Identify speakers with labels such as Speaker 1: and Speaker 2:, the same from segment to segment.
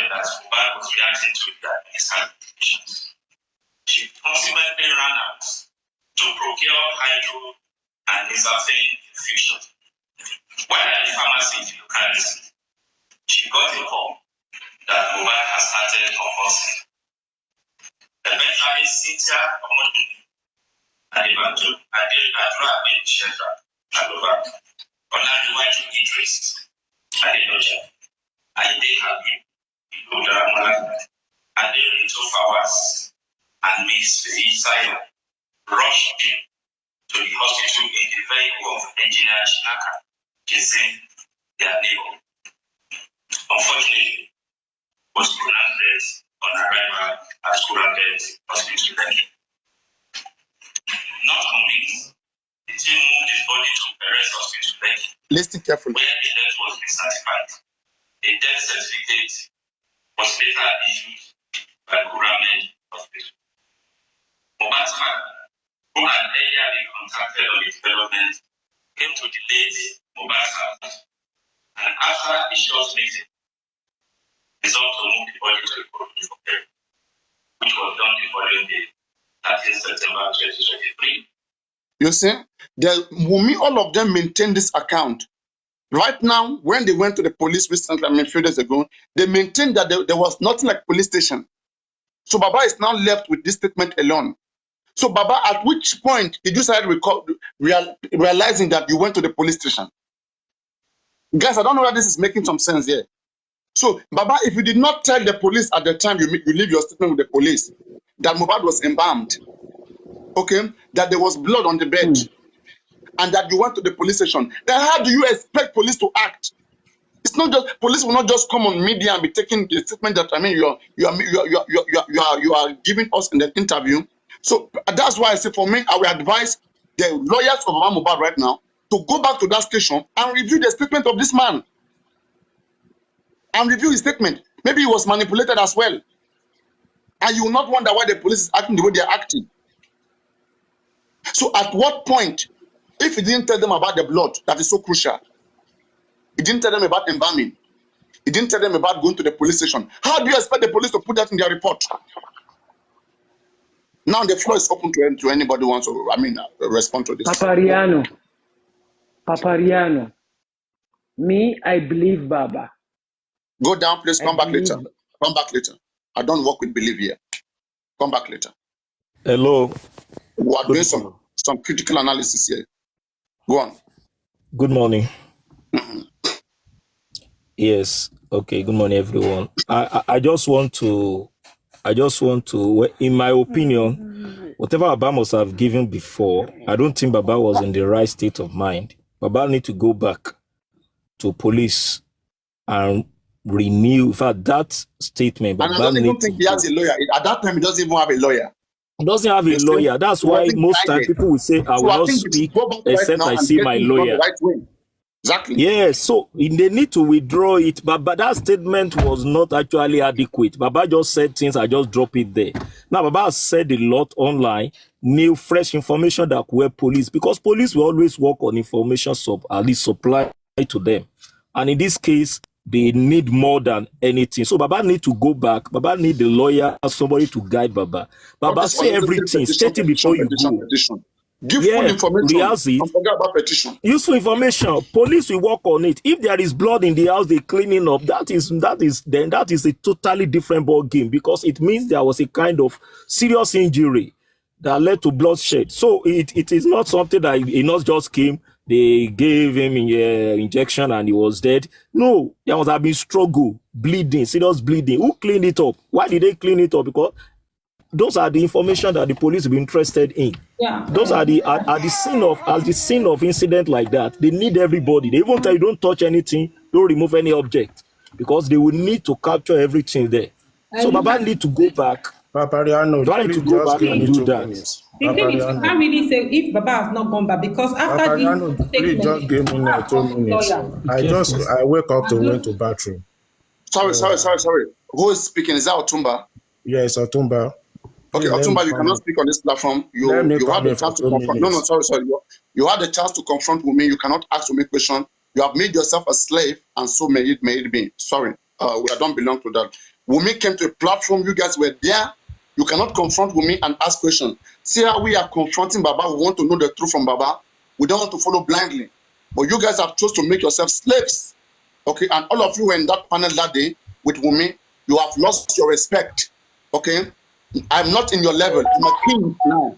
Speaker 1: that Mohbad was reacting to the miscalculations. She consequently ran out to procure hydro and Nizafin infusion. While at the pharmacy in locality, she got a call that Mohbad has started convulsing. Eventually, Cynthia Omoduni and Adura Abin Shedra Aloba, Olaniwaju Idris, Adenoja, Aide Habib, Ibudaramala, Ade Rito Fawaz, and Miss Isaiah rushed in to the hospital in the vehicle of Engineer Chinaka, Jason, their neighbor. Unfortunately, was pronounced on arrival at Kurambet Hospital. Not convinced, the team moved his body to Perez Hospital.
Speaker 2: Listen carefully.
Speaker 1: Where the death was certified. A death certificate was later issued by Kurambet Hospital. Mohbad's father, who had earlier been contacted on the development, came to the late Mohbad's house, and after a short meeting, resolved to move the body to the hospital for burial, which was done the following day, 13 September 2023.
Speaker 2: You see, Wunmi, all of them maintain this account. Right now, when they went to the police recently, a few days ago, they maintained that there was nothing like police station. So Baba is now left with this statement alone. So Baba, at which point did you start realizing that you went to the police station? Guys, I don't know whether this is making some sense here. So Baba, if you did not tell the police at the time you leave your statement with the police that Mohbad was embalmed, okay, that there was blood on the bed, and that you went to the police station, then how do you expect police to act? It's not just police will not just come on media and be taking the statement that you are giving us in the interview. So that's why I say, for me, I will advise the lawyers of Mohbad right now to go back to that station and review the statement of this man. And review his statement. Maybe he was manipulated as well. And you will not wonder why the police is acting the way they are acting. So at what point, if he didn't tell them about the blood, that is so crucial, he didn't tell them about embalming, he didn't tell them about going to the police station, how do you expect the police to put that in their report? Now the floor is open to anybody who wants to, respond to this.
Speaker 3: Papariano. Me, I believe Baba.
Speaker 2: Go down, please. Come back later. Come back later. I don't work with belief here. Come back later.
Speaker 4: Hello.
Speaker 2: We are doing some critical analysis here. Go on.
Speaker 4: Good morning. Yes. Okay. Good morning, everyone. I just want to, in my opinion, whatever Baba must have given before, I don't think Baba was in the right state of mind. Baba need to go back to police and renew. In fact, that statement.
Speaker 2: And I don't even think he has a lawyer. At that time, he doesn't even have a lawyer.
Speaker 4: He doesn't have a lawyer. That's why most time people will say, I will not speak except I see my lawyer.
Speaker 2: Exactly.
Speaker 4: Yes, so they need to withdraw it, but that statement was not actually adequate. Baba just said things, I just drop it there. Now, Baba has said a lot online, new, fresh information that were police, because police will always work on information, at least supply to them. And in this case, they need more than anything. So Baba need to go back. Baba need the lawyer, somebody to guide Baba. Baba say everything, state it before you go.
Speaker 2: Give full information. Don't forget about petition.
Speaker 4: Useful information. Police will work on it. If there is blood in the house, they cleaning up. That is a totally different ball game, because it means there was a kind of serious injury that led to bloodshed. So it is not something that he not just came. They gave him injection and he was dead. No, there must have been struggle, bleeding, serious bleeding. Who cleaned it up? Why did they clean it up? Because those are the information that the police will be interested in. Yeah. Those are the scene of incident like that. They need everybody. They even tell you don't touch anything, don't remove any object, because they will need to capture everything there. So Baba need to go back.
Speaker 5: Papariano,
Speaker 4: need to go back and do that.
Speaker 6: The thing is, you can't really say if Baba has not gone back, because after this
Speaker 5: statement, just give me 2 minutes. I wake up to went to bathroom.
Speaker 2: Sorry. Who is speaking? Is that Otumba?
Speaker 5: Yes, Otumba.
Speaker 2: Okay, Otumba, you cannot speak on this platform. You had the chance to confront. No, sorry. You had the chance to confront with me. You cannot ask me question. You have made yourself a slave, and so may it be. Sorry. I don't belong to that. Wumi came to a platform. You guys were there. You cannot confront Wumi and ask questions. See how we are confronting Baba. We want to know the truth from Baba. We don't want to follow blindly. But you guys have chosen to make yourselves slaves. Okay, and all of you were in that panel that day with Wumi. You have lost your respect. Okay, I'm not in your level. I'm a king now.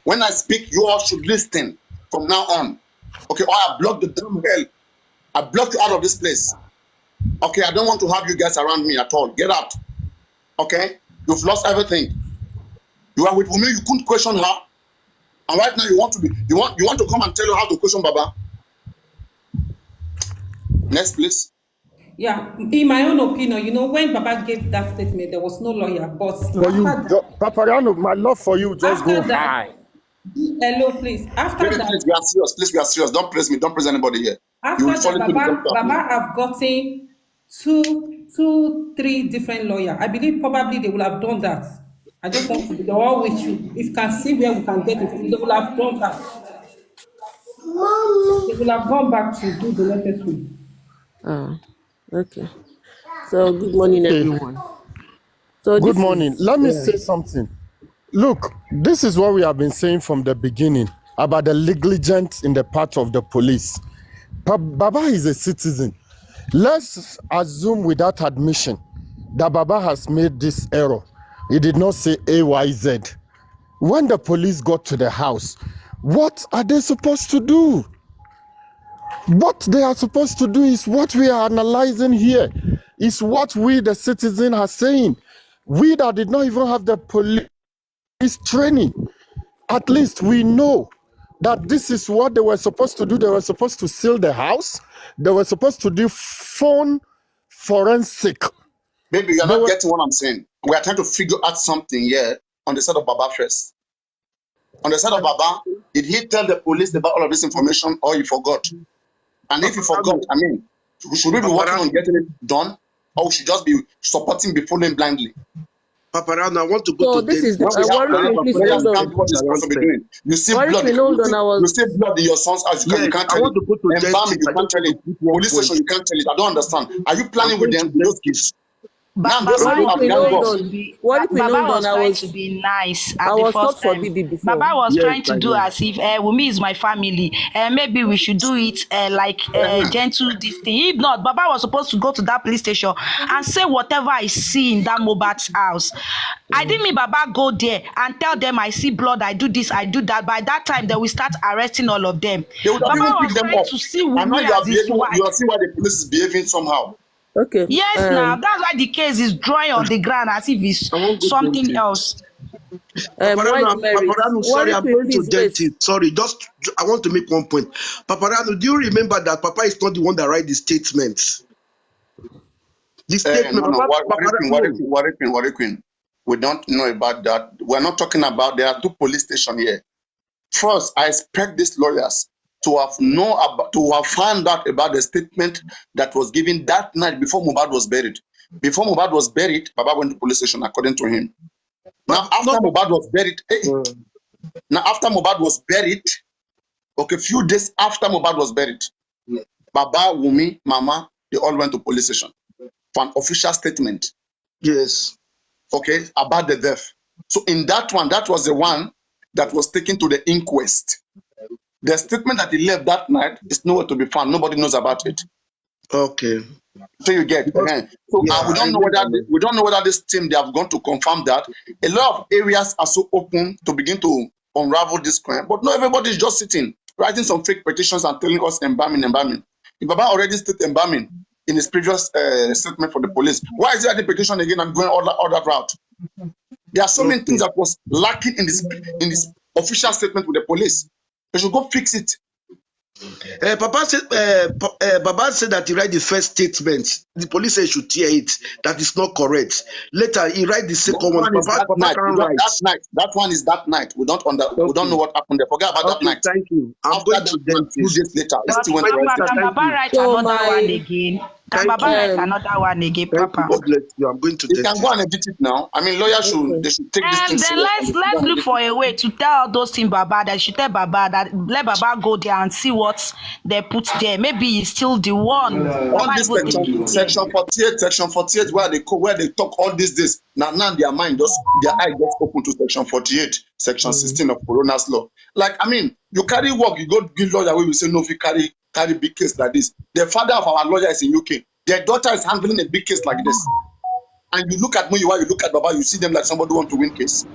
Speaker 2: When I speak, you all should listen from now on. Okay, or I block the damn hell. I block you out of this place. Okay, I don't want to have you guys around me at all. Get out. Okay, you've lost everything. You are with Wumi. You couldn't question her, and right now you want to come and tell her how to question Baba. Next, please.
Speaker 6: Yeah, in my own opinion, when Baba gave that statement, there was no lawyer. But
Speaker 5: for you, Papariano, my love for you just go high.
Speaker 6: Hello, please. After that,
Speaker 2: please, we are serious. Please, we are serious. Don't praise me. Don't praise anybody here.
Speaker 6: After that, Baba have gotten 2, 3 different lawyers. I believe probably they will have done that. I just want to be all with you. If you can see where we can get it, they will have done that. They will have gone back to do the necessary.
Speaker 7: Okay. So good morning, everyone. So
Speaker 5: good morning. Let me say something. Look, this is what we have been saying from the beginning about the negligence in the part of the police. Baba is a citizen. Let's assume without admission that Baba has made this error. He did not say AYZ. When the police got to the house, what are they supposed to do? What they are supposed to do is what we are analyzing here. Is what we, the citizen, are saying. We that did not even have the police training, at least we know that this is what they were supposed to do. They were supposed to seal the house. They were supposed to do phone forensic.
Speaker 2: Maybe you're not getting what I'm saying. We are trying to figure out something here on the side of Baba first. On the side of Baba, did he tell the police about all of this information or he forgot? And if he forgot, I mean, should we be working on getting it done, or we should just be supporting, be following blindly?
Speaker 8: Papariano, I want to go to
Speaker 7: this. Is the
Speaker 2: You see blood. You see blood in your son's eyes. You can't tell it. Embalming, you can't tell it. Police station, you can't tell it. I don't understand. Are you planning with them those kids?
Speaker 9: Baba was trying to be nice at the first time. Baba was trying to do as if Wumi is my family. Maybe we should do it like gentle this thing. If not, Baba was supposed to go to that police station and say whatever I see in that Mohbad's house. I didn't mean Baba go there and tell them I see blood, I do this, I do that. By that time, they will start arresting all of them. Baba was trying to see Wumi as his wife.
Speaker 2: You are seeing why the police is behaving somehow.
Speaker 7: Okay.
Speaker 9: Yes, now that's why the case is drawing on the ground as if it's something else.
Speaker 8: Papariano, sorry, I'm going to dent it. Sorry, just I want to make one point. Papariano, do you remember that Papa is not the one that write the statements? The statement.
Speaker 2: Queen. We don't know about that. We're not talking about. There are 2 police stations here. First, I expect these lawyers to have found out about the statement that was given that night before Mohbad was buried. Before Mohbad was buried, Baba went to police station according to him. Now after Mohbad was buried, okay, few days after Mohbad was buried, Baba, Wumi, Mama, they all went to police station for an official statement.
Speaker 8: Yes.
Speaker 2: Okay, about the death. So in that one, that was the one that was taken to the inquest. The statement that he left that night is nowhere to be found. Nobody knows about it.
Speaker 8: Okay.
Speaker 2: So you get. So we don't know whether this team they have gone to confirm that. A lot of areas are so open to begin to unravel this crime, but not everybody is just sitting writing some fake petitions and telling us embalming. If Baba already stated embalming in his previous statement for the police, why is he adding petition again and going all that route? There are so many things that was lacking in this official statement with the police. They should go fix it.
Speaker 8: Baba said that he write the first statement. The police said he should tear it. That is not correct. Later he write the second one.
Speaker 2: That one is that night. We don't know what happened there. Forget about that night.
Speaker 8: Thank you. I'm going to them
Speaker 2: 2 days later.
Speaker 9: Baba write another one again. Can Baba write another one again, Papa?
Speaker 8: God bless you. I'm going to
Speaker 2: You can go and edit it now. I mean, lawyers should take this thing
Speaker 9: Then
Speaker 2: seriously.
Speaker 9: let's look for a way to tell those things Baba that should tell Baba that let Baba go there and see what they put there. Maybe he's still the one.
Speaker 2: All this section 48, where they talk all this. Now their mind their eye just open to section 48, section 16 of Coroner's law. Like, I mean, you carry work, you go give lawyer where we say no, if you carry big case like this. The father of our lawyer is in UK. Their daughter is handling a big case like this. And you look at Muyiwa, you look at Baba, you see them like somebody want to win case.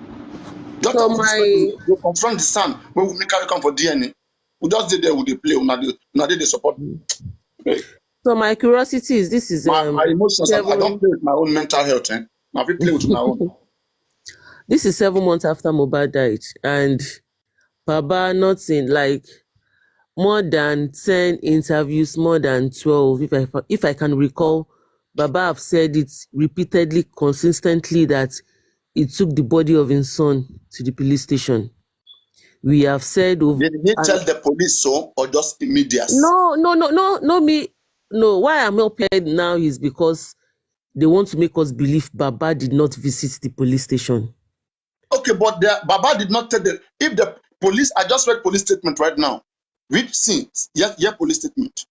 Speaker 2: Just you confront the son when we carry come for DNA. We just did there with the play, now they support. Okay.
Speaker 7: So my curiosity is this is
Speaker 2: my emotions. I don't play with my own mental health. Now we play with my own.
Speaker 7: This is 7 months after Mohbad died, and Baba not in like more than 10 interviews, more than 12, if I can recall. Baba have said it repeatedly, consistently, that he took the body of his son to the police station. We have said...
Speaker 2: Did he tell the police so, or just immediate?
Speaker 7: No, why I'm up here now is because they want to make us believe Baba did not visit the police station.
Speaker 2: Okay, but Baba did not tell if the police... I just read police statement right now. Which scenes? Yeah, police statement.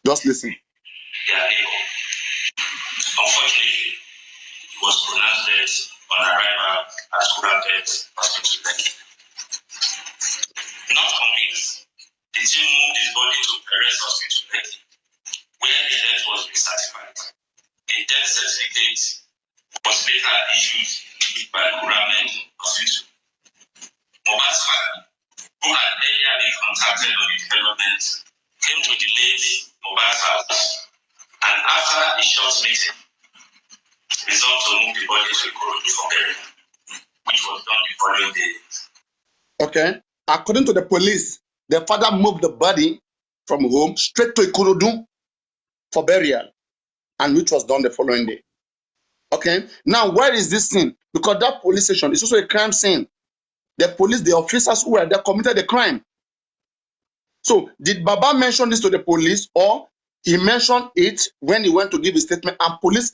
Speaker 2: Just listen.
Speaker 1: Unfortunately, he was pronounced dead on arrival at Kuratet Hospital. Not convinced, the team moved his body to Perez Hospital, where the death was recertified. A death certificate was later issued by Kuratet Hospital. Mohbad's family, who had earlier been contacted on the development, came to the late Mohbad's house, and after a short meeting, resolved to move the body to Ikorodu for burial, which was done the following day.
Speaker 2: Okay. According to the police, the father moved the body from home straight to Ikorodu for burial, and which was done the following day. Okay. Now, where is this scene? Because that police station is also a crime scene. The police, the officers who were there committed the crime. So, did Baba mention this to the police, or he mentioned it when he went to give his statement, and police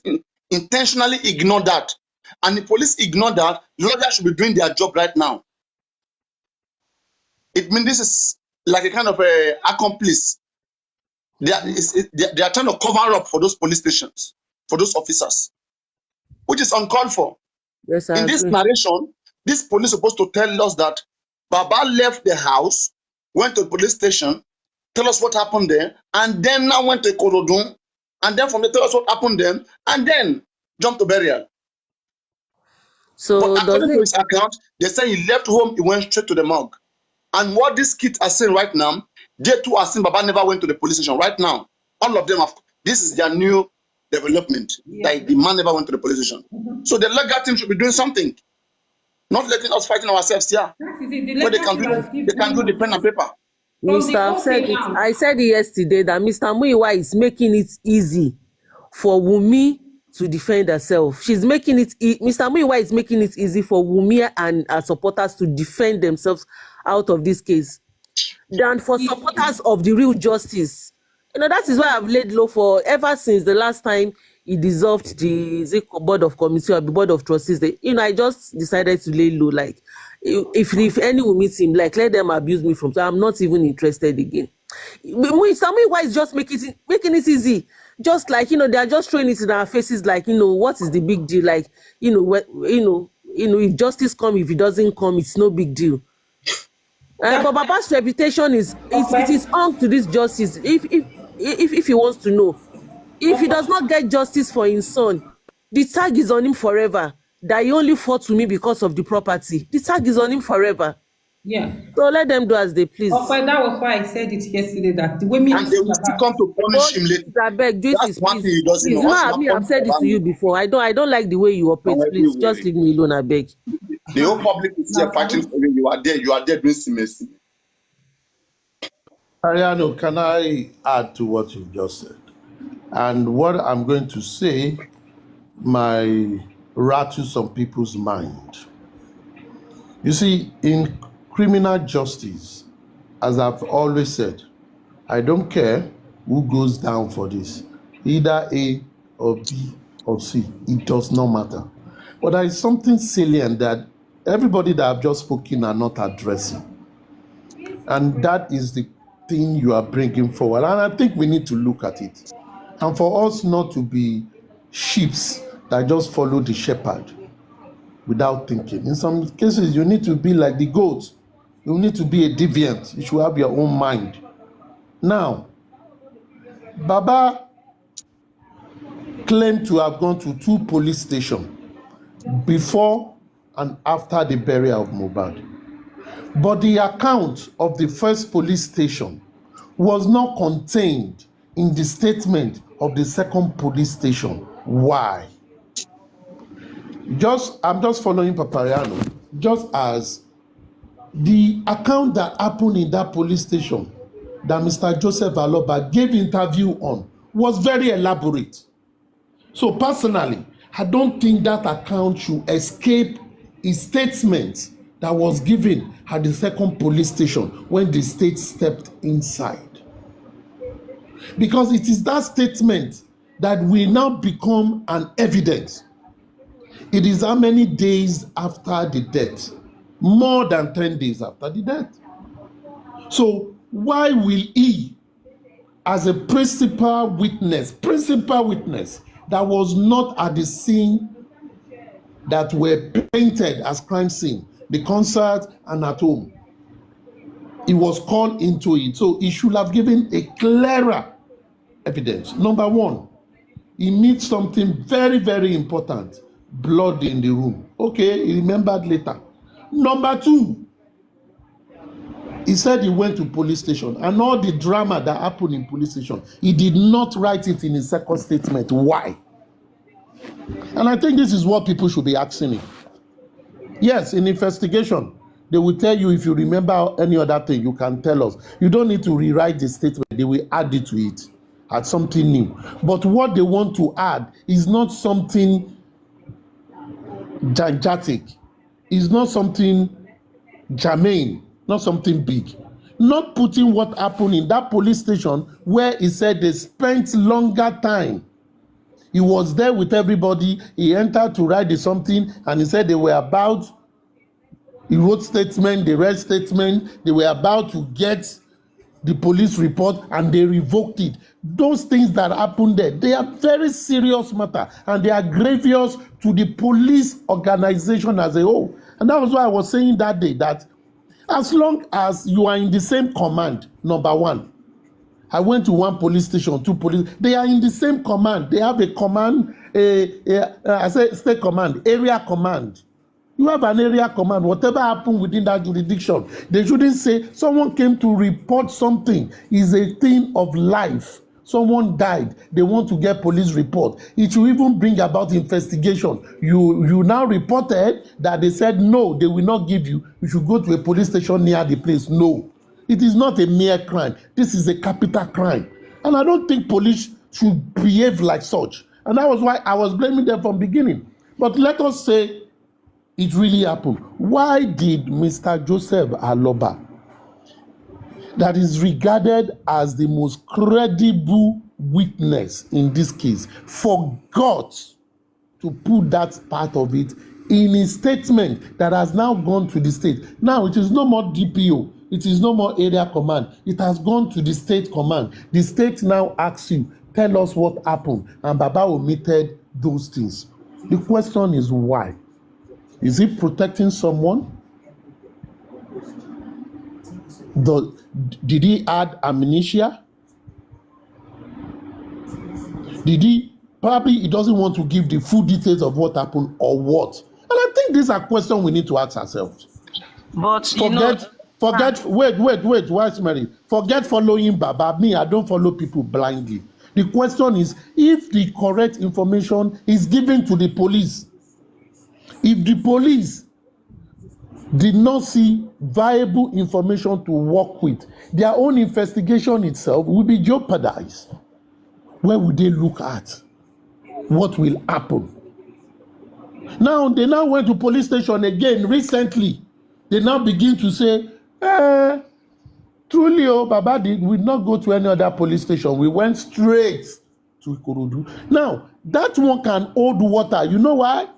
Speaker 2: intentionally ignored that? And the police ignored that. Lawyers should be doing their job right now. It means this is like a kind of a accomplice. They are trying to cover up for those police stations, for those officers, which is uncalled for.
Speaker 7: Yes,
Speaker 2: in this narration, this police is supposed to tell us that Baba left the house, went to the police station, tell us what happened there, and then now went to Ikorodu, and then from there tell us what happened there, and then jump to burial.
Speaker 7: So
Speaker 2: but according to his account, they say he left home, he went straight to the morgue. And what these kids are saying right now, they too are saying Baba never went to the police station. Right now, all of them have, this is their new development. Like the man never went to the police station. So the legal team should be doing something. Not letting us fighting ourselves here. But they can do the pen and paper.
Speaker 7: Mr. I said it yesterday that Mr. Muyiwa is making it easy for Wunmi to defend herself. She's making it, Mr. Muyiwa is making it easy for Wunmi and her supporters to defend themselves out of this case than for supporters of the real justice. You know, that is why I've laid low for ever since the last time he dissolved the board of committee or the board of trustees. I just decided to lay low. Like, if anyone meets him, like, let them abuse me from. So I'm not even interested again. Why is just making it easy? Just like, they are just throwing it in our faces. Like, what is the big deal? Like, if justice comes, if it doesn't come, it's no big deal. But Baba's reputation is on to this justice. If he wants to know, if he does not get justice for his son, the tag is on him forever. That he only fought to me because of the property. The tag is on him forever.
Speaker 6: Yeah.
Speaker 7: So let them do as they please.
Speaker 6: Okay, that was why I said it yesterday that the women
Speaker 2: and they will still come to punish him later.
Speaker 7: That's one thing he doesn't know. I've said it to you before. I don't like the way you operate. Please just leave me alone, I beg.
Speaker 2: The whole public is here fighting for you. You are there doing mercy.
Speaker 10: Ariano, can I add to what you just said? And what I'm going to say might rattle some people's mind. You see, in criminal justice, as I've always said, I don't care who goes down for this, either A or B or C, it does not matter. But there is something salient that everybody that I've just spoken are not addressing. And that is the thing you are bringing forward. And I think we need to look at it. And for us not to be sheep that just follow the shepherd without thinking. In some cases, you need to be like the goats. You need to be a deviant. You should have your own mind. Now, Baba claimed to have gone to 2 police stations before and after the burial of Mohbad. But the account of the first police station was not contained in the statement of the second police station. Why? I'm just following Papariano. Just as the account that happened in that police station that Mr. Joseph Aloba gave interview on was very elaborate. So personally, I don't think that account should escape a statement that was given at the second police station when the state stepped inside. Because it is that statement that will now become an evidence. It is how many days after the death? More than 10 days after the death. So why will he, as a principal witness that was not at the scene that were painted as crime scene, the concert and at home, he was called into it. So he should have given a clearer evidence. Number one, he meets something very, very important. Blood in the room. Okay, he remembered later. Number two, he said he went to police station and all the drama that happened in police station, he did not write it in his second statement. Why? And I think this is what people should be asking him. Yes, in investigation, they will tell you if you remember any other thing, you can tell us. You don't need to rewrite the statement. They will add it to it, add something new. But what they want to add is not something gigantic. It's not something germane, not something big. Not putting what happened in that police station where he said they spent longer time. He was there with everybody. He entered to write something and he said they were about, he wrote statement, they read statement, they were about to get the police report and they revoked it. Those things that happened there, they are very serious matter and they are grievous to the police organization as a whole. And that was why I was saying that day that as long as you are in the same command, number one, I went to 1 police station, 2 police, they are in the same command. They have a command, I say state command, area command. You have an area command. Whatever happened within that jurisdiction, they shouldn't say someone came to report something is a thing of life. Someone died. They want to get police report. It should even bring about investigation. You now reported that they said no, they will not give you. You should go to a police station near the place. No, it is not a mere crime. This is a capital crime, and I don't think police should behave like such. And that was why I was blaming them from beginning. But let us say it really happened. Why did Mr. Joseph Aloba, that is regarded as the most credible witness in this case, forgot to put that part of it in his statement that has now gone to the state? Now it is no more DPO, it is no more area command, it has gone to the state command. The state now asks you, tell us what happened, and Baba omitted those things. The question is why? Is he protecting someone? Did he add amnesia? Probably he doesn't want to give the full details of what happened or what. And I think these are questions we need to ask ourselves.
Speaker 9: But
Speaker 10: wait, Wise Mary. Forget following Baba. Me, I don't follow people blindly. The question is, if the correct information is given to the police, if the police did not see viable information to work with, their own investigation itself will be jeopardized. Where would they look at? What will happen? Now, they now went to police station again recently. They now begin to say, Truly, Baba did not go to any other police station. We went straight to Ikorodu. Now, that one can hold water. You know why?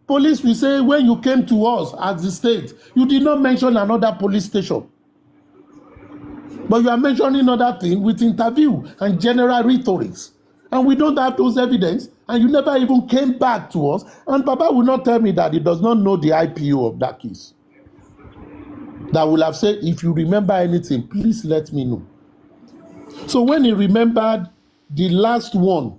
Speaker 10: Police will say, when you came to us as the state, you did not mention another police station. But you are mentioning other things with interview and general rhetorics. And we don't have those evidence. And you never even came back to us. And Baba will not tell me that he does not know the IPO of that case. That will have said, if you remember anything, please let me know. So when he remembered the last one,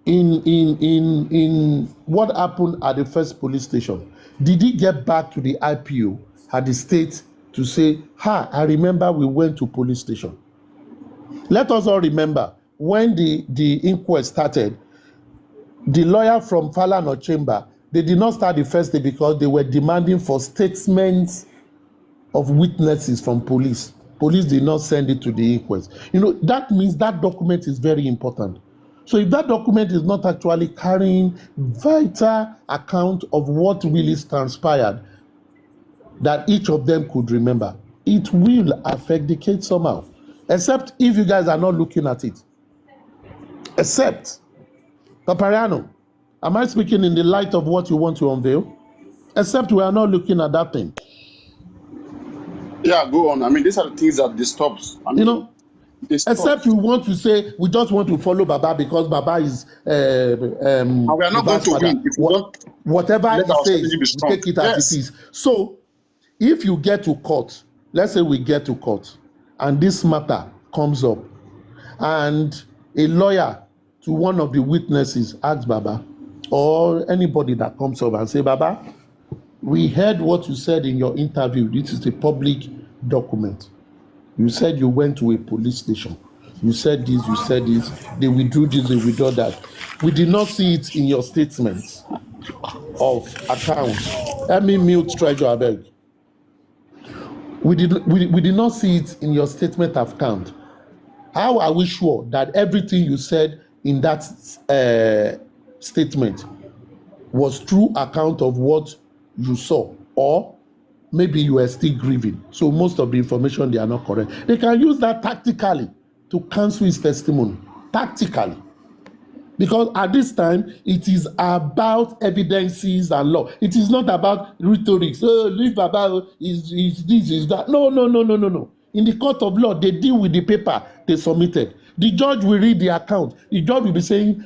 Speaker 10: in what happened at the first police station, did he get back to the IPO at the state to say, I remember we went to police station? Let us all remember, when the inquest started, the lawyer from Falana Chamber, they did not start the first day because they were demanding for statements of witnesses from police. Police did not send it to the inquest. That means that document is very important. So if that document is not actually carrying vital account of what really transpired, that each of them could remember, it will affect the case somehow. Except if you guys are not looking at it. Except, Papariano, am I speaking in the light of what you want to unveil? Except we are not looking at that thing.
Speaker 2: Yeah, go on. These are the things that disturbs.
Speaker 10: Except you want to say, we just want to follow Baba because Baba is
Speaker 2: and we are not going to win if we don't.
Speaker 10: Whatever he says, we take it as it is. So, if you get to court, let's say we get to court, and this matter comes up, and a lawyer to one of the witnesses asks Baba, or anybody that comes up and say, Baba, we heard what you said in your interview. This is a public document. You said you went to a police station. You said this, you said this. They withdrew this, they withdrew that. We did not see it in your statements of accounts. Let me mute Treasure, I beg. We did not see it in your statement of account. How are we sure that everything you said in that statement was true account of what you saw? Or maybe you are still grieving. So most of the information, they are not correct. They can use that tactically to cancel his testimony. Tactically. Because at this time, it is about evidences and law. It is not about rhetorics. Leave Baba, is this, is that. No. In the court of law, they deal with the paper they submitted. The judge will read the account. The judge will be saying,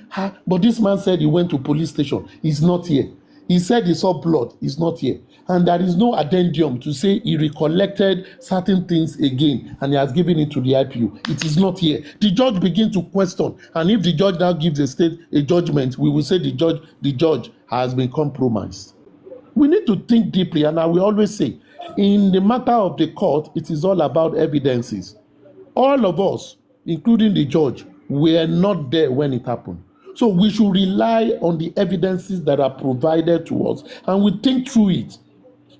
Speaker 10: but this man said he went to police station. He's not here. He said he saw blood. He's not here. And there is no addendum to say he recollected certain things again and he has given it to the IPU. It is not here. The judge begins to question. And if the judge now gives the state a judgment, we will say the judge has been compromised. We need to think deeply, and I will always say, in the matter of the court, it is all about evidences. All of us, including the judge, were not there when it happened. So we should rely on the evidences that are provided to us, and we think through it.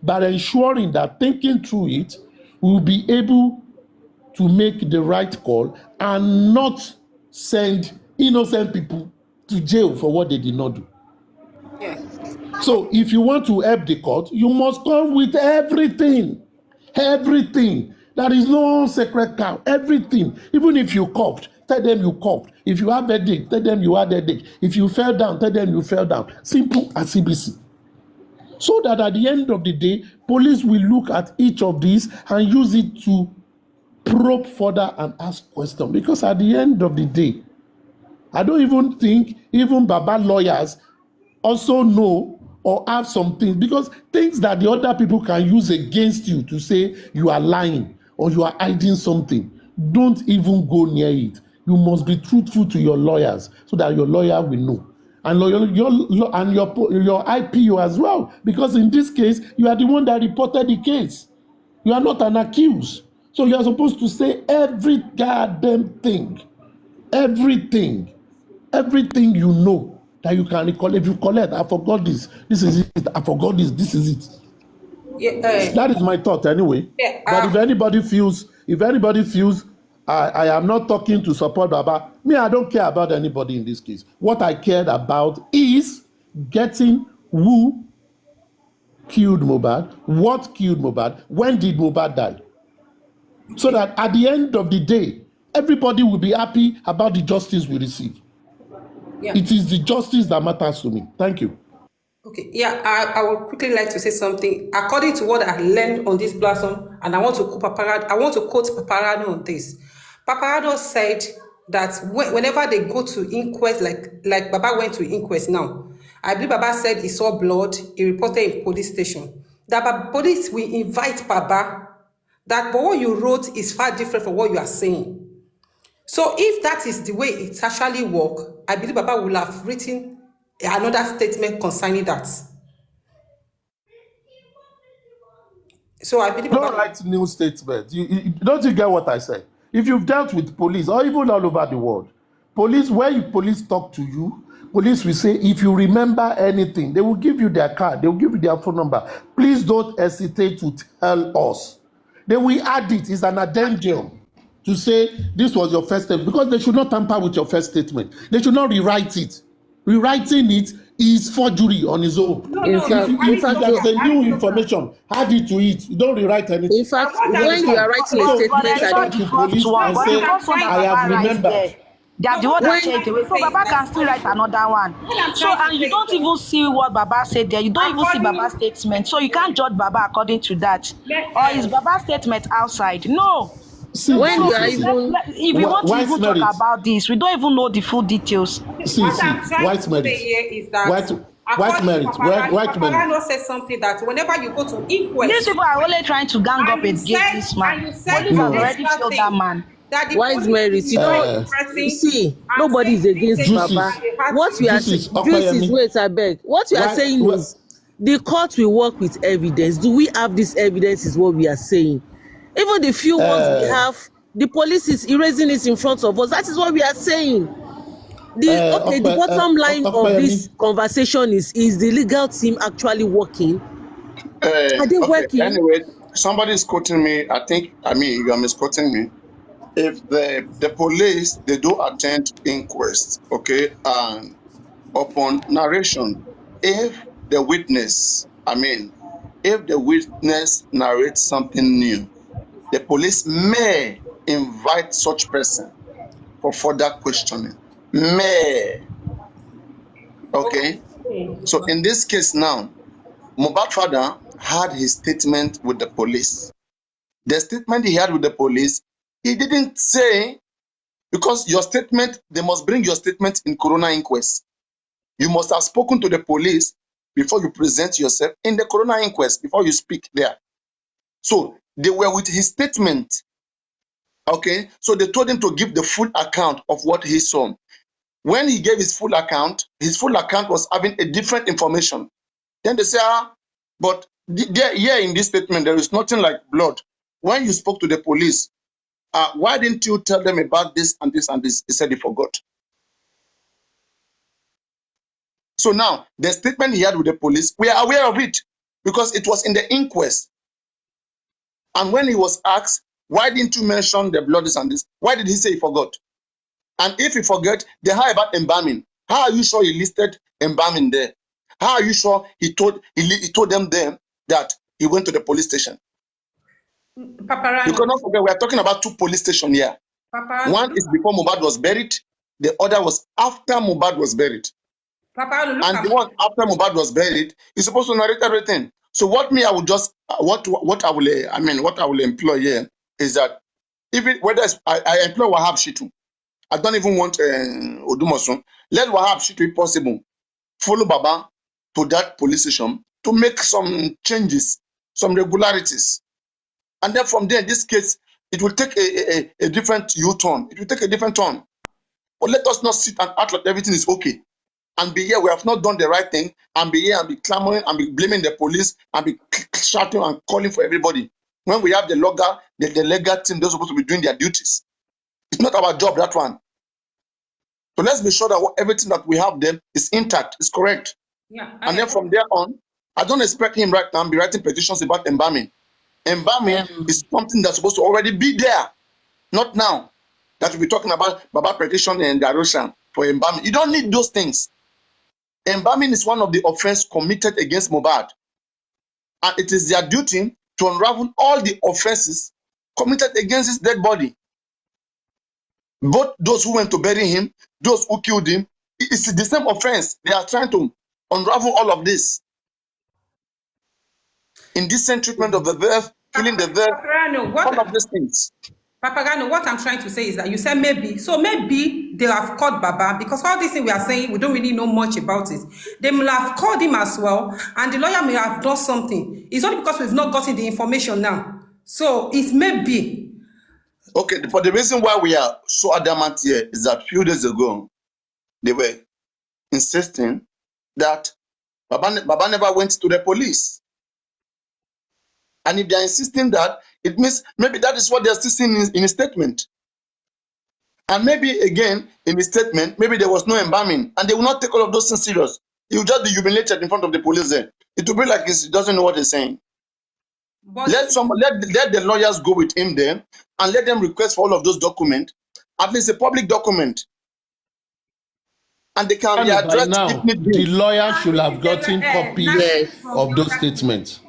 Speaker 10: But ensuring that thinking through it, we'll be able to make the right call and not send innocent people to jail for what they did not do.
Speaker 6: Yeah.
Speaker 10: So if you want to help the court, you must come with everything. Everything. There is no sacred cow. Everything. Even if you coughed, tell them you coughed. If you have a headache, tell them you had a headache. If you fell down, tell them you fell down. Simple as CBC. So that at the end of the day, police will look at each of these and use it to probe further and ask questions. Because at the end of the day, I don't even think even Baba lawyers also know or have some things, because things that the other people can use against you to say you are lying or you are hiding something, don't even go near it. You must be truthful to your lawyers so that your lawyer will know. And your IPO as well, because in this case, you are the one that reported the case. You are not an accused. So you are supposed to say every goddamn thing, everything you know that you can recall. If you collect, I forgot this is it, I forgot this is it.
Speaker 6: Yeah,
Speaker 10: that is my thought anyway.
Speaker 6: Yeah,
Speaker 10: but if anybody feels I am not talking to support Baba, me, I don't care about anybody in this case. What I cared about is getting who killed Mohbad, what killed Mohbad, when did Mohbad die. so that at the end of the day, everybody will be happy about the justice we receive.
Speaker 6: Yeah.
Speaker 10: It is the justice that matters to me. Thank you.
Speaker 6: Okay, yeah, I would quickly like to say something. According to what I learned on this platform, and I want to quote Paparano on this. Paparano said that whenever they go to inquest, like Baba went to inquest now, I believe Baba said he saw blood, he reported in police station. That police will invite Baba, but what you wrote is far different from what you are saying. So if that is the way it actually works, I believe Baba will have written another statement concerning that. So I believe
Speaker 10: Don't write new statements. Don't you get what I say? If you've dealt with police or even all over the world, police talk to you, police will say, if you remember anything, they will give you their card, they will give you their phone number. Please don't hesitate to tell us. They will add it. It's an addendum to say this was your first statement, because they should not tamper with your first statement. They should not rewrite it. Rewriting it is forgery on its own. If there's a new information, add it to it. You don't rewrite anything.
Speaker 7: In fact, when you are writing a statement,
Speaker 10: I to police and say, I have remembered.
Speaker 9: They are the one that checked away. So Baba can still write another one. So, and you don't even see what Baba said there. You don't even see Baba's statement. So you can't judge Baba according to that. Or is Baba's statement outside? No.
Speaker 10: See,
Speaker 7: when you are even,
Speaker 9: if we want to even talk about this, we don't even know the full details.
Speaker 10: White merit. White merit.
Speaker 6: Paparano says something that whenever you go to inquest,
Speaker 9: these people are only trying to gang up against this man. Police have already killed that man.
Speaker 7: White merit, you know, see, nobody is against Baba. What we are saying, wait, I beg. What we are saying is the court will work with evidence. Do we have this evidence? Is what we are saying. Even the few ones we have, the police is erasing it in front of us. That is what we are saying. The bottom line of this conversation is the legal team actually working? Are they working?
Speaker 2: Anyway, somebody is quoting me. You are misquoting me. If the police, they do attend inquest, okay, and upon narration, if the witness narrates something new, the police may invite such person for further questioning. May. Okay? So in this case now, Mohbad's father had his statement with the police. The statement he had with the police, he didn't say, because your statement, they must bring your statement in coroner inquest. You must have spoken to the police before you present yourself in the coroner inquest, before you speak there. So they were with his statement. Okay, so they told him to give the full account of what he saw. When he gave his full account was having a different information. Then they say, but here in this statement, there is nothing like blood. When you spoke to the police, why didn't you tell them about this and this and this? He said he forgot. So now, the statement he had with the police, we are aware of it because it was in the inquest. And when he was asked, why didn't you mention the blood this and this? Why did he say he forgot? And if he forget, then how about embalming? How are you sure he listed embalming there? How are you sure he told them then that he went to the police station?
Speaker 6: Paparano.
Speaker 2: You cannot forget, we are talking about two police stations here.
Speaker 6: Paparano.
Speaker 2: One is before Mohbad was buried. The other was after Mohbad was buried.
Speaker 6: Paparano,
Speaker 2: and the one after Mohbad was buried is supposed to narrate everything. So what I would just what I will employ here is that even whether I employ Wahab Shitu, I don't even want Odumosun. Let Wahab Shitu, if possible, follow Baba to that police station to make some changes, some regularities. And then from there, in this case, it will take a different U-turn. It will take a different turn. But let us not sit and act like everything is okay. And be here, we have not done the right thing, and be here and be clamoring and be blaming the police and be shouting and calling for everybody. When we have the legal team, they're supposed to be doing their duties. It's not our job, that one. So let's be sure that everything that we have there is intact, is correct.
Speaker 6: Yeah.
Speaker 2: And then from there on, I don't expect him right now to be writing petitions about embalming. Embalming is something that's supposed to already be there, not now. That we'll be talking about Baba petition and Darushan for embalming. You don't need those things. Embalming is one of the offenses committed against Mohbad. And it is their duty to unravel all the offenses committed against his dead body. Both those who went to bury him, those who killed him, it's the same offense. They are trying to unravel all of this. Indecent treatment of the deaf, killing the deaf, all of these things.
Speaker 6: Papagano, what I'm trying to say is that you said maybe, so maybe they have called Baba, because all these things we are saying, we don't really know much about it. They may have called him as well, and the lawyer may have done something. It's only because we've not gotten the information now. So it may be.
Speaker 2: Okay, for the reason why we are so adamant here is that a few days ago, they were insisting that Baba never went to the police. And if they are insisting that, it means maybe that is what they are still saying in a statement. And maybe again, in the statement, maybe there was no embalming, and they will not take all of those things serious. He will just be humiliated in front of the police there. It will be like he doesn't know what he's saying.
Speaker 6: But
Speaker 2: Let the lawyers go with him there and let them request for all of those documents, at least a public document. And they can be addressed
Speaker 10: now,
Speaker 2: if need be.
Speaker 10: the lawyer should have gotten copies of those statements.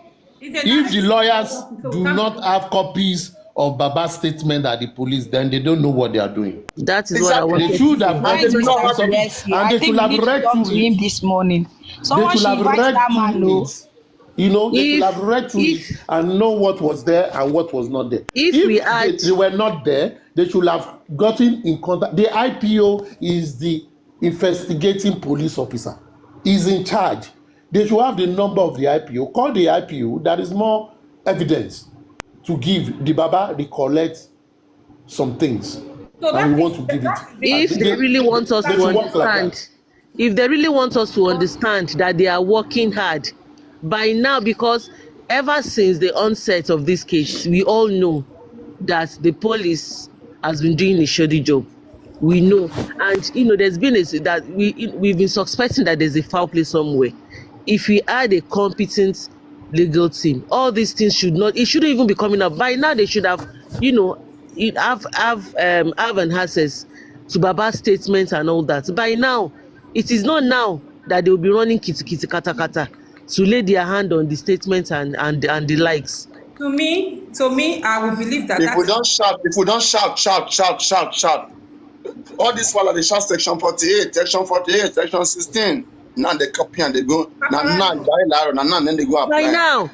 Speaker 10: If the lawyers do not have copies of Baba's statement at the police, then they don't know what they are doing.
Speaker 7: That is what I want.
Speaker 10: They should have gotten copies, and they should have read through
Speaker 9: him
Speaker 10: it.
Speaker 9: this morning.
Speaker 10: They
Speaker 9: Someone
Speaker 10: should
Speaker 9: should
Speaker 10: have
Speaker 9: invite
Speaker 10: read
Speaker 9: that man.
Speaker 10: through it. You know, they should have read through it and know what was there and what was not there. If they were not there, they should have gotten in contact. The IPO is the investigating police officer. He's in charge. They should have the number of the IPO. Call the IPO. There is more evidence to give. The Baba recollect some things, and we want to give it.
Speaker 7: If they really want us to understand, if they really want us to understand that they are working hard by now, because ever since the onset of this case, we all know that the police has been doing a shoddy job. We know, and you know, there's been we've been suspecting that there's a foul play somewhere. If we had a competent legal team, all these things shouldn't even be coming up. By now they should have, you know, have an access to Baba's statements and all that. By now, it is not now that they will be running kitty kata kata to lay their hand on the statements and the likes.
Speaker 6: To me, I will believe that.
Speaker 2: If we don't shout, all this while they shout section 48, section 16. Now they copy and they go. Then they go apply.
Speaker 7: Right now,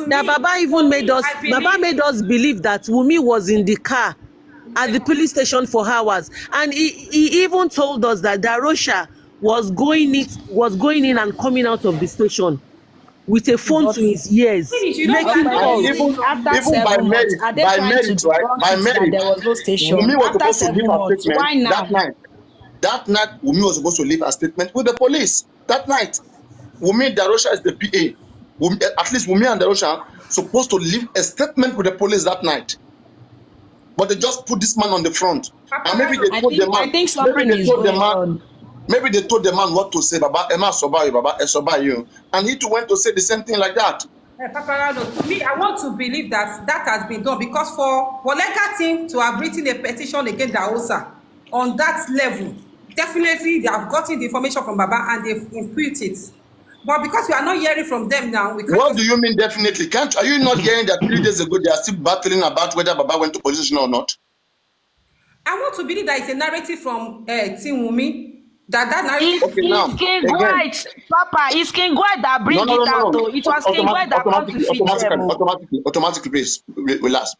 Speaker 7: that Baba even made us. Baba made us believe that Wunmi was in the car at the police station for hours, and he even told us that Darosha was going in and coming out of the station with a phone to his ears, making calls.
Speaker 2: Even by merit, there was no station. Wunmi was supposed to leave her statement that night. That night, Wunmi was supposed to leave a statement with the police. That night, Wunmi, Darosha is the PA. At least Wunmi and Darosha supposed to leave a statement with the police that night. But they just put this man on the front. And maybe they told the man. Maybe they told the man what to say. Baba, Emma Sobayo, Baba, Esobayo. And he too went to say the same thing like that.
Speaker 6: Paparano, to me, I want to believe that has been done, because for Wolega team to have written a petition against Daosa on that level, definitely they have gotten the information from Baba and they've input it. But because we are not hearing from them now, we can't.
Speaker 2: What do you mean definitely? Are you not hearing that 3 days ago they are still battling about whether Baba went to position or not?
Speaker 6: I want to believe that it's a narrative from Team Wunmi. That narrative.
Speaker 9: It's King White, Papa. It's King White that brings it out. Though. It was King White that come to feed them.
Speaker 2: Automatically, please relax.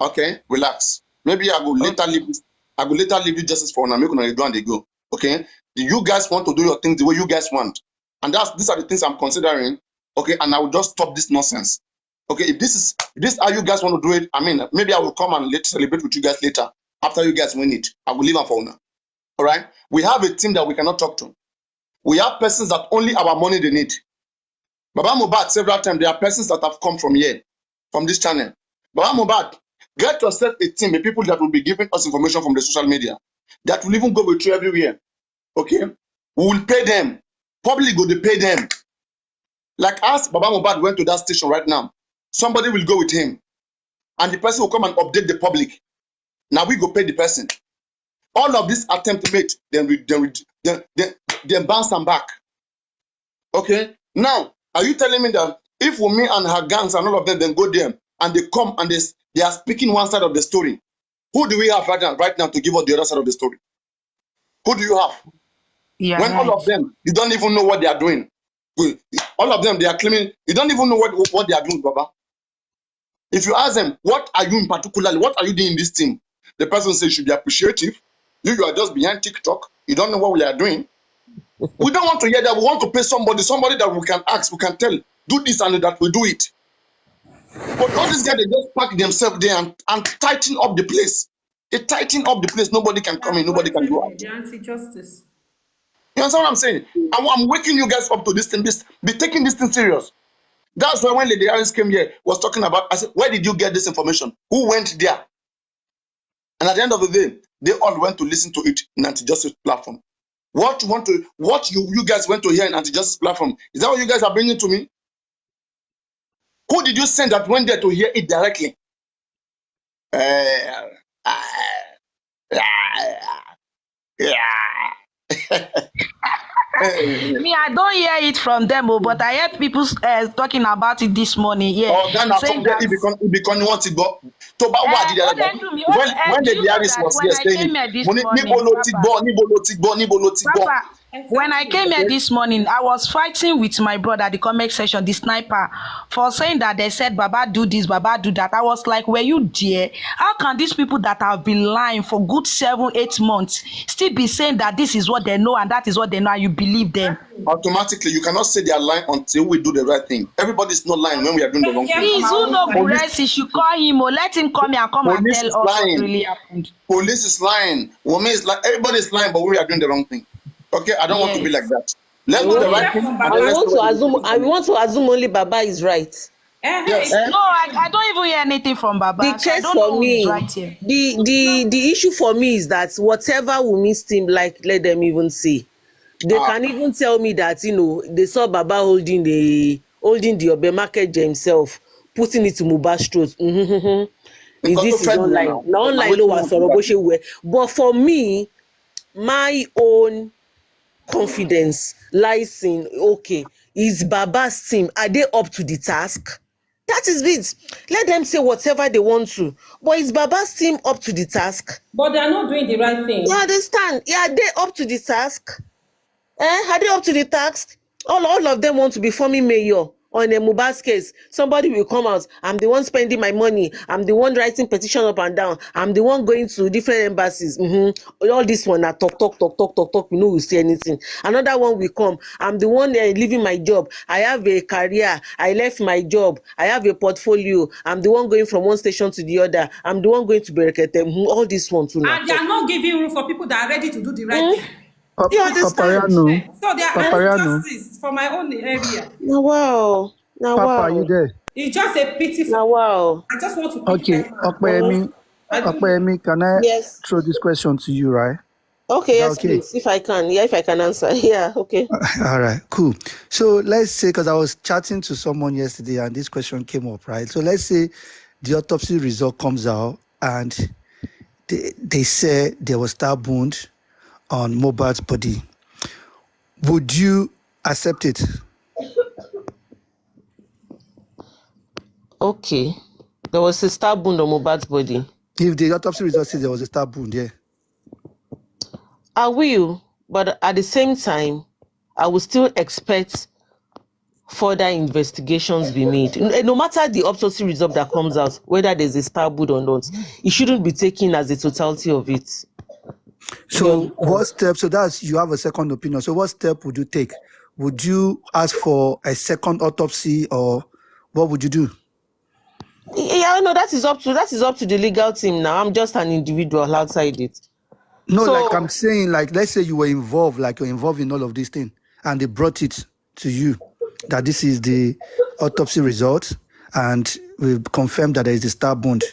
Speaker 2: Okay, relax. Maybe I will later leave you justice for now. Make una do and they go. Okay, do you guys want to do your things the way you guys want? And these are the things I'm considering. Okay, and I will just stop this nonsense. Okay, if this is how you guys want to do it, I mean, maybe I will come and let's celebrate with you guys later after you guys win it. I will leave them for now. All right, we have a team that we cannot talk to. We have persons that only our money they need. Baba Mohbad, several times there are persons that have come from here, from this channel. Baba Mohbad, get yourself a team, the people that will be giving us information from the social media, that will even go with you everywhere. Okay, we will pay them. Probably go to pay them. Like us, Baba Mohbad went to that station right now. Somebody will go with him, and the person will come and update the public. Now we go pay the person. All of this attempt to make, then bounce them back. Okay? Now, are you telling me that if Wunmi and her gangs and all of them then go there and they come and They are speaking one side of the story. Who do we have right now to give us the other side of the story? Who do you have?
Speaker 9: Yeah,
Speaker 2: When all of them, you don't even know what they are doing. All of them, they are claiming, you don't even know what they are doing, Baba. If you ask them, what are you in particularly, what are you doing in this team? The person says you should be appreciative. You are just behind TikTok. You don't know what we are doing. We don't want to hear that. We want to pay somebody that we can ask, we can tell, do this and that, we do it. But all these guys, they just pack themselves there and tighten up the place. They tighten up the place. Nobody can come in, nobody can go out.
Speaker 6: The anti-justice.
Speaker 2: You understand what I'm saying? I'm waking you guys up to this thing. Be taking this thing serious. That's why when Lady Harris came here, was talking about, I said, where did you get this information? Who went there? And at the end of the day, they all went to listen to it in anti-justice platform. What you guys went to hear in anti-justice platform, is that what you guys are bringing to me? Who did you send that went there to hear it directly?
Speaker 9: Me, I don't hear it from them, but I heard people talking about it this morning. Yeah,
Speaker 2: oh, then
Speaker 9: saying
Speaker 2: that it become what it go. When the Harris was here saying,
Speaker 9: Papa, when I came here this morning, I was fighting with my brother, the comment section, the sniper, for saying that they said, Baba do this, Baba do that. I was like, were you there? How can these people that have been lying for good 7-8 months still be saying that this is what they know and that is what they know and you believe them?
Speaker 2: Automatically, you cannot say they are lying until we do the right thing. Everybody's not lying when we are doing the wrong thing.
Speaker 9: Please, who know Buresi? You should call him or let him come here and come and tell us what really happened.
Speaker 2: Police is lying. Women is lying. Everybody is lying, but we are doing the wrong thing. Okay, I don't want to be like that. Let's do the right thing.
Speaker 7: I want to assume only Baba is right.
Speaker 2: Yes.
Speaker 9: No, I don't even hear anything from Baba.
Speaker 7: The case for me,
Speaker 9: right here.
Speaker 7: the issue for me is that whatever Wumi's team like, let them even say. They can even tell me that, you know, they saw Baba holding the Obe market himself, putting it to Mohbad's throat. This is online. Now online low was Soroboshe. But for me, my own confidence lies in, okay, is Baba's team, are they up to the task? That is it. Let them say whatever they want to. But is Baba's team up to the task?
Speaker 6: But they are not doing the right thing.
Speaker 7: You understand? Yeah, are they up to the task? Are they up to the task? All of them want to be forming mayor on a Mohbad's case. Somebody will come out. I'm the one spending my money. I'm the one writing petition up and down. I'm the one going to different embassies. All this one are talk. We know we see anything. Another one will come. I'm the one leaving my job. I have a career. I left my job. I have a portfolio. I'm the one going from one station to the other. I'm the one going to Berekete. All this one too.
Speaker 6: And they are not giving room for people that are ready to do the right thing.
Speaker 7: You understand?
Speaker 6: So they are justice for my own area.
Speaker 7: Now, wow.
Speaker 11: Papa, are you there?
Speaker 6: It's just a pity.
Speaker 7: Now, wow.
Speaker 6: I just want to.
Speaker 11: Okay, Okpeyemi, can I throw this question to you, right?
Speaker 7: Okay, yes, okay? Please. If I can answer. Yeah, okay.
Speaker 11: All right, cool. So let's say, because I was chatting to someone yesterday and this question came up, right? So let's say the autopsy result comes out and they say there was stab wound on Mohbad's body. Would you accept it?
Speaker 7: Okay. There was a stab wound on Mohbad's body.
Speaker 11: If the autopsy result says there was a stab wound, yeah.
Speaker 7: I will, but at the same time, I will still expect further investigations be made. No matter the autopsy result that comes out, whether there's a stab wound or not, it shouldn't be taken as the totality of it.
Speaker 11: So what step, so that's, you have a second opinion. So what step would you take? Would you ask for a second autopsy or what would you do?
Speaker 7: Yeah, no, that is up to the legal team now. I'm just an individual outside it.
Speaker 11: No, so, like I'm saying, like, let's say you were involved, like you're involved in all of these things and they brought it to you that this is the autopsy result and we've confirmed that there is a stab wound.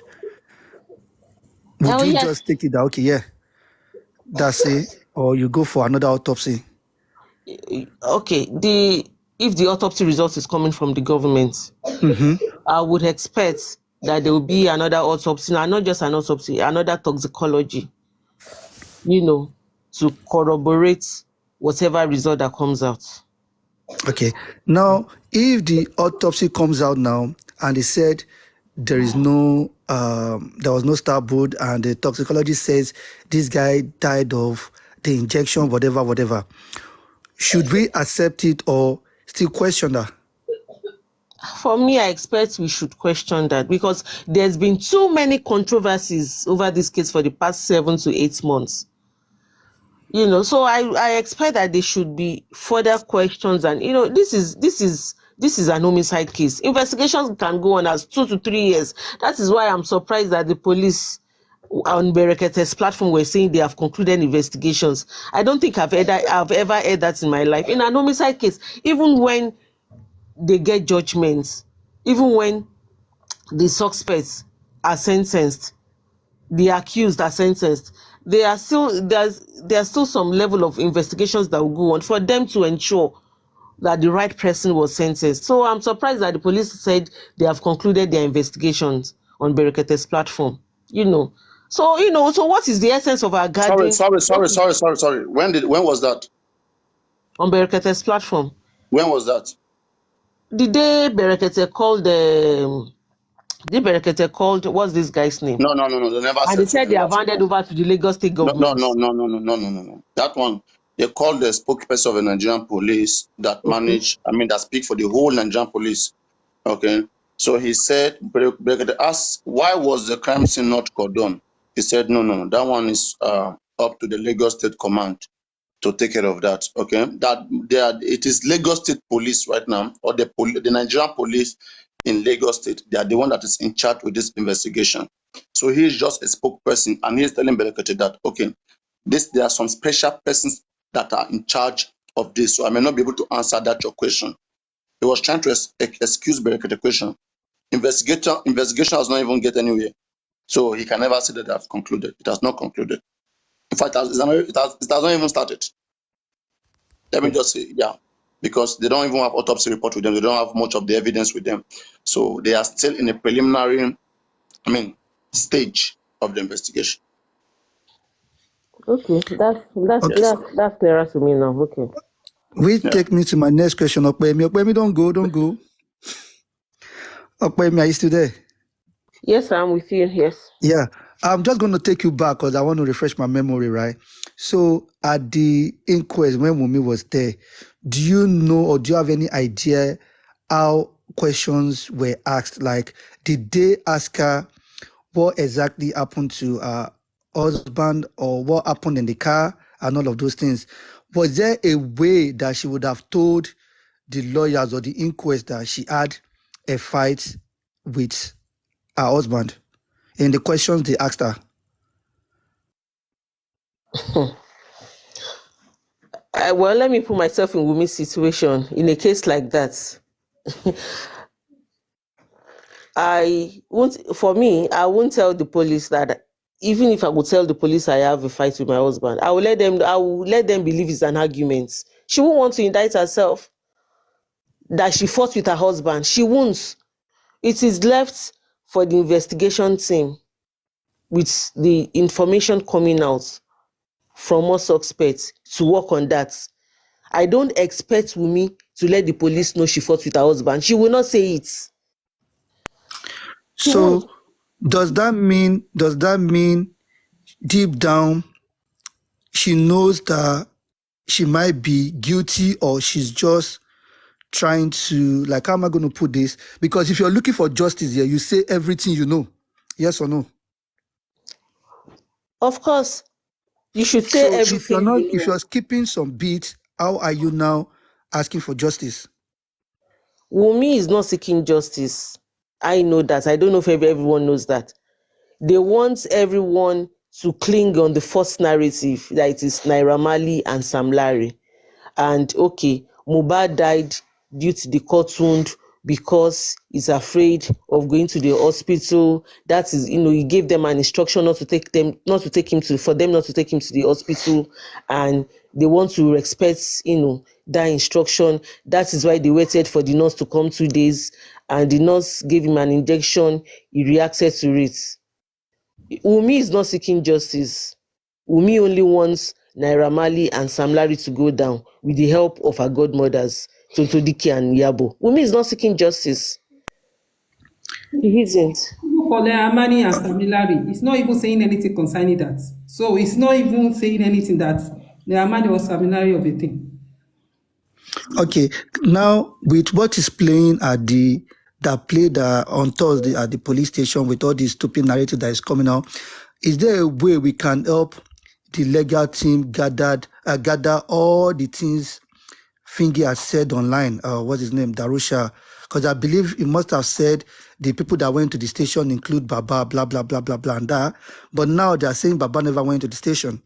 Speaker 11: Would you just take it that, okay, yeah, that's it, or you go for another autopsy?
Speaker 7: Okay, if the autopsy result is coming from the government, I would expect that there will be another autopsy, and not just an autopsy, another toxicology, to corroborate whatever result that comes out.
Speaker 11: Okay. Now, if the autopsy comes out now and they said there is no there was no star board, and the toxicologist says this guy died of the injection, whatever. Should we accept it or still question that?
Speaker 7: For me, I expect we should question that because there's been too many controversies over this case for the past 7 to 8 months. So I expect that there should be further questions, and this is an homicide case. Investigations can go on as 2 to 3 years. That is why I'm surprised that the police on Berekete's platform were saying they have concluded investigations. I don't think I've ever heard that in my life. In an homicide case, even when they get judgments, even when the suspects are sentenced, the accused are sentenced, there's still some level of investigations that will go on for them to ensure that the right person was sentenced. So I'm surprised that the police said they have concluded their investigations on Berekete's platform. So what is the essence of our guardian?
Speaker 2: Sorry. When was that?
Speaker 7: On Berekete's platform.
Speaker 2: When was that?
Speaker 7: The day Berekete called, what's this guy's name?
Speaker 2: No. They never said.
Speaker 7: And they said they have handed over to the Lagos State government.
Speaker 2: No. That one, they called the spokesperson of the Nigerian police that that speak for the whole Nigerian police. Okay. So he said, Berekete asked, why was the crime scene not cordoned? He said, no, that one is up to the Lagos State Command to take care of that. Okay, it is Lagos State Police right now, or the Nigerian police in Lagos State. They are the one that is in charge with this investigation. So he is just a spokesperson, and he is telling Berekete that there are some special persons that are in charge of this. So I may not be able to answer that your question. He was trying to excuse Berekete question. Investigation has not even get anywhere. So he can never say that they have concluded. It has not concluded. In fact, it has not even started. Let me just say, because they don't even have autopsy report with them. They don't have much of the evidence with them. So they are still in a preliminary, stage of the investigation.
Speaker 7: Okay, that's clearer to me now. Okay.
Speaker 11: Take me to my next question. Okpeyemi, don't go. Okpeyemi, are you still there?
Speaker 7: Yes, I'm with you. Yes.
Speaker 11: Yeah. I'm just going to take you back because I want to refresh my memory, right? So at the inquest, when Wunmi was there, do you know or do you have any idea how questions were asked? Like, did they ask her what exactly happened to her husband or what happened in the car and all of those things? Was there a way that she would have told the lawyers or the inquest that she had a fight with her husband in the questions they asked her?
Speaker 7: Well, let me put myself in Wumi's situation. In a case like that, I won't tell the police that. Even if I would tell the police I have a fight with my husband, I will let them believe it's an argument. She won't want to indict herself that she fought with her husband. She won't. It is left for the investigation team with the information coming out from all suspects to work on that. I don't expect Wunmi to let the police know she fought with her husband. She will not say it.
Speaker 11: So does that mean deep down she knows that she might be guilty, or she's just trying to, like, how am I going to put this? Because if you're looking for justice here, you say everything you know. Yes or no?
Speaker 7: Of course. You should say everything.
Speaker 11: If you're skipping some beats, how are you now asking for justice?
Speaker 7: Wunmi is not seeking justice. I know that. I don't know if everyone knows that. They want everyone to cling on the first narrative that it is Naira Marley and Sam Larry. And Mohbad died due to the cut wound because he's afraid of going to the hospital. That is, he gave them an instruction for them not to take him to the hospital, and they want to respect, that instruction. That is why they waited for the nurse to come 2 days, and the nurse gave him an injection. He reacted to it. Wunmi is not seeking justice. Wunmi only wants Naira Marley and Sam Larry to go down with the help of her godmothers, Tonto Dike and Yabo. Wunmi is not seeking justice. He isn't.
Speaker 6: for Amani and Samilari, it's not even saying anything concerning that. So it's not even saying anything that Amani or Samilari of a thing.
Speaker 11: Okay, now with what is playing at that played on Thursday at the police station with all this stupid narrative that is coming out, is there a way we can help the legal team gather all the things Fingy has said online? What's his name? Darusha. Because I believe he must have said the people that went to the station include Baba, blah, blah, blah, blah, blah, and that. But now they're saying Baba never went to the station.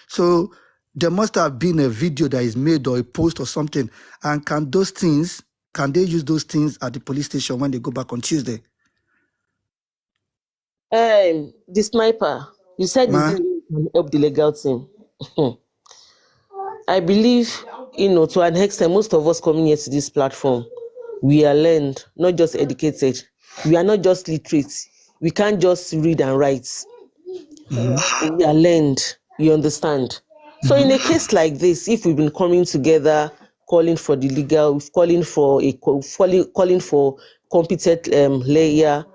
Speaker 11: So there must have been a video that is made or a post or something. And can they use those things at the police station when they go back on Tuesday?
Speaker 7: The sniper, you said this can help the legal team. I believe, to an extent, most of us coming here to this platform, we are learned, not just educated. We are not just literate. We can't just read and write. We are learned. You understand? So in a case like this, if we've been coming together, calling for the legal, calling for competent lawyer,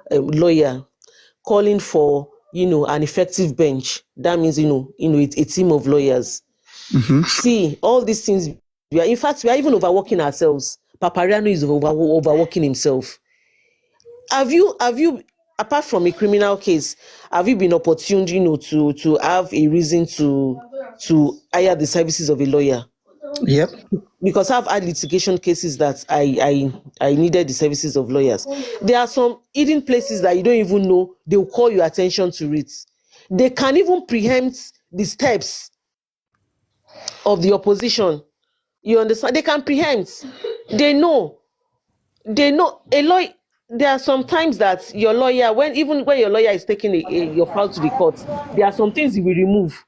Speaker 7: calling for an effective bench, that means it's a team of lawyers. See, all these things, we are even overworking ourselves. Papariano is overworking himself. Have you, apart from a criminal case, have you been opportune, to have a reason to hire the services of a lawyer?
Speaker 11: Yep.
Speaker 7: Because I've had litigation cases that I needed the services of lawyers. There are some hidden places that you don't even know. They will call your attention to it. They can even preempt the steps of the opposition. You understand? They can preempt. They know. A lawyer. There are some times that your lawyer, when your lawyer is taking your file to the court, there are some things he will remove.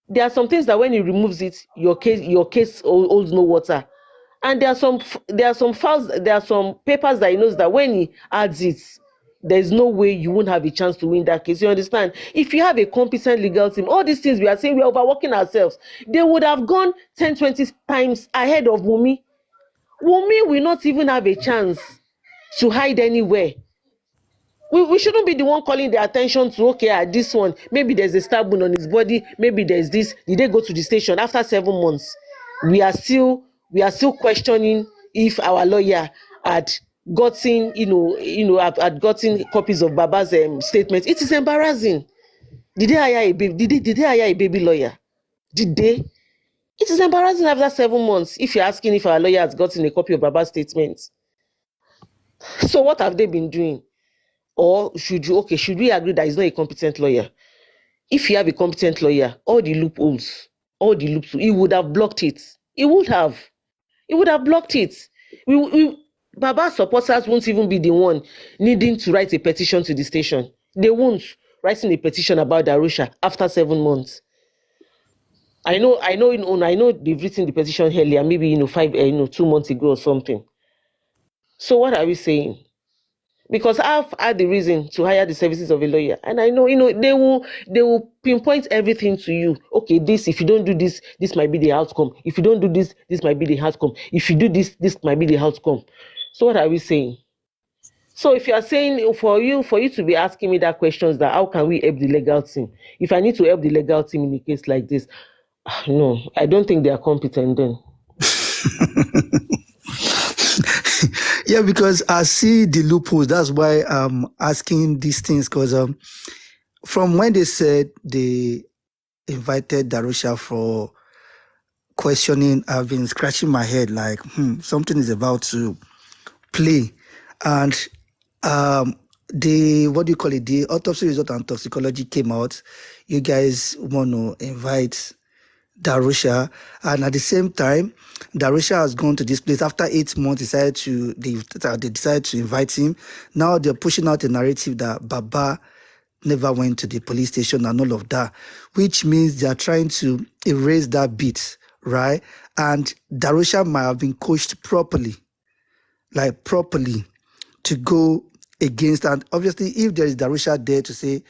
Speaker 7: There are some things that when he removes it, your case holds no water. And there are some files, there are some papers that he knows that when he adds it, there's no way you won't have a chance to win that case. You understand? If you have a competent legal team, all these things we are saying, we are overworking ourselves. They would have gone 10, 20 times ahead of Wunmi. Wunmi will not even have a chance to hide anywhere. We shouldn't be the one calling the attention to, this one, maybe there's a stab wound on his body, maybe there's this. Did they go to the station after 7 months? We are still questioning if our lawyer had gotten, had gotten copies of Baba's statement. It is embarrassing. Did they hire a baby lawyer? Did they? It is embarrassing after 7 months if you're asking if our lawyer has gotten a copy of Baba's statement. So what have they been doing? Or should we agree that he's not a competent lawyer? If you have a competent lawyer, all the loopholes, he would have blocked it. He would have blocked it. Baba's supporters won't even be the one needing to write a petition to the station. They won't writing a petition about Darusha after 7 months. I know they've written the petition earlier, maybe 2 months ago or something. So what are we saying? Because I've had the reason to hire the services of a lawyer, and I know they will pinpoint everything to you. Okay, if you don't do this, this might be the outcome. If you don't do this, this might be the outcome. If you do this, this might be the outcome. So what are we saying? So if you are saying for you to be asking me that questions, that how can we help the legal team? If I need to help the legal team in a case like this, no, I don't think they are competent then.
Speaker 11: Yeah, because I see the loopholes. That's why I'm asking these things, because from when they said they invited Darusha for questioning, I've been scratching my head like, something is about to play. And the autopsy result and toxicology came out. You guys want to invite Darusha, and at the same time, Darusha has gone to this place after 8 months. They decided to invite him. Now they're pushing out a narrative that Baba never went to the police station and all of that, which means they are trying to erase that bit, right? And Darusha might have been coached properly to go against. And obviously, if there is Darusha there to say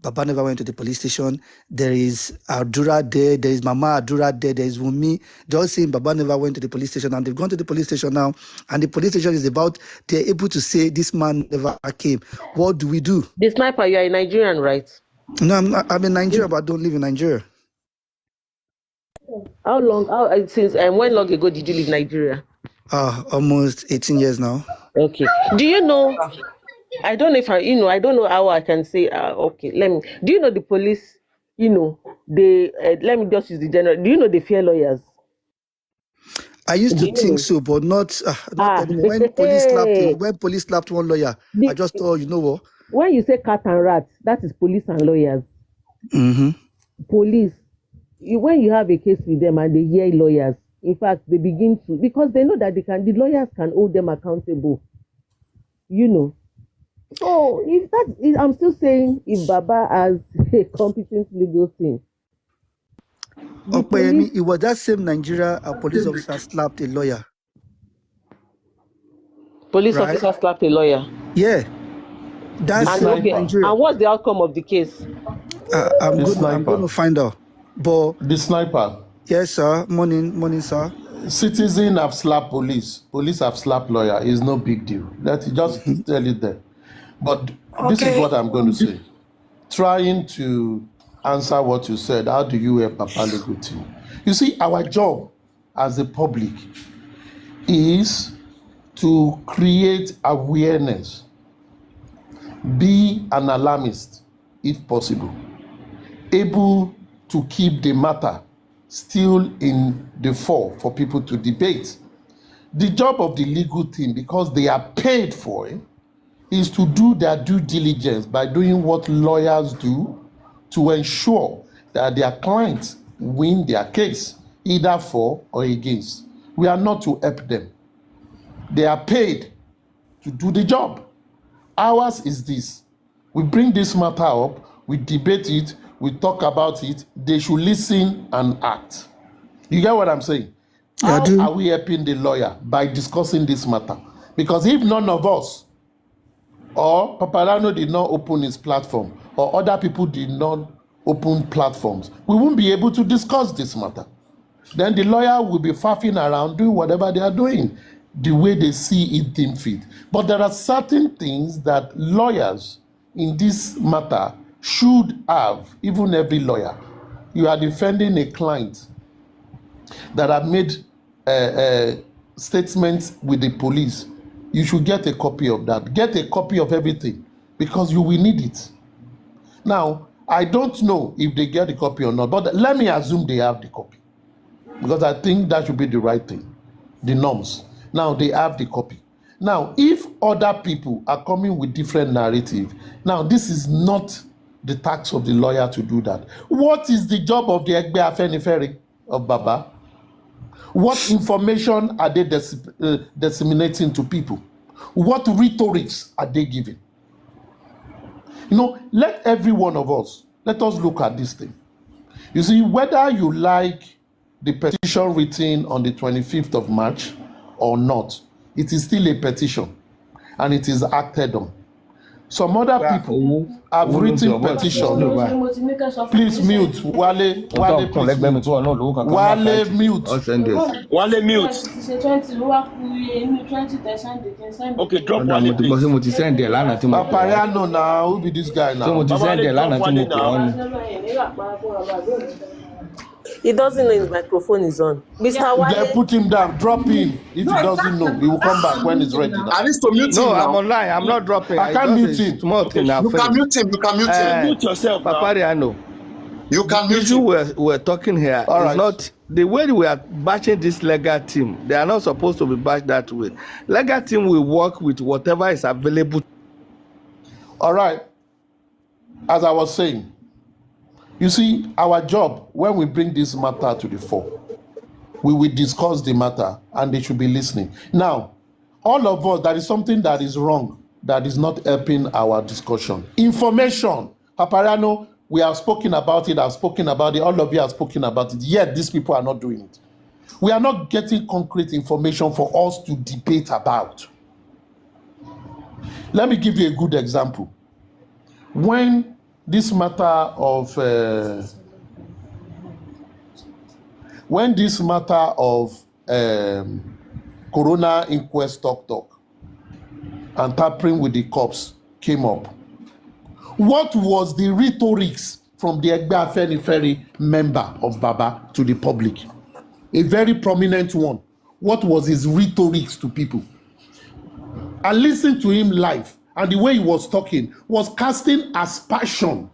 Speaker 11: Baba never went to the police station. There is Adura there. There is Mama Adura there. There is Wumi. They're all saying Baba never went to the police station, and they've gone to the police station now. And the police station is about, they're able to say this man never came. What do we do?
Speaker 7: The sniper, you are a Nigerian, right?
Speaker 11: No, I'm in Nigeria, but I don't live in Nigeria.
Speaker 7: How long? When long ago did you leave Nigeria?
Speaker 11: Almost 18 years now.
Speaker 7: Okay. Do you know? I don't know if I don't know how I can say. Okay, do you know the police? Let me just use the general. Do you know they fear lawyers?
Speaker 11: I used to think so, but not anymore. When police slapped one lawyer, I just thought, you know what?
Speaker 7: When you say cat and rat, that is police and lawyers.
Speaker 11: Mm-hmm.
Speaker 7: Police, when you have a case with them and they hear lawyers, in fact, they begin to, because they know that the lawyers can hold them accountable. So I'm still saying, if Baba has a competent legal team.
Speaker 11: It was that same Nigeria police officer slapped a lawyer.
Speaker 7: Police officer slapped a lawyer?
Speaker 11: Yeah. That's Nigeria.
Speaker 7: And what's the outcome of the case?
Speaker 11: I'm going to find out. But
Speaker 10: the sniper.
Speaker 11: Yes, sir. Morning, sir.
Speaker 10: Citizens have slapped police. Police have slapped lawyer. It's no big deal. Let's just tell it there. But this is what I'm going to say. Trying to answer what you said, how do you help Papa legal team? You see, our job as the public is to create awareness, be an alarmist if possible, able to keep the matter still in the fore for people to debate. The job of the legal team, because they are paid for it, is to do their due diligence by doing what lawyers do to ensure that their clients win their case, either for or against. We are not to help them. They are paid to do the job. Ours is this. We bring this matter up, we debate it, we talk about it. They should listen and act. You get what I'm saying? How are we helping the lawyer? By discussing this matter. Because if none of us, or Paparano did not open his platform, or other people did not open platforms, we won't be able to discuss this matter. Then the lawyer will be faffing around doing whatever they are doing, the way they see it deemed fit. But there are certain things that lawyers in this matter should have, even every lawyer. You are defending a client that have made statements with the police. You should get a copy of that. Get a copy of everything, because you will need it. Now, I don't know if they get the copy or not, but let me assume they have the copy, because I think that should be the right thing, the norms. Now, they have the copy. Now, if other people are coming with different narrative, now this is not the task of the lawyer to do that. What is the job of the Egbe Afenifere of Baba? What information are they disseminating to people? What rhetorics are they giving? Let every one of us, let us look at this thing. You see, whether you like the petition written on the 25th of March or not, it is still a petition and it is acted on. Some other people have written petitions. Please mute. Wale, please mute. Wale, mute.
Speaker 4: Wale, mute. Okay, drop Wale, please.
Speaker 10: Papariano now, who be this guy now?
Speaker 7: He doesn't know his microphone is on. Mr. Wale.
Speaker 10: They put him down, drop him. If he doesn't know, he will come back when he's ready.
Speaker 2: I need to mute him.
Speaker 5: No, I'm online. I'm not dropping.
Speaker 10: I can't mute him.
Speaker 5: Small thing.
Speaker 2: You can mute him. You can mute him.
Speaker 4: Mute yourself.
Speaker 5: Papariano.
Speaker 2: You can mute
Speaker 5: him.
Speaker 2: We're
Speaker 5: talking here. All right. Not the way we are bashing this legal team. They are not supposed to be bashed that way. Legal team will work with whatever is available.
Speaker 10: All right. As I was saying, you see, our job, when we bring this matter to the fore, we will discuss the matter and they should be listening. Now, all of us, there is something that is wrong, that is not helping our discussion. Information. Papariano, we have spoken about it, I've spoken about it, all of you have spoken about it, yet these people are not doing it. We are not getting concrete information for us to debate about. Let me give you a good example. When this matter of Corona inquest talk and tampering with the cops came up, what was the rhetorics from the Egbe Afenifere member of Baba to the public? A very prominent one. What was his rhetorics to people? I listened to him live, and the way he was talking was casting aspersion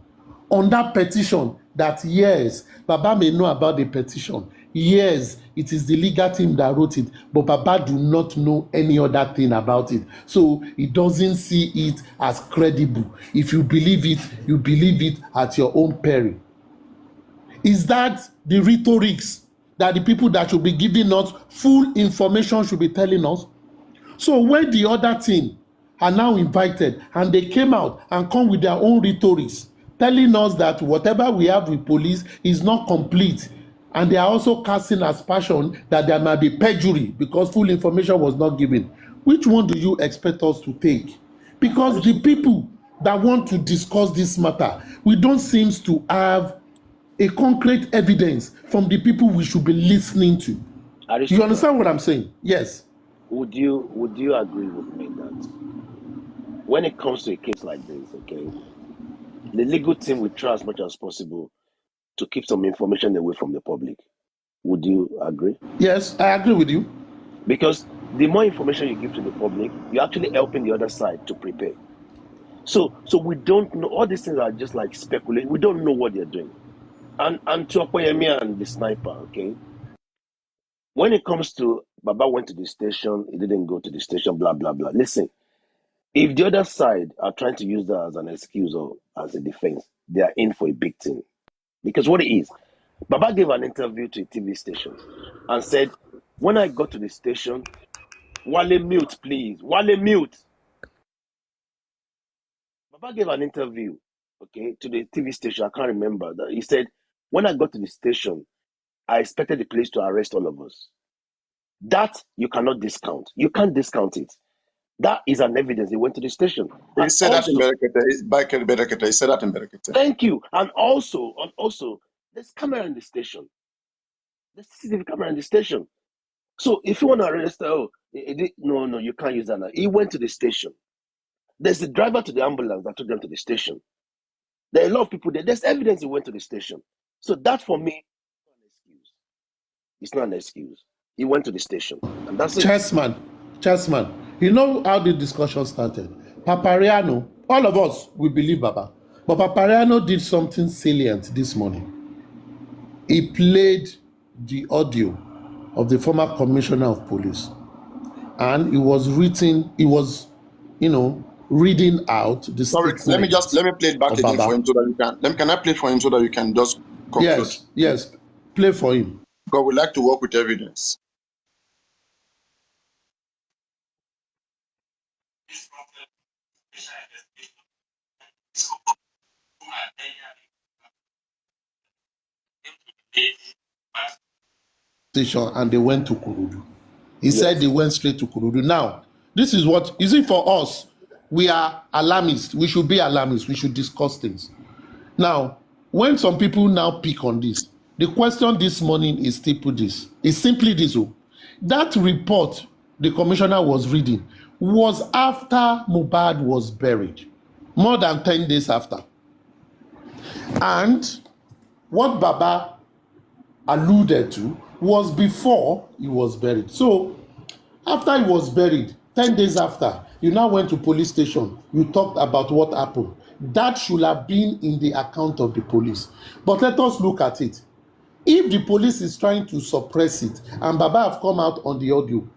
Speaker 10: on that petition that, yes, Baba may know about the petition. Yes, it is the legal team that wrote it, but Baba do not know any other thing about it. So he doesn't see it as credible. If you believe it at your own peril. Is that the rhetorics that the people that should be giving us full information should be telling us? So when the other team are now invited and they came out and come with their own rhetorics, telling us that whatever we have with police is not complete, and they are also casting aspersion that there might be perjury because full information was not given. Which one do you expect us to take? Because the people that want to discuss this matter, we don't seem to have a concrete evidence from the people we should be listening to. You understand what I'm saying? Yes.
Speaker 12: Would you agree with me that when it comes to a case like this, okay, the legal team will try as much as possible to keep some information away from the public? Would you agree?
Speaker 10: Yes, I agree with you.
Speaker 12: Because the more information you give to the public, you're actually helping the other side to prepare. So we don't know. All these things are just like speculating. We don't know what they're doing. And to Okoyemi and the sniper, okay, when it comes to Baba went to the station, he didn't go to the station, blah, blah, blah. Listen, if the other side are trying to use that as an excuse or as a defense, they are in for a big thing. Because what it is, Baba gave an interview to a TV station and said, when I got to the station, Wale mute, please. Wale mute. Baba gave an interview, okay, to the TV station. I can't remember. He said, when I got to the station, I expected the police to arrest all of us. That you cannot discount. You can't discount it. That is an evidence. He went to the station.
Speaker 2: He said that in Berekete. He said that in Berekete.
Speaker 12: Thank you. And also, there's camera in the station. There's CCTV camera in the station. So if you want to arrest, no, you can't use that now. He went to the station. There's the driver to the ambulance that took them to the station. There are a lot of people there. There's evidence he went to the station. So that for me, it's not an excuse. He went to the station. And that's it.
Speaker 10: Chessman, you know how the discussion started. Papariano, all of us, we believe Baba. But Papariano did something salient this morning. He played the audio of the former commissioner of police. And he was reading out the statement.
Speaker 2: Let me play it back again for him so that you can. Can I play it for him so that you can just conclude?
Speaker 10: Yes. Play for him.
Speaker 2: Because we like to work with evidence.
Speaker 10: And they went to Kurudu. He said they went straight to Kurudu. Now, this is what is it for us? We are alarmists. We should be alarmists. We should discuss things. Now, when some people now pick on this, the question this morning is simply this. That report the commissioner was reading was after Mohbad was buried, more than 10 days after. And what Baba alluded to was before he was buried. So after he was buried, 10 days after, you now went to police station, you talked about what happened. That should have been in the account of the police. But let us look at it. If the police is trying to suppress it, and Baba have come out on the audio,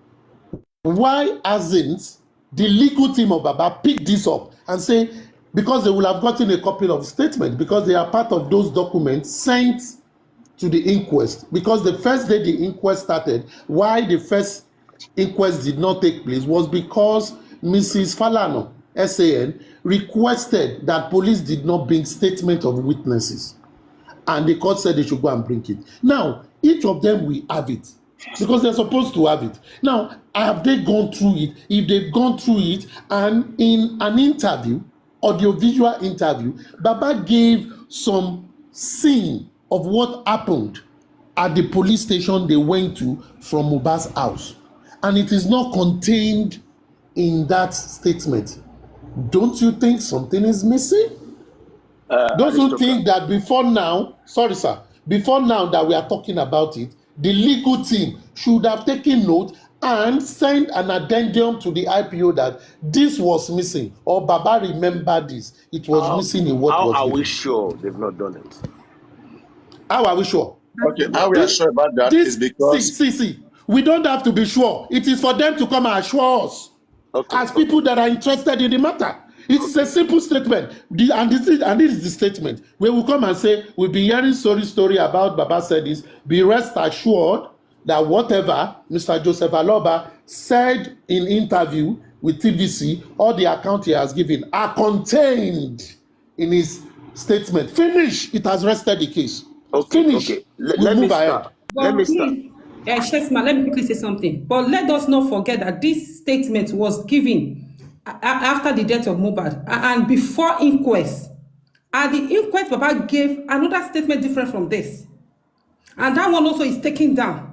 Speaker 10: why hasn't the legal team of Baba picked this up and say, because they will have gotten a copy of the statement, because they are part of those documents sent to the inquest, because the first day the inquest started, why the first inquest did not take place was because Mrs. Falano, SAN, requested that police did not bring statement of witnesses. And the court said they should go and bring it. Now, each of them will have it because they're supposed to have it. Now, have they gone through it? If they've gone through it and in an interview, audiovisual interview, Baba gave some scene of what happened at the police station they went to from Mohbad's house. And it is not contained in that statement. Don't you think something is missing? Don't you think that before now, sorry sir, before now that we are talking about it, the legal team should have taken note and sent an addendum to the IPO that this was missing, or Baba remembered this, it was missing in what was
Speaker 12: How are
Speaker 10: given.
Speaker 12: we sure they've not done it?
Speaker 10: How are we sure?
Speaker 2: Okay, how we are sure about that is because
Speaker 10: see, we don't have to be sure. It is for them to come and assure us as people that are interested in the matter. It is a simple statement. And this is the statement. We will come and say, we've been hearing story about Baba said this. Be rest assured that whatever Mr. Joseph Aloba said in interview with TVC, all the account he has given are contained in his statement. Finish. It has rested the case. Finish.
Speaker 12: Okay.
Speaker 10: Let me move ahead.
Speaker 12: Let me start.
Speaker 6: Chessman, let me quickly say something. But let us not forget that this statement was given after the death of Mohbad and before inquest. At the inquest, Baba gave another statement different from this. And that one also is taken down.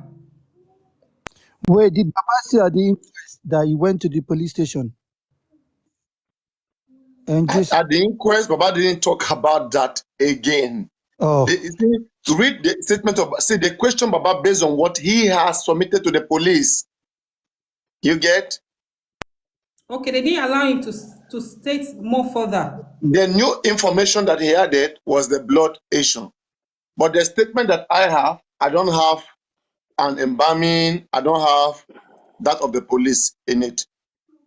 Speaker 11: Wait, did Baba say at the inquest that he went to the police station? And just
Speaker 2: at the inquest, Baba didn't talk about that again. Read the statement of the question Baba based on what he has submitted to the police. You get?
Speaker 6: Okay, they didn't allow him to state more further.
Speaker 2: The new information that he added was the blood issue. But the statement that I have, I don't have an embalming, I don't have that of the police in it.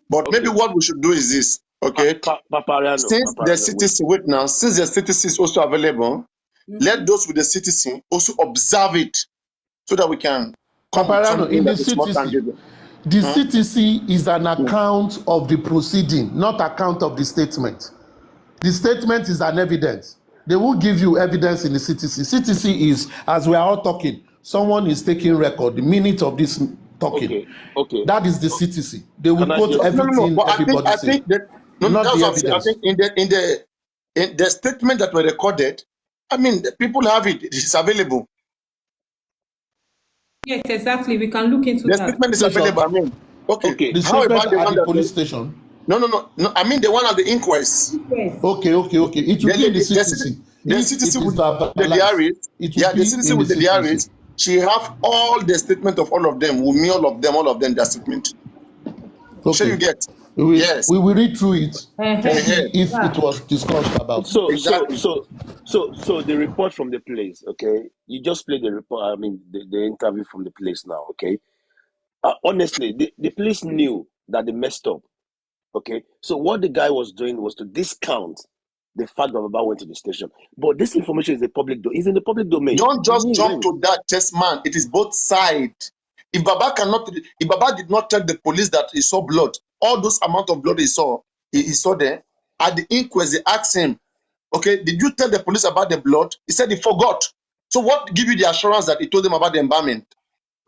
Speaker 2: But maybe what we should do is this, okay? Since the CTC witness, since the CTC is also available, let those with the CTC also observe it so that we can come
Speaker 10: Paparano, in the
Speaker 2: CTC.
Speaker 10: The CTC is an account of the proceeding, not account of the statement. The statement is an evidence. They will give you evidence in the CTC. CTC is, as we are all talking, someone is taking record, the minute of this talking.
Speaker 12: Okay.
Speaker 10: That is the CTC. They will quote everything everybody says.
Speaker 2: I think in the statement that were recorded, I mean, the people have it. It is available.
Speaker 6: Yes, exactly. We can look into that.
Speaker 2: The statement is available. I mean, okay.
Speaker 10: The
Speaker 2: How about the one
Speaker 10: at the
Speaker 2: that
Speaker 10: police station?
Speaker 2: No. I mean the one at the inquest.
Speaker 10: Okay. It will be in the CTC.
Speaker 2: The CTC with the diaries. Yeah, the CTC with the diaries. She have all the statement of all of them. With me, all of them, their statement.
Speaker 10: Okay.
Speaker 2: So you get.
Speaker 10: Yes. We will read through it if it was discussed about.
Speaker 12: So the report from the place, okay? You just played the report, I mean, the interview from the place now, okay? Honestly, the police knew that they messed up, okay? So what the guy was doing was to discount the fact that Baba went to the station. But this information is is in the public domain.
Speaker 2: Don't just jump to that, chess man. It is both sides. If Baba did not tell the police that he saw blood, all those amount of blood he saw there, at the inquest, they asked him, okay, did you tell the police about the blood? He said he forgot. So what give you the assurance that he told them about the embalming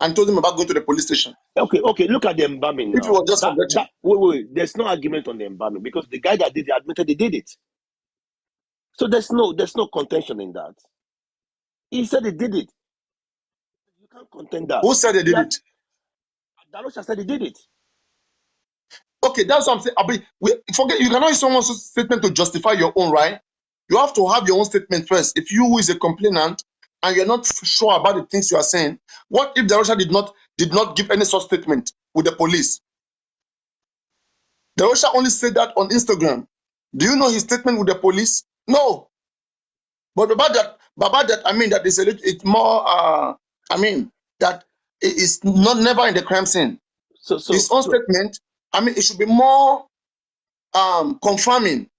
Speaker 2: and told them about going to the police station?
Speaker 12: Okay, look at the embalming now.
Speaker 2: If you were just forgetting.
Speaker 12: Wait, there's no argument on the embalming because the guy that did it admitted he did it. So there's no contention in that. He said he did it. You can't contend that.
Speaker 2: Who said he did it?
Speaker 12: Dalosha said he did it.
Speaker 2: Okay, that's what I'm saying. Forget, you cannot use someone's statement to justify your own, right? You have to have your own statement first. If you who is a complainant and you're not sure about the things you are saying, what if Dalosha did not give any such statement with the police? Dalosha only said that on Instagram. Do you know his statement with the police? No. But about that, I mean, that is it's more, I mean, that it is never in the crime scene. So his own statement, I mean, it should be more confirming.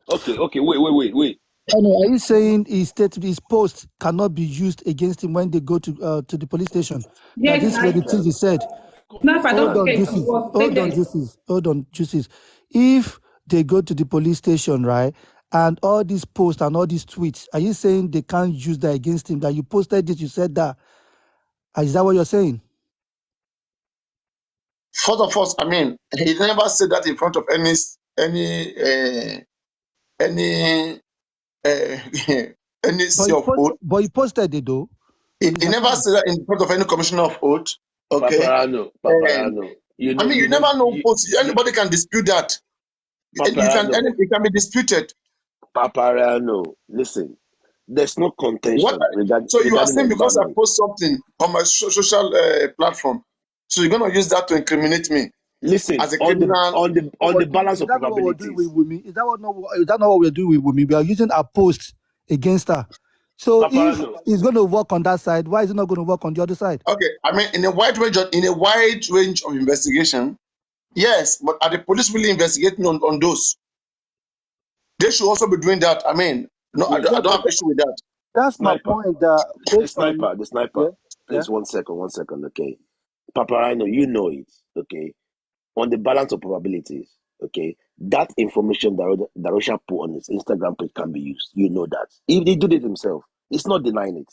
Speaker 12: Okay, wait.
Speaker 11: Are you saying his post cannot be used against him when they go to the police station?
Speaker 6: Yes,
Speaker 11: this is the things he said. Hold on, Justice. If they go to the police station, right, and all these posts and all these tweets, are you saying they can't use that against him? That you posted this, you said that. Is that what you're saying?
Speaker 2: First of all, I mean, he never said that in front of any any any C of oath.
Speaker 11: But he posted it though.
Speaker 2: He never said that in front of any commissioner of oath. Okay.
Speaker 12: Paparano.
Speaker 2: You never know. Anybody can dispute that. It can be disputed.
Speaker 12: Paparano, listen. There's no contention.
Speaker 2: So you are saying because I post something on my social platform, so you're gonna use that to incriminate me?
Speaker 12: Listen, as a criminal, on the balance of probabilities.
Speaker 11: Is that not what we're doing with Wumi? We are using our post against her. So if it's going to work on that side, why is it not going to work on the other side?
Speaker 2: Okay, I mean, in a wide range of investigation, yes, but are the police really investigating on those? They should also be doing that. I mean, no, I don't have issue with that.
Speaker 11: That's my point.
Speaker 12: The sniper. Please, 1 second, okay. Paparano, you know it, okay. On the balance of probabilities, okay, that information that Russia put on his Instagram page can be used. You know that. If they do it themselves, it's not denying it.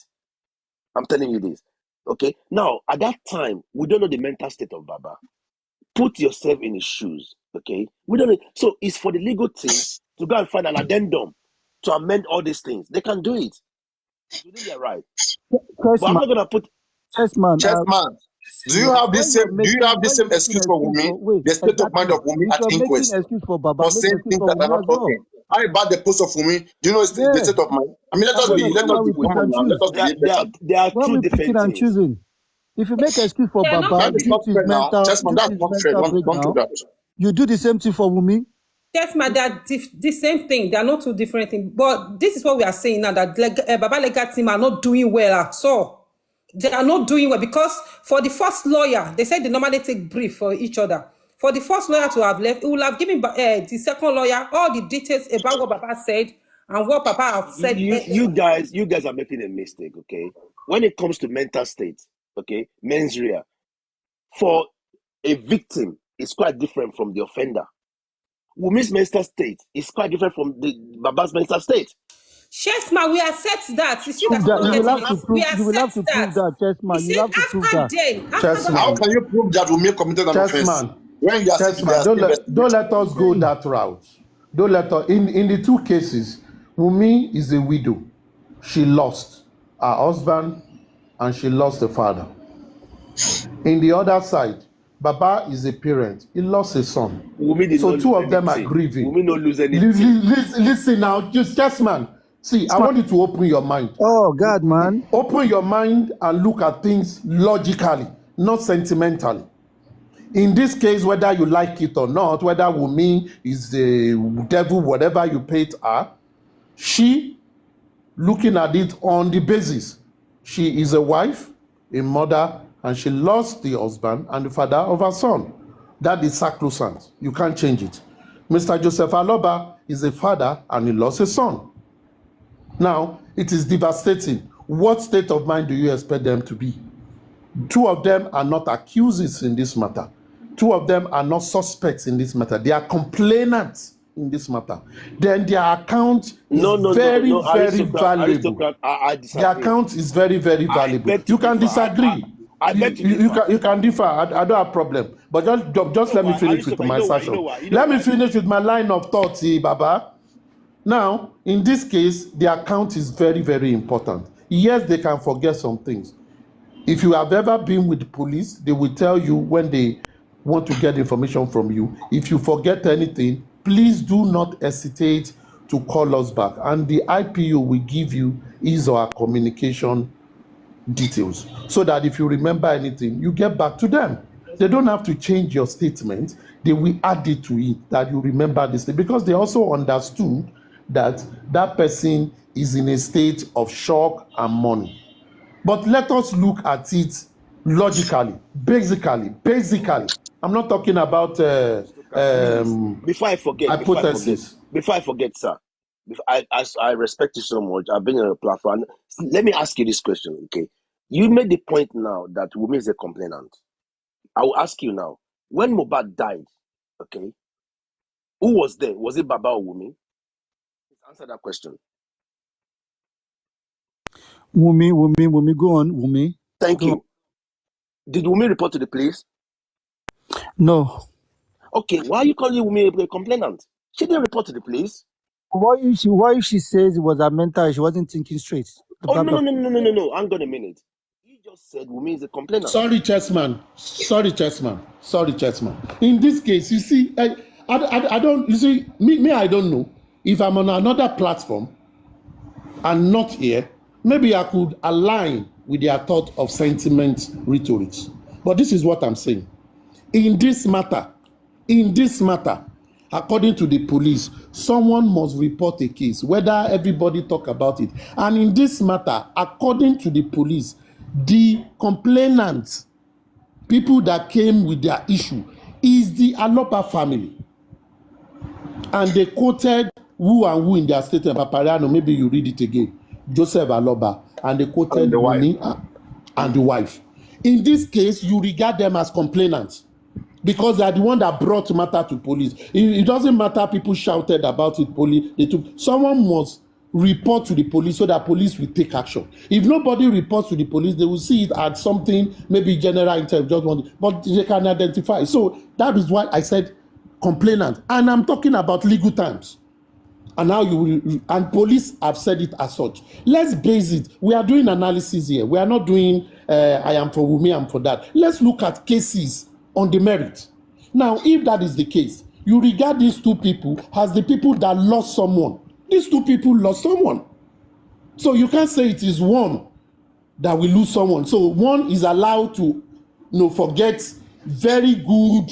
Speaker 12: I'm telling you this. Okay. Now, at that time, we don't know the mental state of Baba. Put yourself in his shoes. Okay. We don't know. So it's for the legal team to go and find an addendum to amend all these things. They can do it. They're right. But I'm not gonna put
Speaker 2: Chessman. Do you have this same excuse for Wumi? The state of mind of Wumi at inquest for saying things that are not talking. How about the post of Wumi? Do you know the state of mind? I mean, let us be.
Speaker 12: They are two different things.
Speaker 11: If you make an excuse for Baba, you do the same thing for Wumi.
Speaker 6: Yes, ma, they're the same thing. They are not two different things. But this is what we are saying now, that Baba legal team are not doing well at all. They are not doing well because for the first lawyer, they said they normally take brief for each other. For the first lawyer to have left, he will have given the second lawyer all the details about what Baba said and what Papa have said.
Speaker 12: You guys are making a mistake, okay? When it comes to mental state, okay, mens rea, for a victim, it's quite different from the offender. Wumi's mental state is quite different from the Baba's mental state.
Speaker 6: Chessman, we accept that. You see
Speaker 11: that you will have to prove that, Chessman. You have to prove that.
Speaker 2: How can you prove that Wumi committed an offense? When you
Speaker 10: don't let us go that route. Don't let us. In the two cases, Wumi is a widow. She lost her husband and she lost the father. In the other side, Baba is a parent. He lost a son. So two of them are grieving.
Speaker 12: Wumi not lose anything.
Speaker 10: Listen now, just man. See, I want you to open your mind.
Speaker 11: Oh, God, man.
Speaker 10: Open your mind and look at things logically, not sentimentally. In this case, whether you like it or not, whether Wumi is the devil, whatever you paid her, she, looking at it on the basis, she is a wife, a mother, and she lost the husband and the father of her son. That is sacrosanct. You can't change it. Mr. Joseph Aloba is a father and he lost a son. Now, it is devastating. What state of mind do you expect them to be? Two of them are not accusers in this matter. Two of them are not suspects in this matter. They are complainants in this matter. Then their account is very valuable. Their account is very, very valuable. You can disagree. You can differ. I don't have a problem. But just let me finish with my session. Let me finish with my line of thought, Baba. Now, in this case, the account is very, very important. Yes, they can forget some things. If you have ever been with the police, they will tell you when they want to get information from you. If you forget anything, please do not hesitate to call us back. And the IPO will give you his or her communication details so that if you remember anything, you get back to them. They don't have to change your statement. They will add it to it that you remember this thing because they also understood that that person is in a state of shock and mourning. But let us look at it logically, basically. I'm not talking about
Speaker 12: before I forget, sir. As I respect you so much, I've been on a platform. Let me ask you this question, okay? You made the point now that Wumi is a complainant. I will ask you now, when Mohbad died, okay, who was there? Was it Baba or Wumi? Answer that question.
Speaker 11: Wumi, go on, Wumi.
Speaker 12: Thank you. Did Wumi report to the police?
Speaker 11: No.
Speaker 12: Okay, why are you calling Wumi a complainant? She didn't report to the police.
Speaker 11: What if she says it was a mental, she wasn't thinking straight?
Speaker 12: Oh, no. Hang on a minute. You just said Wunmi is a complainer.
Speaker 10: Sorry, Chessman. In this case, you see, I don't, you see, me, I don't know. If I'm on another platform and not here, maybe I could align with their thought of sentiment rhetorics. But this is what I'm saying. In this matter, according to the police, someone must report a case, whether everybody talk about it. And in this matter, according to the police, the complainants, people that came with their issue, is the Aloba family. And they quoted who and who in their statement. Papariano, maybe you read it again. Joseph Aloba. And they quoted Wunmi and the wife. In this case, you regard them as complainants because they are the one that brought matter to police. It doesn't matter people shouted about it, police. Someone must report to the police so that police will take action. If nobody reports to the police, they will see it as something, maybe general intelligence, but they can identify. So that is why I said complainant. And I'm talking about legal terms. And now and police have said it as such. Let's base it. We are doing analysis here. We are not doing I am for Wunmi, I'm for that. Let's look at cases on the merit. Now, if that is the case, you regard these two people as the people that lost someone. These two people lost someone. So you can't say it is one that will lose someone. So one is allowed to forget very good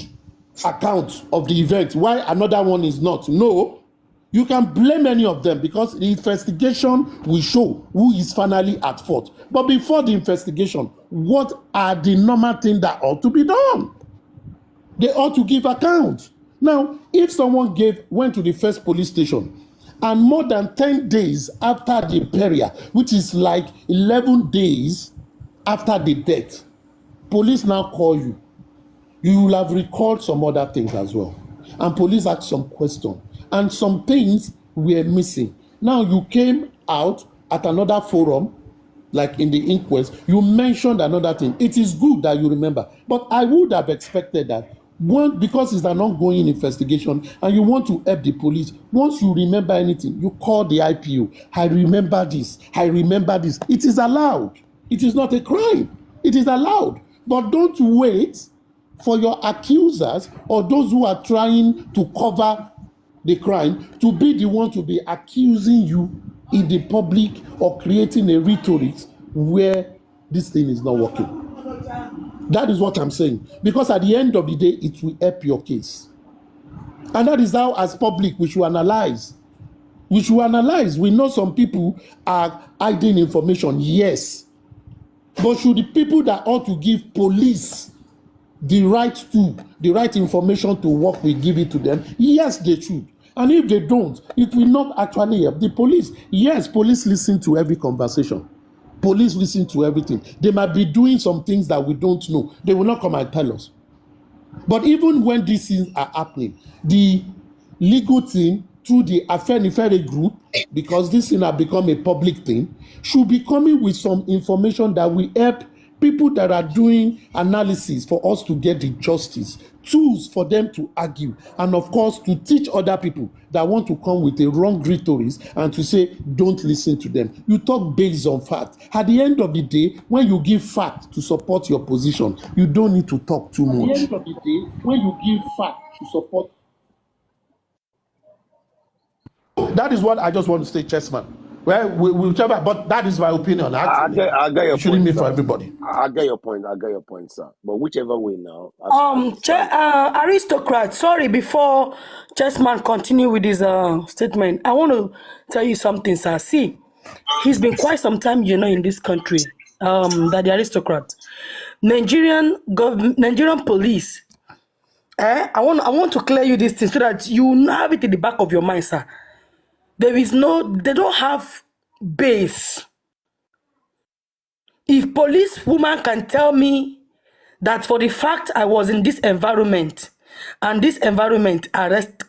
Speaker 10: account of the event, while another one is not. No. You can blame any of them because the investigation will show who is finally at fault. But before the investigation, what are the normal things that ought to be done? They ought to give account. Now, if someone went to the first police station and more than 10 days after the burial, which is like 11 days after the death, police now call you, you will have recalled some other things as well. And police ask some questions. And some things were missing. Now you came out at another forum, like in the inquest, you mentioned another thing. It is good that you remember. But I would have expected that, because it's an ongoing investigation and you want to help the police, once you remember anything, you call the IPO. I remember this. It is allowed. It is not a crime. It is allowed. But don't wait for your accusers or those who are trying to cover the crime to be the one to be accusing you in the public or creating a rhetoric where this thing is not working. That is what I'm saying. Because at the end of the day, it will help your case. And that is how, as public, we should analyze. We know some people are hiding information, yes. But should the people that ought to give police the right information to work, we give it to them? Yes, they should. And if they don't, it will not actually help the police. Yes, police listen to every conversation. Police listen to everything. They might be doing some things that we don't know. They will not come and tell us. But even when these things are happening, the legal team, through the Afenifere group, because this thing has become a public thing, should be coming with some information that will help people that are doing analysis for us to get the justice, tools for them to argue, and of course to teach other people that want to come with a wrong rhetoric and to say, don't listen to them. You talk based on fact. At the end of the day, when you give fact to support your position, you don't need to talk too much. At the end of the day, when you give fact to support... That is what I just want to say, Chessman. Well, whichever, but that is my opinion.
Speaker 12: I get your
Speaker 10: shouldn't
Speaker 12: point,
Speaker 10: be
Speaker 12: sir.
Speaker 10: for everybody.
Speaker 12: I get your point, sir. But whichever way now.
Speaker 13: Aristocrat, sorry, before Chessman continue with his statement, I want to tell you something, sir. See, he's been quite some time, in this country, that the aristocrat. Nigerian police, I want to clear you this thing so that you have it in the back of your mind, sir. They don't have base. If police woman can tell me that for the fact I was in this environment and this environment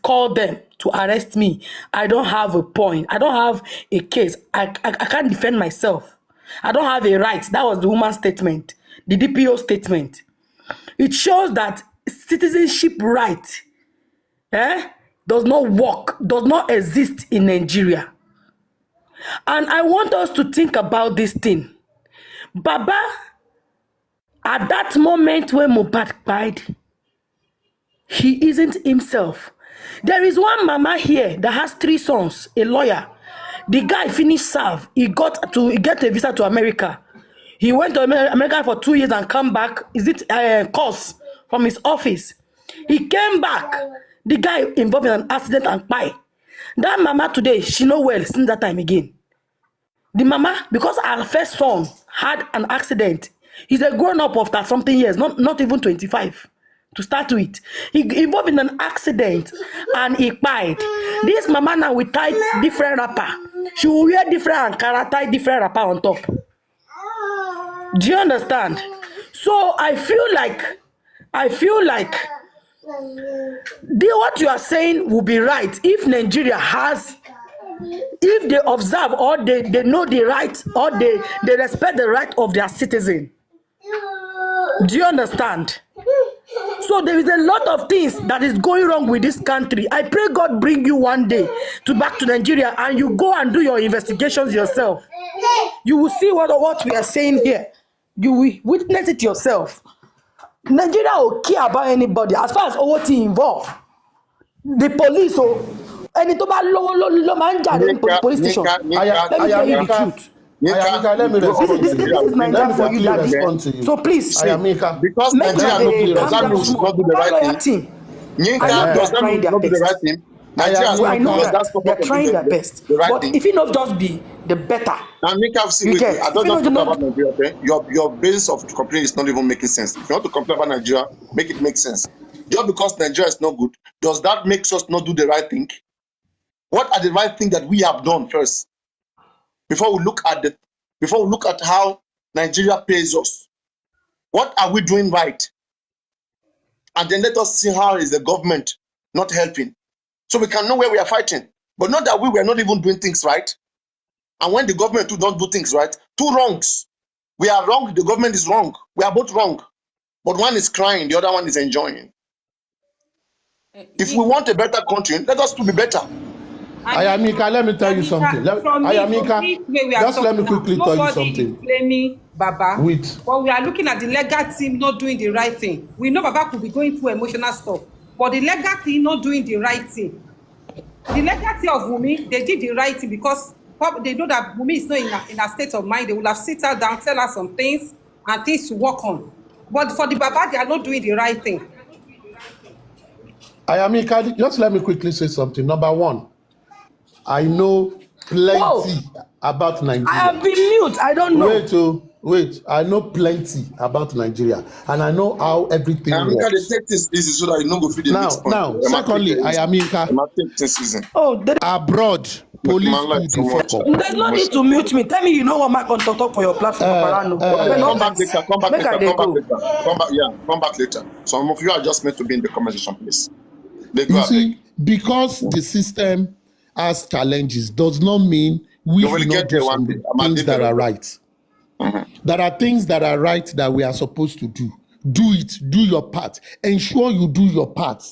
Speaker 13: called them to arrest me, I don't have a point. I don't have a case. I can't defend myself. I don't have a right. That was the woman's statement, the DPO statement. It shows that citizenship right does not work, does not exist in Nigeria. And I want us to think about this thing. Baba, at that moment when Mohbad died, he isn't himself. There is one mama here that has 3 sons, a lawyer. The guy finished serve. He get a visa to America. He went to America for 2 years and come back. Is it course from his office? He came back. The guy involved in an accident and died. That mama today, she no well since that time again. The mama, because her first son had an accident, he's a grown-up of 30-something years, not even 25 to start with. He involved in an accident and he died. This mama now will tie different wrapper. She will wear different Ankara, tie different wrapper on top. Do you understand? So I feel like what you are saying will be right if Nigeria has, if they observe or they know the right or they respect the right of their citizen. Do you understand? So there is a lot of things that is going wrong with this country. I pray God bring you one day back to Nigeria and you go and do your investigations yourself. You will see what we are saying here. You will witness it yourself. Nigeria will care about anybody as far as OT involved. The police or any to police station. Let me tell you the truth.
Speaker 10: Let me respond to you. Let me respond to you.
Speaker 13: So please,
Speaker 2: because Nigeria does that mean not do the right thing. Yinka does that mean not do the right thing.
Speaker 13: I know that they're trying their best, but if it not just be the better.
Speaker 2: Now, I don't know about Nigeria. Okay, your basis of complaint is not even making sense. If you want to complain about Nigeria, make it make sense. Just because Nigeria is not good, does that make us not do the right thing? What are the right things that we have done first? Before we look at how Nigeria pays us, what are we doing right? And then let us see how is the government not helping, so we can know where we are fighting. But not that we were not even doing things right. And when the government too don't do things right, 2 wrongs. We are wrong, the government is wrong. We are both wrong. But one is crying, the other one is enjoying. If we want a better country, let us to be better.
Speaker 10: Ayamika, let me tell you something. Ayamika, just let me quickly tell you something.
Speaker 6: Blaming Baba. But we are looking at the legal team not doing the right thing. We know Baba could be going through emotional stuff, but the legal team not doing the right thing. The legacy of Wunmi, they did the right thing because they know that Wunmi is not in a state of mind. They will have sit her down, tell her some things and things to work on. But for the Baba, they are not doing the right thing.
Speaker 10: Ayamika, just let me quickly say something. Number one, I know plenty about Nigeria.
Speaker 13: I have been mute. I don't know.
Speaker 10: Wait. I know plenty about Nigeria, and I know how everything works.
Speaker 2: They take this easy so that you don't go feed the next point.
Speaker 10: Now, secondly, Ayamika, abroad, police do the fuck up.
Speaker 13: There's no need to mute me. Tell me you know what my talk for your platform.
Speaker 2: Come back later. Some of you are just meant to be in the conversation, please.
Speaker 10: You see, because the system has challenges does not mean we will not do some things that are right. There are things that are right that we are supposed to do. Do it. Do your part. Ensure you do your part.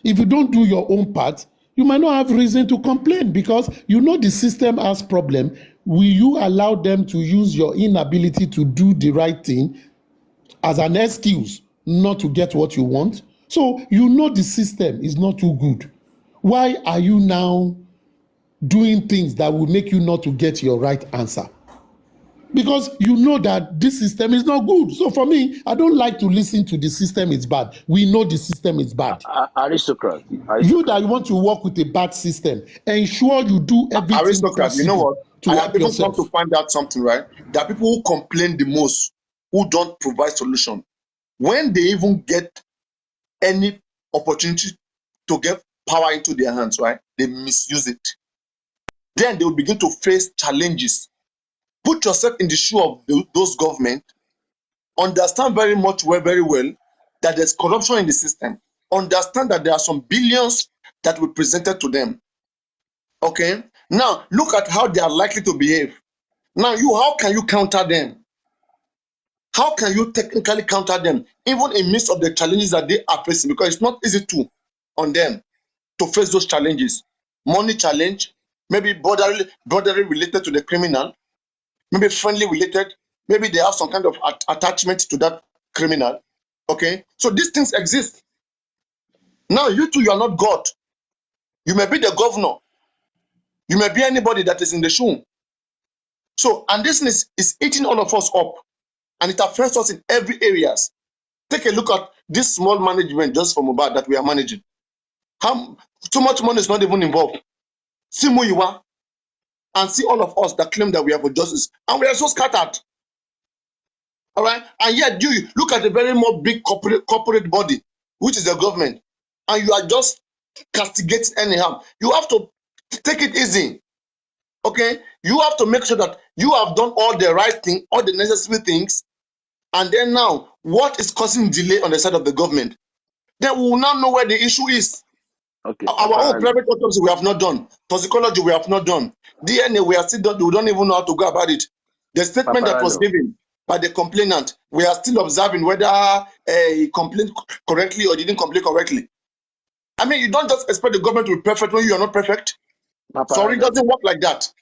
Speaker 10: If you don't do your own part, you might not have reason to complain because you know the system has problem. Will you allow them to use your inability to do the right thing as an excuse not to get what you want? So you know the system is not too good. Why are you now doing things that will make you not to get your right answer? Because you know that this system is not good. So for me, I don't like to listen to the system is bad. We know the system is bad.
Speaker 12: Aristocrat.
Speaker 10: You that you want to work with a bad system, ensure you do everything.
Speaker 2: Aristocrat, you know what? I have even come to find out something, right? There are people who complain the most, who don't provide solution. When they even get any opportunity to get power into their hands, right? They misuse it. Then they will begin to face challenges. Put yourself in the shoe of those government. Understand very well that there's corruption in the system. Understand that there are some billions that were presented to them. Okay? Now, look at how they are likely to behave. Now, how can you counter them? How can you technically counter them, even in midst of the challenges that they are facing? Because it's not easy on them. to face those challenges. Money challenge, maybe borderly related to the criminal, maybe friendly related, maybe they have some kind of attachment to that criminal. Okay, so these things exist. Now you two, you are not God. You may be the governor. You may be anybody that is in the shoe. So, and this is eating all of us up, and it affects us in every areas. Take a look at this small management just for Mohbad that we are managing. How too much money is not even involved. See who you are, and see all of us that claim that we are for justice, and we are so scattered. All right, and yet you look at the very more big corporate body, which is the government, and you are just castigating anyhow. You have to take it easy. Okay, you have to make sure that you have done all the right thing, all the necessary things, and then now what is causing delay on the side of the government? Then we will now know where the issue is.
Speaker 12: Okay.
Speaker 2: Our own private autopsy we have not done, toxicology we have not done, DNA we are still done. We don't even know how to go about it. The statement that was given by the complainant, we are still observing whether he complained correctly or didn't complain correctly. I mean, you don't just expect the government to be perfect when you are not perfect. Sorry, it doesn't work like that.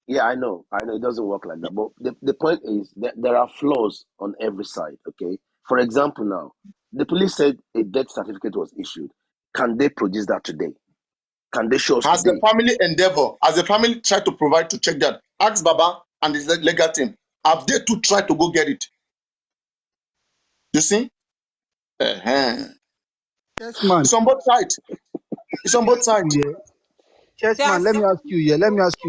Speaker 12: Yeah, I know it doesn't work like that. But the point is that there are flaws on every side, okay? For example, now, the police said a death certificate was issued. Can they produce that today? Can they show us
Speaker 2: As
Speaker 12: today?
Speaker 2: the family endeavor, as the family try to provide to check that, ask Baba and his legal team, have they too tried to go get it? You see?
Speaker 11: Yes, man.
Speaker 2: It's on both sides. It's on both sides.
Speaker 11: Yes, man. Let me ask you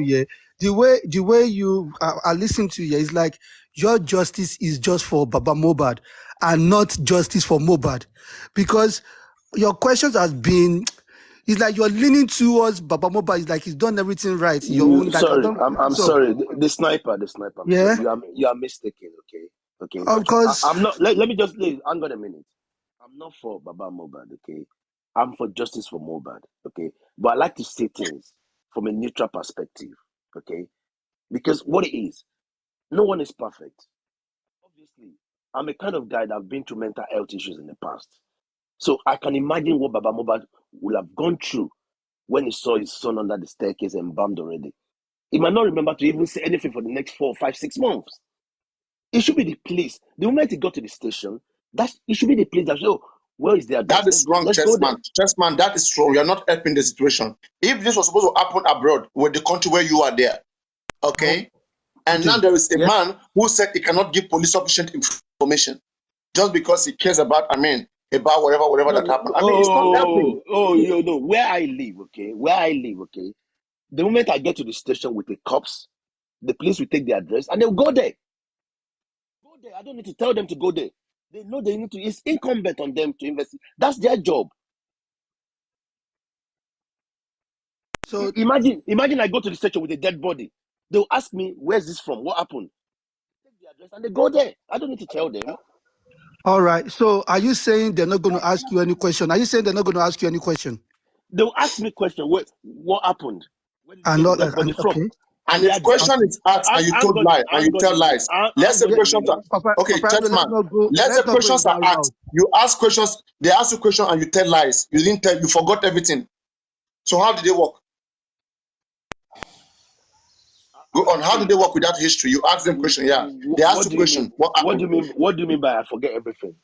Speaker 11: here. The way you are listening to you is like your justice is just for Baba Mohbad and not justice for Mohbad, because your questions has been. It's like you're leaning towards Baba Mohbad. It's like he's done everything right. Your own, like,
Speaker 12: sorry, I'm sorry. The sniper.
Speaker 11: Yeah.
Speaker 12: You are mistaken. Okay.
Speaker 11: Of course.
Speaker 12: I'm not. Let me just hang on a minute. I'm not for Baba Mohbad. Okay. I'm for justice for Mohbad. Okay. But I like to say things from a neutral perspective. Okay. Because what it is, no one is perfect. Obviously, I'm a kind of guy that have been through mental health issues in the past. So I can imagine what Baba Mohbad will have gone through when he saw his son under the staircase and embalmed already. He might not remember to even say anything for the next 4, 5, 6 months. It should be the place. The moment he got to the station, it should be the place that, where is the address?
Speaker 2: That is wrong, Chessman. Chessman, that is wrong. You are not helping the situation. If this was supposed to happen abroad, with the country where you are there, okay? And now there is a man who said he cannot give police sufficient information just because he cares about, about whatever that happened. It's not helping.
Speaker 12: Where I live, okay? The moment I get to the station with the cops, the police will take the address and they'll go there. I don't need to tell them to go there. They know they need to. It's incumbent on them to investigate. That's their job. So imagine I go to the station with a dead body. They'll ask me, where's this from? What happened? Take the address and they go there. I don't need to tell them.
Speaker 11: All right. So are you saying they're not going to ask you any question?
Speaker 12: They'll ask me question. What happened?
Speaker 11: Okay.
Speaker 2: And if question is asked and you told lies and you tell lies, let's say questions are okay, gentlemen. Let's say questions are asked. You ask questions, they ask you questions and you tell lies. You didn't tell, you forgot everything. So how did they work? Go on. How do they work without history? You ask them question, yeah. They ask you question.
Speaker 12: What do you mean by I forget everything?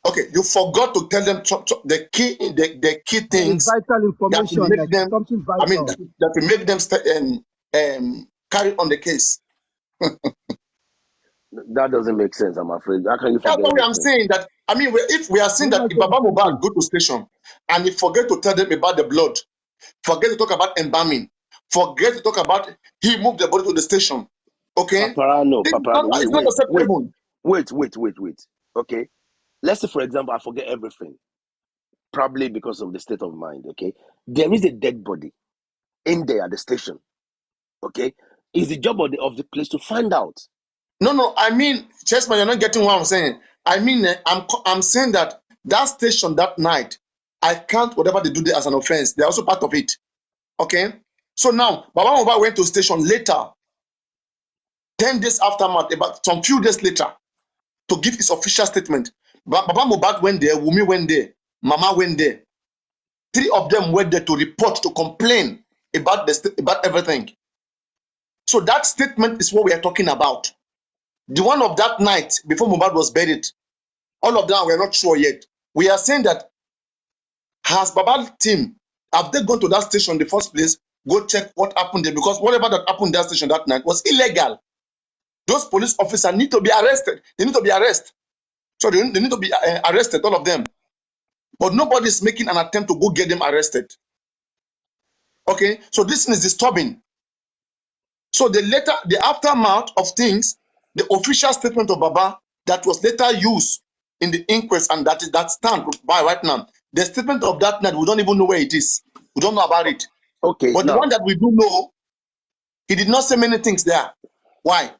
Speaker 2: Okay, you forgot to tell them the key things
Speaker 11: vital information
Speaker 2: that will make them.
Speaker 11: Something vital.
Speaker 2: That will make them carry on the case.
Speaker 12: That doesn't make sense. I'm afraid. How can you forget?
Speaker 2: That's why I'm saying that. If we are saying that if Baba Mohbad go to station and he forget to tell them about the blood, forget to talk about embalming, forget to talk about he moved the body to the station. Okay.
Speaker 12: Paparano.
Speaker 2: It's not acceptable.
Speaker 12: Wait. Okay. Let's say, for example, I forget everything, probably because of the state of mind. Okay. There is a dead body in there at the station. Okay. It's the job of the police to find out.
Speaker 2: No. Chessman, you're not getting what I'm saying. I'm saying that station that night, I count whatever they do there as an offense. They're also part of it. Okay. So now, Baba Mohbad went to station later, 10 days aftermath, about some few days later, to give his official statement. Baba Mohbad went there, Wunmi went there, Mama went there. 3 of them were there to report, to complain about about everything. So that statement is what we are talking about. The one of that night before Mohbad was buried, all of them, we are not sure yet. We are saying that has Baba's team, have they gone to that station in the first place, go check what happened there? Because whatever that happened in that station that night was illegal. Those police officers need to be arrested. They need to be arrested. So they need to be arrested, all of them. But nobody is making an attempt to go get them arrested. Okay, so this is disturbing. So the aftermath of things, the official statement of Baba that was later used in the inquest and that stand by right now, the statement of that night, we don't even know where it is. We don't know about it.
Speaker 12: Okay.
Speaker 2: But the one that we do know, he did not say many things there. Why?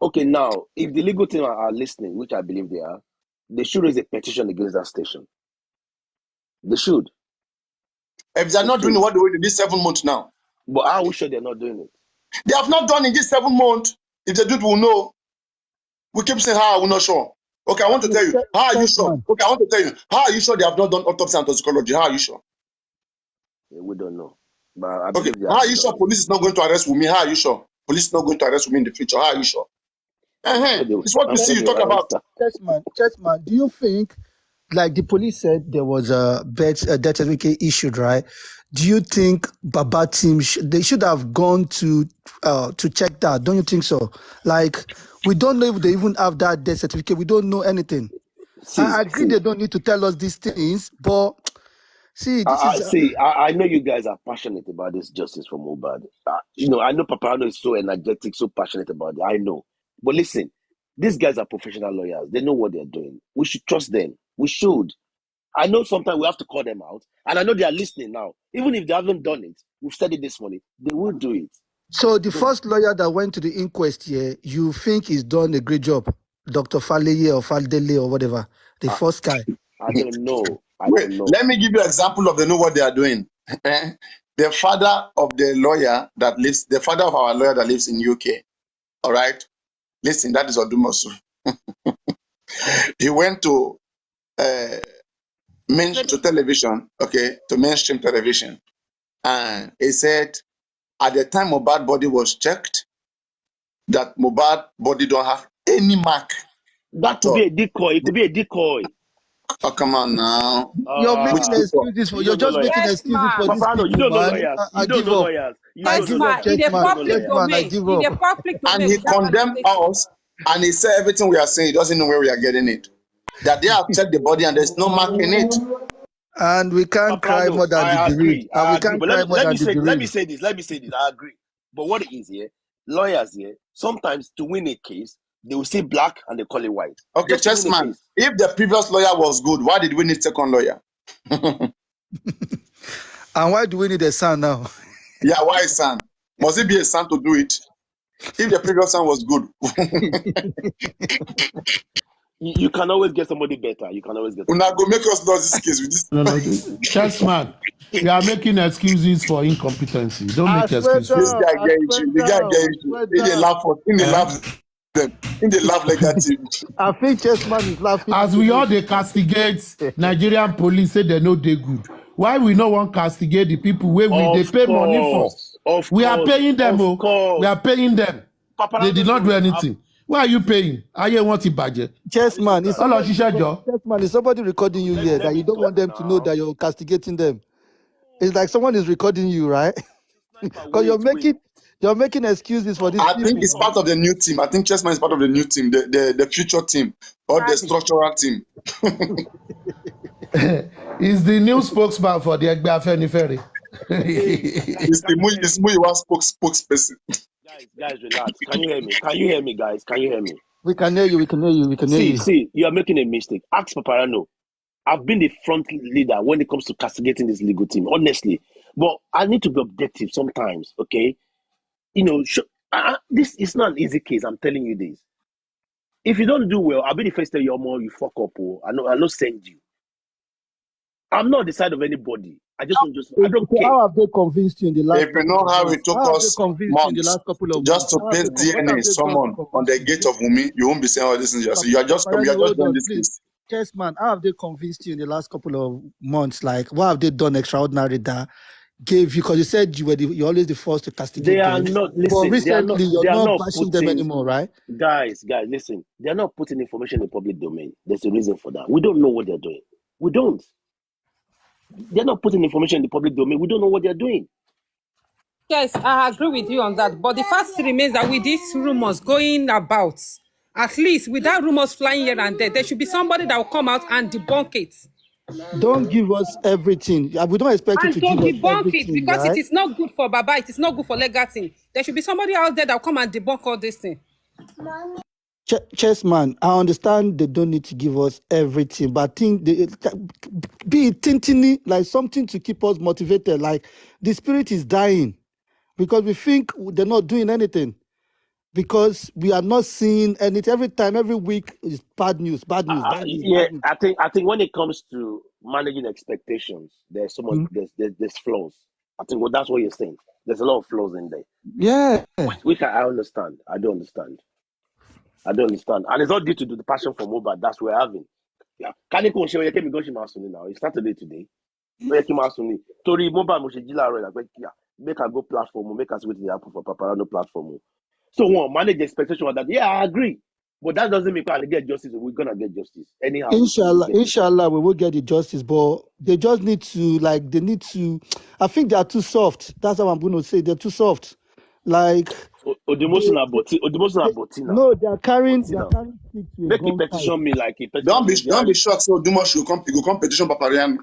Speaker 12: Okay, now, if the legal team are listening, which I believe they are, they should raise a petition against that station. They should.
Speaker 2: If they are not doing what they did this 7 months now.
Speaker 12: But how are we sure they're not doing it?
Speaker 2: They have not done in this 7 months. If they do it, we'll know. We keep saying, how are we not sure? Okay, I want to tell you. How are you sure? Okay, I want to tell you. How are you sure they have not done autopsy and toxicology? How are you sure?
Speaker 12: Yeah, we don't know. But
Speaker 2: okay, how are you sure police is not going to arrest Wunmi? How are you sure? Police is not going to arrest Wunmi in the future. How are you sure? It's what you see, you talk about.
Speaker 11: Chessman, do you think, like the police said there was a death certificate issued, right? Do you think Baba team, they should have gone to check that? Don't you think so? Like, we don't know if they even have that death certificate. We don't know anything. I agree they don't need to tell us these things, but
Speaker 12: I know you guys are passionate about this justice for Mohbad. I know Paparano is so energetic, so passionate about it. I know. But listen, these guys are professional lawyers. They know what they're doing. We should trust them. We should. I know sometimes we have to call them out. And I know they are listening now. Even if they haven't done it, we've said it this morning, they will do it.
Speaker 11: So the first lawyer that went to the inquest here, you think he's done a great job? Dr. Faleye or Faldele or whatever. The first guy.
Speaker 12: I don't know.
Speaker 2: Let me give you an example of they know what they are doing. The father of our lawyer that lives in UK. All right. Listen, that is Odumosu. He went to television, okay, to mainstream television. And he said, at the time Mohbad body was checked, that Mohbad body don't have any mark.
Speaker 12: That could be a decoy. It could be a decoy.
Speaker 2: Oh, come on now.
Speaker 11: You're making excuses for. You're just making excuses for this people,
Speaker 12: you don't know lawyers. You don't know lawyers.
Speaker 2: And he condemned us, and he said everything we are saying. He doesn't know where we are getting it. That they have checked the body and there's no mark in it.
Speaker 11: And we can't cry more than the bereaved. And we can't cry more than the bereaved.
Speaker 12: Let me say this. I agree. But what it is here, lawyers here, sometimes to win a case, they will say black and they call it white.
Speaker 2: Okay, Chessman, if the previous lawyer was good, why did we need second lawyer?
Speaker 11: And why do we need a son now?
Speaker 2: Yeah, why a son? Must it be a son to do it? If the previous son was good.
Speaker 12: You can always get somebody better. You can always get.
Speaker 2: We're not going to make us lose this case with this.
Speaker 10: No, Chessman, you are making excuses for incompetency. Don't make excuses.
Speaker 2: This guy gets you. The guy gets you. In the laugh like that.
Speaker 11: I think Chessman is laughing.
Speaker 10: As we all they castigate Nigerian police, say they know they good. Why we no want castigate the people where they pay money for? We are paying them. We are paying them. They did not do anything. Why are you paying? I want to budget.
Speaker 11: Chessman, is somebody recording you here that you don't want them to know that you're castigating them? It's like someone is recording you, right? Because you're making excuses for this.
Speaker 2: I think it's part of the new team. I think Chessman is part of the new team, the future team, or the structural team.
Speaker 10: He's the new spokesman for the Egbe Afenifere.
Speaker 2: It's Muyiwa spokesperson.
Speaker 12: Guys, relax. Can you hear me, guys? Can you hear me?
Speaker 11: We can hear you.
Speaker 12: See, you are making a mistake. Ask Paparano. I've been the front leader when it comes to castigating this legal team, honestly. But I need to be objective sometimes, okay? This is not an easy case. I'm telling you this. If you don't do well, I'll be the first to tell you more. You fuck up. I'll not send you. I'm not on the side of anybody. I don't care.
Speaker 11: How have they convinced you in the last?
Speaker 2: If you know how it took us months just to place DNA someone on the gate of Wunmi, you won't be saying all this. You are just doing this case.
Speaker 11: Chessman, how have they convinced you in the last couple of months? Like, what have they done extraordinary that gave you? Because you said you're always the first to castigate
Speaker 12: They are
Speaker 11: them.
Speaker 12: not, listen,
Speaker 11: But recently, you're not bashing them
Speaker 12: putting,
Speaker 11: anymore, right?
Speaker 12: Guys, listen. They're not putting information in the public domain. There's a reason for that. We don't know what they're doing. We don't. They're not putting information in the public domain. We don't know what they're doing.
Speaker 6: Yes, I agree with you on that. But the fact remains that with these rumors going about, at least without rumors flying here and there should be somebody that will come out and debunk it.
Speaker 11: Don't give us everything. We don't expect you to give us everything. And to debunk it,
Speaker 6: because right? It is not good for Baba. It is not good for Legacy. There should be somebody out there that will come and debunk all this thing.
Speaker 11: Chessman, I understand they don't need to give us everything, but I think they be tintiny, like something to keep us motivated. Like the spirit is dying because we think they're not doing anything. Because we are not seeing anything. Every time, every week is bad news.
Speaker 12: Yeah, I think when it comes to managing expectations, there's so much there's flaws. I think that's what you're saying. There's a lot of flaws in there.
Speaker 11: Yeah.
Speaker 12: Which I understand. I don't understand. And it's not due to the passion for mobile that's we're having. Yeah. Now it's Saturday today. Tori mobile make a go platform, make us with the Apple for Paparano platform. So one manage the expectation of that. Yeah, I agree. But that doesn't mean we're gonna get justice. We're gonna get justice. Anyhow.
Speaker 11: Inshallah, we will get the justice, but they just need to I think they are too soft. That's how I'm gonna say. They're too soft. Like no, they are carrying
Speaker 12: make a petition me like a petition.
Speaker 2: Don't be shocked. So Dumas will come petition Paparian.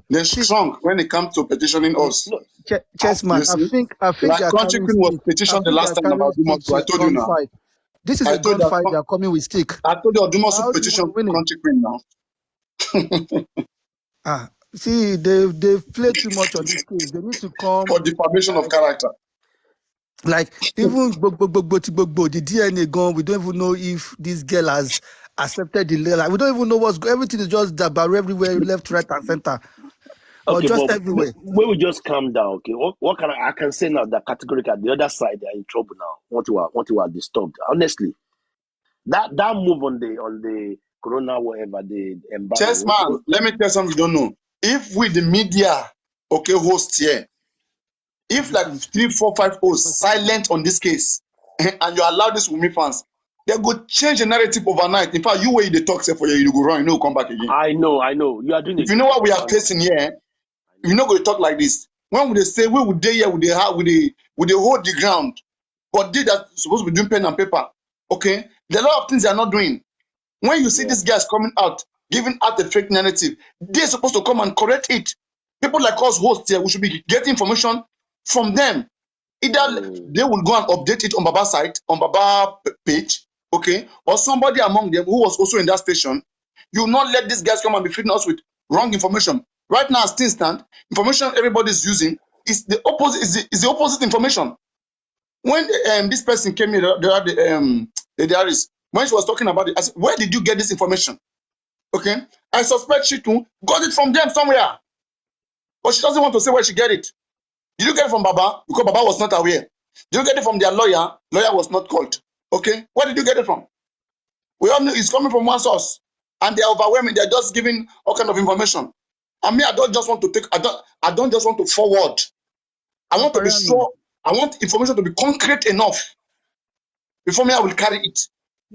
Speaker 2: They're strong when it comes to petitioning us.
Speaker 11: No, Chessman, I think
Speaker 2: like Country Queen was petitioned the last time about Dumas. So I told you now.
Speaker 11: This is a gunfight. They are coming with stick.
Speaker 2: I told you Dumas will petition Country Queen
Speaker 11: now. See, they've played too much on this case. They need to come
Speaker 2: for defamation of character.
Speaker 11: Like even the DNA gone, we don't even know if this girl has accepted the letter. Like, we don't even know everything is just about everywhere, left, right, and center, or just everywhere.
Speaker 12: We will just calm down. Okay, what can I can say now that categorically the other side they are in trouble now. Want you are disturbed. Honestly, that move on the corona whatever the embargo.
Speaker 2: Chessman, let me tell you something you don't know. If we the media host here. If like 3, 4, 5 hosts silent on this case and you allow this Wunmi fans, they go change the narrative overnight. In fact, you where they talk for you go run, come back again.
Speaker 12: I know. You are doing it.
Speaker 2: If you know what we are facing here, you're not going to talk like this. When would they say we would here would they hold the ground? But they that supposed to be doing pen and paper. Okay? There are a lot of things they are not doing. When you see these guys coming out, giving out the fake narrative, they're supposed to come and correct it. People like us hosts here, we should be getting information from them. Either they will go and update it on Baba's site, on Baba page, okay, or somebody among them who was also in that station. You will not let these guys come and be feeding us with wrong information. Right now, as things stand, information everybody is using is the opposite. Is the opposite information. When this person came here, the diarist, when she was talking about it, I said, "Where did you get this information?" Okay, I suspect she too got it from them somewhere, but she doesn't want to say where she get it. Did you get it from Baba? Because Baba was not aware. Did you get it from their lawyer? Lawyer was not called. Okay? Where did you get it from? We all know it's coming from one source. And they're overwhelming. They're just giving all kind of information. And me, I don't just want to forward. I want to be sure. I want information to be concrete enough. Before me, I will carry it.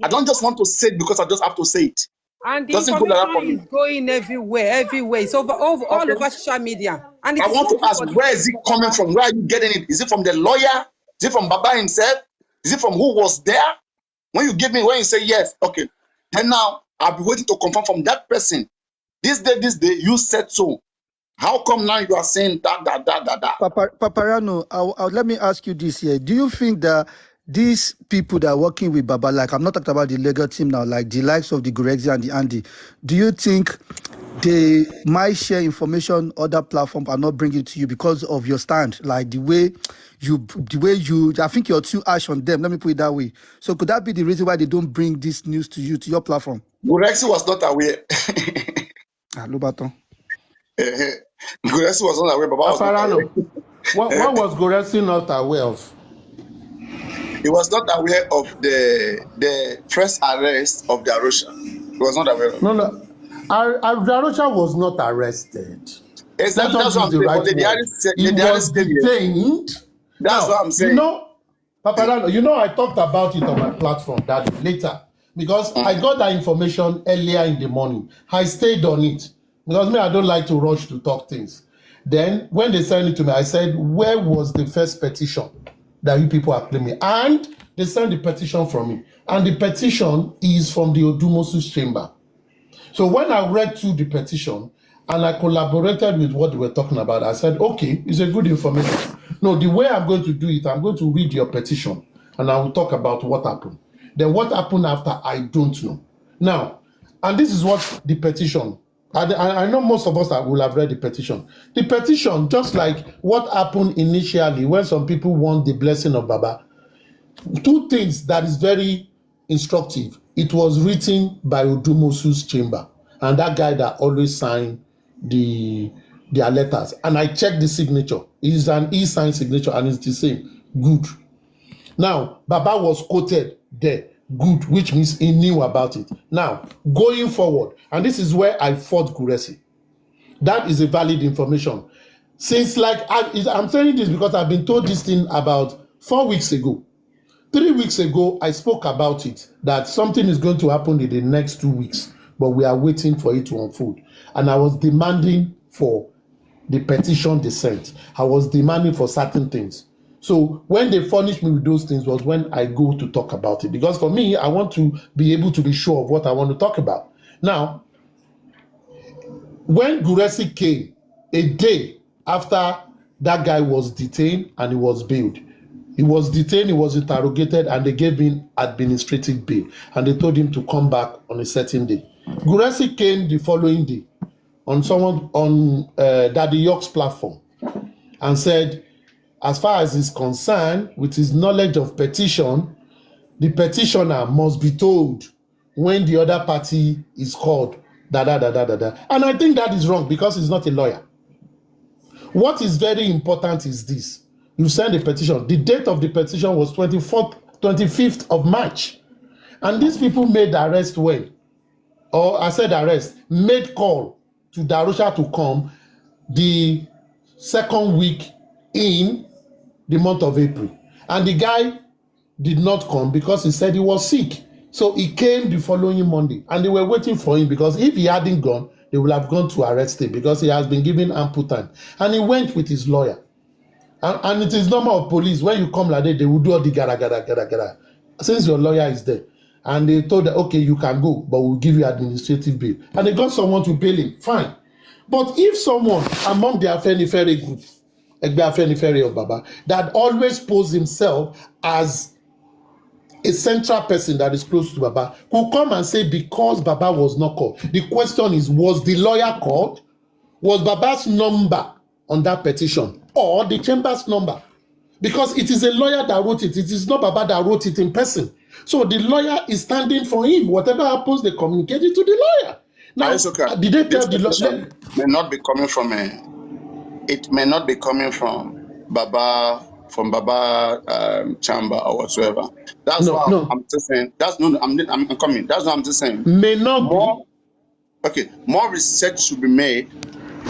Speaker 2: I don't just want to say it because I just have to say it.
Speaker 6: And the information is going everywhere. It's all over social media. And
Speaker 2: I want to ask, where is it coming from? Where are you getting it? Is it from the lawyer? Is it from Baba himself? Is it from who was there? When you say yes, okay. Then now, I'll be waiting to confirm from that person. This day, you said so. How come now you are saying that?
Speaker 11: Paparano, let me ask you this here. Do you think that these people that are working with Baba, like I'm not talking about the legal team now, like the likes of the Gurexi and the Andy, do you think they might share information other platforms are not bringing to you because of your stand? Like the way you, I think you're too harsh on them. Let me put it that way. So could that be the reason why they don't bring this news to you, to your platform?
Speaker 2: Gurexi was not aware.
Speaker 11: Lubaton.
Speaker 2: Gurexi was not aware, Baba was not aware.
Speaker 10: What was Gurexi not aware of?
Speaker 2: He was not aware of the first arrest of the Arusha. He was not aware of it.
Speaker 10: No. Darusha was not arrested.
Speaker 2: Exactly, that's what I'm saying.
Speaker 10: He was detained.
Speaker 2: That's what I'm saying.
Speaker 10: You know, Paparano, I talked about it on my platform that later because I got that information earlier in the morning. I stayed on it because I don't like to rush to talk things. Then when they sent it to me, I said, where was the first petition that you people are claiming? And they sent the petition from me. And the petition is from the Odumosu's chamber. So when I read through the petition and I collaborated with what they were talking about, I said, okay, it's a good information. No, the way I'm going to do it, I'm going to read your petition and I will talk about what happened. Then what happened after, I don't know. Now, and this is what the petition, I know most of us will have read the petition. The petition, just like what happened initially when some people want the blessing of Baba, two things that is very instructive. It was written by Odumosu's chamber, and that guy that always signed their letters. And I checked the signature. It's an e-signed signature, and it's the same. Good. Now, Baba was quoted there. Good, which means he knew about it. Now, going forward, and this is where I fought Guresi. That is a valid information. Since I'm saying this because I've been told this thing about 4 weeks ago. 3 weeks ago, I spoke about it, that something is going to happen in the next 2 weeks, but we are waiting for it to unfold. And I was demanding for the petition they sent. I was demanding for certain things. So when they furnished me with those things was when I go to talk about it. Because for me, I want to be able to be sure of what I want to talk about. Now, when Guresi came, a day after that guy was detained and he was bailed, he was detained, he was interrogated, and they gave him administrative bail. And they told him to come back on a certain day. Guresi came the following day on Daddy York's platform and said, as far as he's concerned, with his knowledge of petition, the petitioner must be told when the other party is called. And I think that is wrong because he's not a lawyer. What is very important is this. You send a petition. The date of the petition was 25th of March. And these people made the arrest when? Or I said arrest, made call to Darusha to come the second week in the month of April. And the guy did not come because he said he was sick. So he came the following Monday. And they were waiting for him because if he hadn't gone, they would have gone to arrest him because he has been given ample time. And he went with his lawyer. And it is normal of police. When you come like that, they will do all the gara. Since your lawyer is there. And they told that, okay, you can go, but we'll give you administrative bail. And they got someone to bail him. Fine. But if someone among the Afenifere group, Afenifere of Baba, that always posed himself as a central person that is close to Baba, could come and say because Baba was not called. The question is, was the lawyer called? Was Baba's number on that petition or the chamber's number? Because it is a lawyer that wrote it. It is not Baba that wrote it in person. So the lawyer is standing for him. Whatever happens, they communicate it to the lawyer. Now, did they tell the lawyer?
Speaker 2: May not be coming from it may not be coming from Baba chamber or whatsoever. That's what I'm just saying. I'm coming. That's what I'm just saying.
Speaker 10: May not be.
Speaker 2: Okay, more research should be made.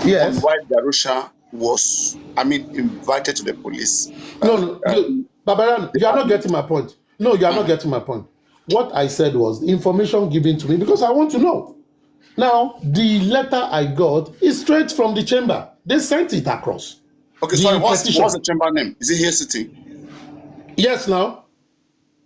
Speaker 10: Yes.
Speaker 2: On why Darusha was, invited to the police.
Speaker 10: Babaran, you are not getting my point. No, you are not getting my point. What I said was the information given to me because I want to know. Now, the letter I got is straight from the chamber. They sent it across.
Speaker 2: Okay, sorry, what's the chamber name? Is it Hill City?
Speaker 10: Yes, now.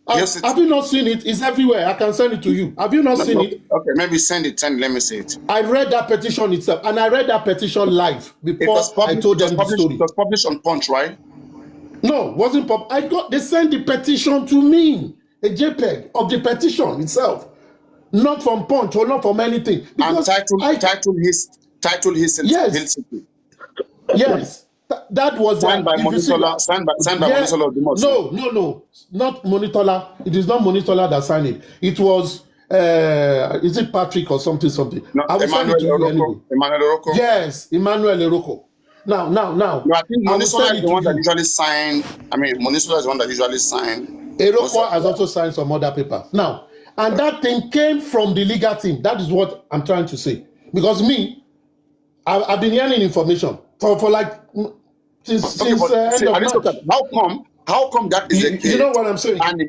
Speaker 10: Have you not seen it? It's everywhere. I can send it to you. Have you not seen it?
Speaker 2: Okay, maybe send it. Let me see it.
Speaker 10: I read that petition itself, and I read that petition live before I told them the story.
Speaker 2: It was published on Punch, right?
Speaker 10: No, it wasn't published. They sent the petition to me, a JPEG of the petition itself, not from Punch or not from anything.
Speaker 2: And titled his
Speaker 10: yes.
Speaker 2: Hill City.
Speaker 10: Yes. That was
Speaker 2: signed by Monitola. Signed by Monitola of the Mosque.
Speaker 10: No, not Monitola. It is not Monitola that signed it. It was is it Patrick or something?
Speaker 2: No,
Speaker 10: I will send it to you anyway.
Speaker 2: Emmanuel Eroko.
Speaker 10: Yes, Emmanuel Eroko. Now.
Speaker 2: No, I think Monitola is the one that usually signed. Monitola is the one that usually signed.
Speaker 10: Eroko has also signed some other paper. Now, and that thing came from the legal team. That is what I'm trying to say. because me, I've been hearing information for like since end of March.
Speaker 2: How come that is the case?
Speaker 10: You know what I'm saying?
Speaker 2: And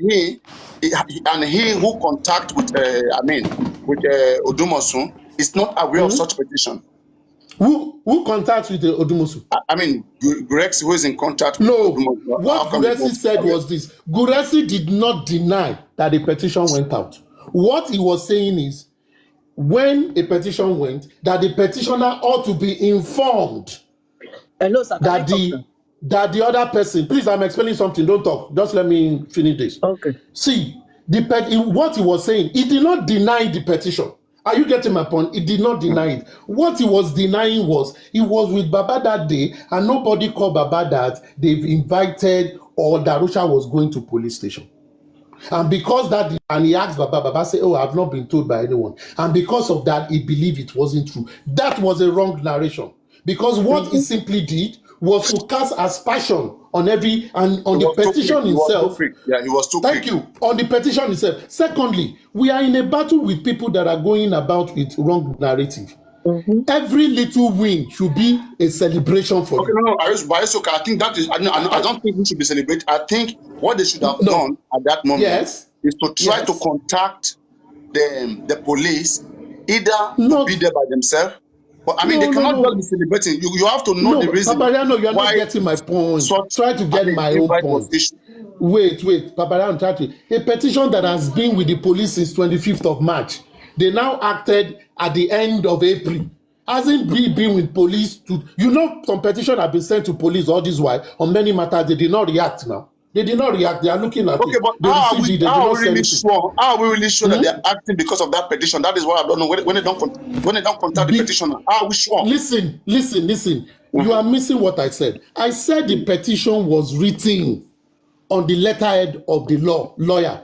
Speaker 2: he who contact with Odumosu is not aware of such petition.
Speaker 10: Who contacts with Odumosu?
Speaker 2: I mean, Guresi, who is in contact with
Speaker 10: Odumosu. What Guresi said was this. Guresi did not deny that the petition went out. What he was saying is, when a petition went, that the petitioner ought to be informed. Hello, sir. That the other person, please, I'm explaining something, don't talk. Just let me finish this. Okay. See, what he was saying, he did not deny the petition. Are you getting my point? He did not deny it. What he was denying was, he was with Baba that day, and nobody called Baba that they've invited or Darusha was going to police station. And because that, and he asked Baba said, oh, I've not been told by anyone. And because of that, he believed it wasn't true. That was a wrong narration. Because what he simply did was to cast aspersion on the petition itself.
Speaker 2: Yeah, he was too quick.
Speaker 10: Thank you. On the petition itself. Secondly, we are in a battle with people that are going about with wrong narrative. Every little win should be a celebration for
Speaker 2: them. No, I think that is. I don't think we should be celebrating. I think what they should have done at that moment is to try to contact the police, either to be there by themselves. But I mean, they cannot just be celebrating. You have to know the reason.
Speaker 10: Papariano, you're not getting my point. Try to get my own point. Wait, Papariano, try to. A petition that has been with the police since 25th of March. They now acted at the end of April. Hasn't been with police to, some petitions have been sent to police all this while on many matters. They did not react now. They did not react. They are looking at it.
Speaker 2: But how are we really sure that they are acting because of that petition? That is what I don't know. When they don't contact the petitioner, how are we sure?
Speaker 10: Listen. You are missing what I said. I said the petition was written on the letterhead of the lawyer.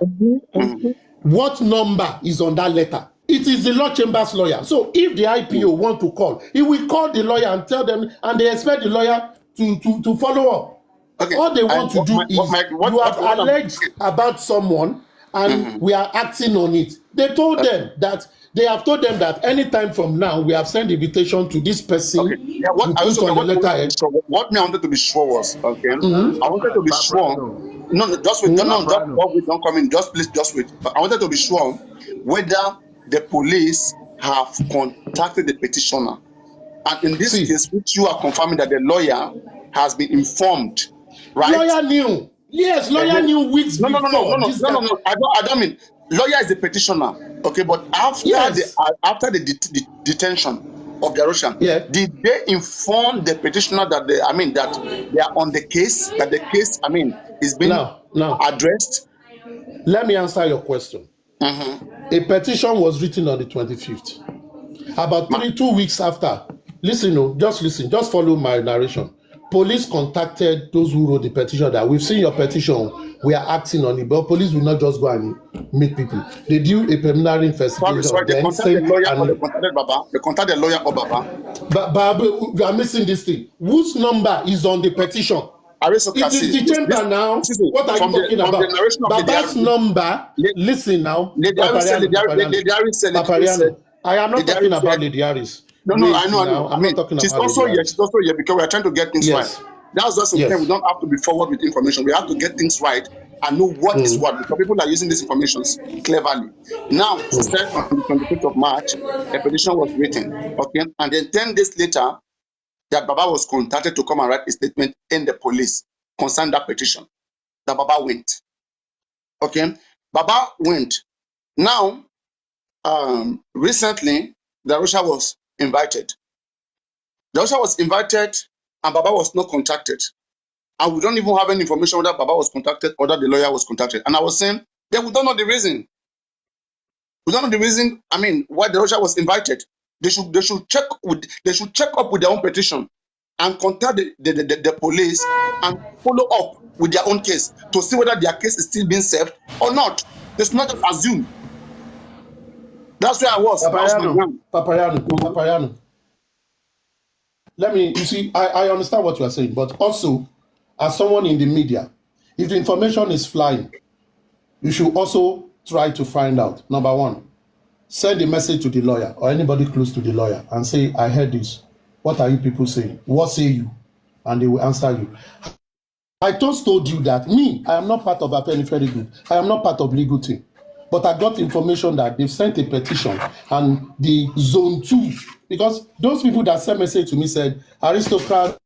Speaker 10: What number is on that letter? It is the Law Chamber's lawyer. So if the IPO want to call, he will call the lawyer and tell them, and they expect the lawyer to follow up. Okay. All they want to do is, you have alleged about someone, and we are acting on it. They have told them that anytime from now, we have sent invitation to this person.
Speaker 2: Okay. Yeah, what me I wanted to be sure was, I wanted to be sure. Don't come in. Just wait. But I wanted to be sure whether the police have contacted the petitioner. And in this case, which you are confirming that the lawyer has been informed. Right?
Speaker 10: Lawyer knew. Yes, lawyer knew weeks before.
Speaker 2: No. I don't mean lawyer is the petitioner. Okay, but after the detention of Darusha, did they inform the petitioner that they are on the case, that the case is being addressed?
Speaker 10: Let me answer your question. A petition was written on the 25th. About 2 weeks after, just follow my narration. Police contacted those who wrote the petition that we've seen your petition, we are acting on it, but police will not just go and meet people. They do a preliminary investigation.
Speaker 2: They contacted the lawyer or Baba.
Speaker 10: But we are missing this thing. Whose number is on the petition? It is the chamber now. What are you talking about? Baba's number. Listen now. I am not talking about Lady Harris.
Speaker 2: No, I know. I mean, she's also here because we are trying to get things right. That's just something we don't have to be forward with information. We have to get things right and know what is what, because people are using these informations cleverly. Now, on the 25th of March, a petition was written, okay, and then 10 days later, that Baba was contacted to come and write a statement in the police concerning that petition. That Baba went. Okay, Baba went. Now, recently, Darusha was invited. Darusha was invited, and Baba was not contacted. And we don't even have any information whether Baba was contacted or that the lawyer was contacted. And I was saying, we don't know the reason. We don't know the reason, why Darusha was invited. They should check up with their own petition and contact the police and follow up with their own case to see whether their case is still being served or not. They should not just assume. That's where I was.
Speaker 10: Papariano. I understand what you are saying, but also, as someone in the media, if the information is flying, you should also try to find out, number one. send a message to the lawyer or anybody close to the lawyer and say, I heard this. What are you people saying? What say you? And they will answer you. I just told you that I am not part of Afenifere Group. I am not part of legal team. But I got information that they've sent a petition and the zone 2, because those people that sent message to me said, Aristocrat,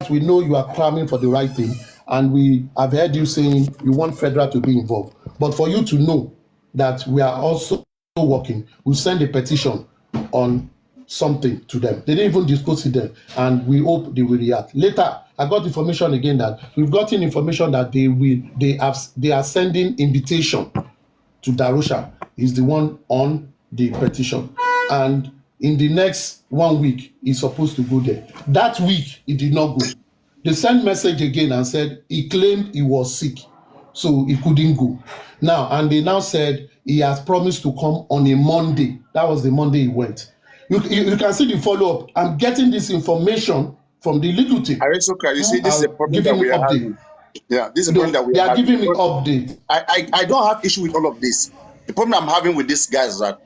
Speaker 10: we know you are clamoring for the right thing, and we have heard you saying you want federal to be involved. But for you to know that we are also working, we send a petition on something to them. They didn't even discuss it then, and we hope they will react. Later, I got information again that we've gotten information that they are sending invitation to Darusha. Is the one on the petition, and in the next 1 week he's supposed to go there. That week he did not go. They sent message again and said he claimed he was sick, so he couldn't go. Now, and they now said he has promised to come on a Monday. That was the Monday he went. You can see the follow-up. I'm getting this information from the legal team.
Speaker 2: You see, this is a problem that we are having. Yeah, this is a problem that we are having.
Speaker 10: They are giving me update.
Speaker 2: I don't have issue with all of this. The problem I'm having with these guys is that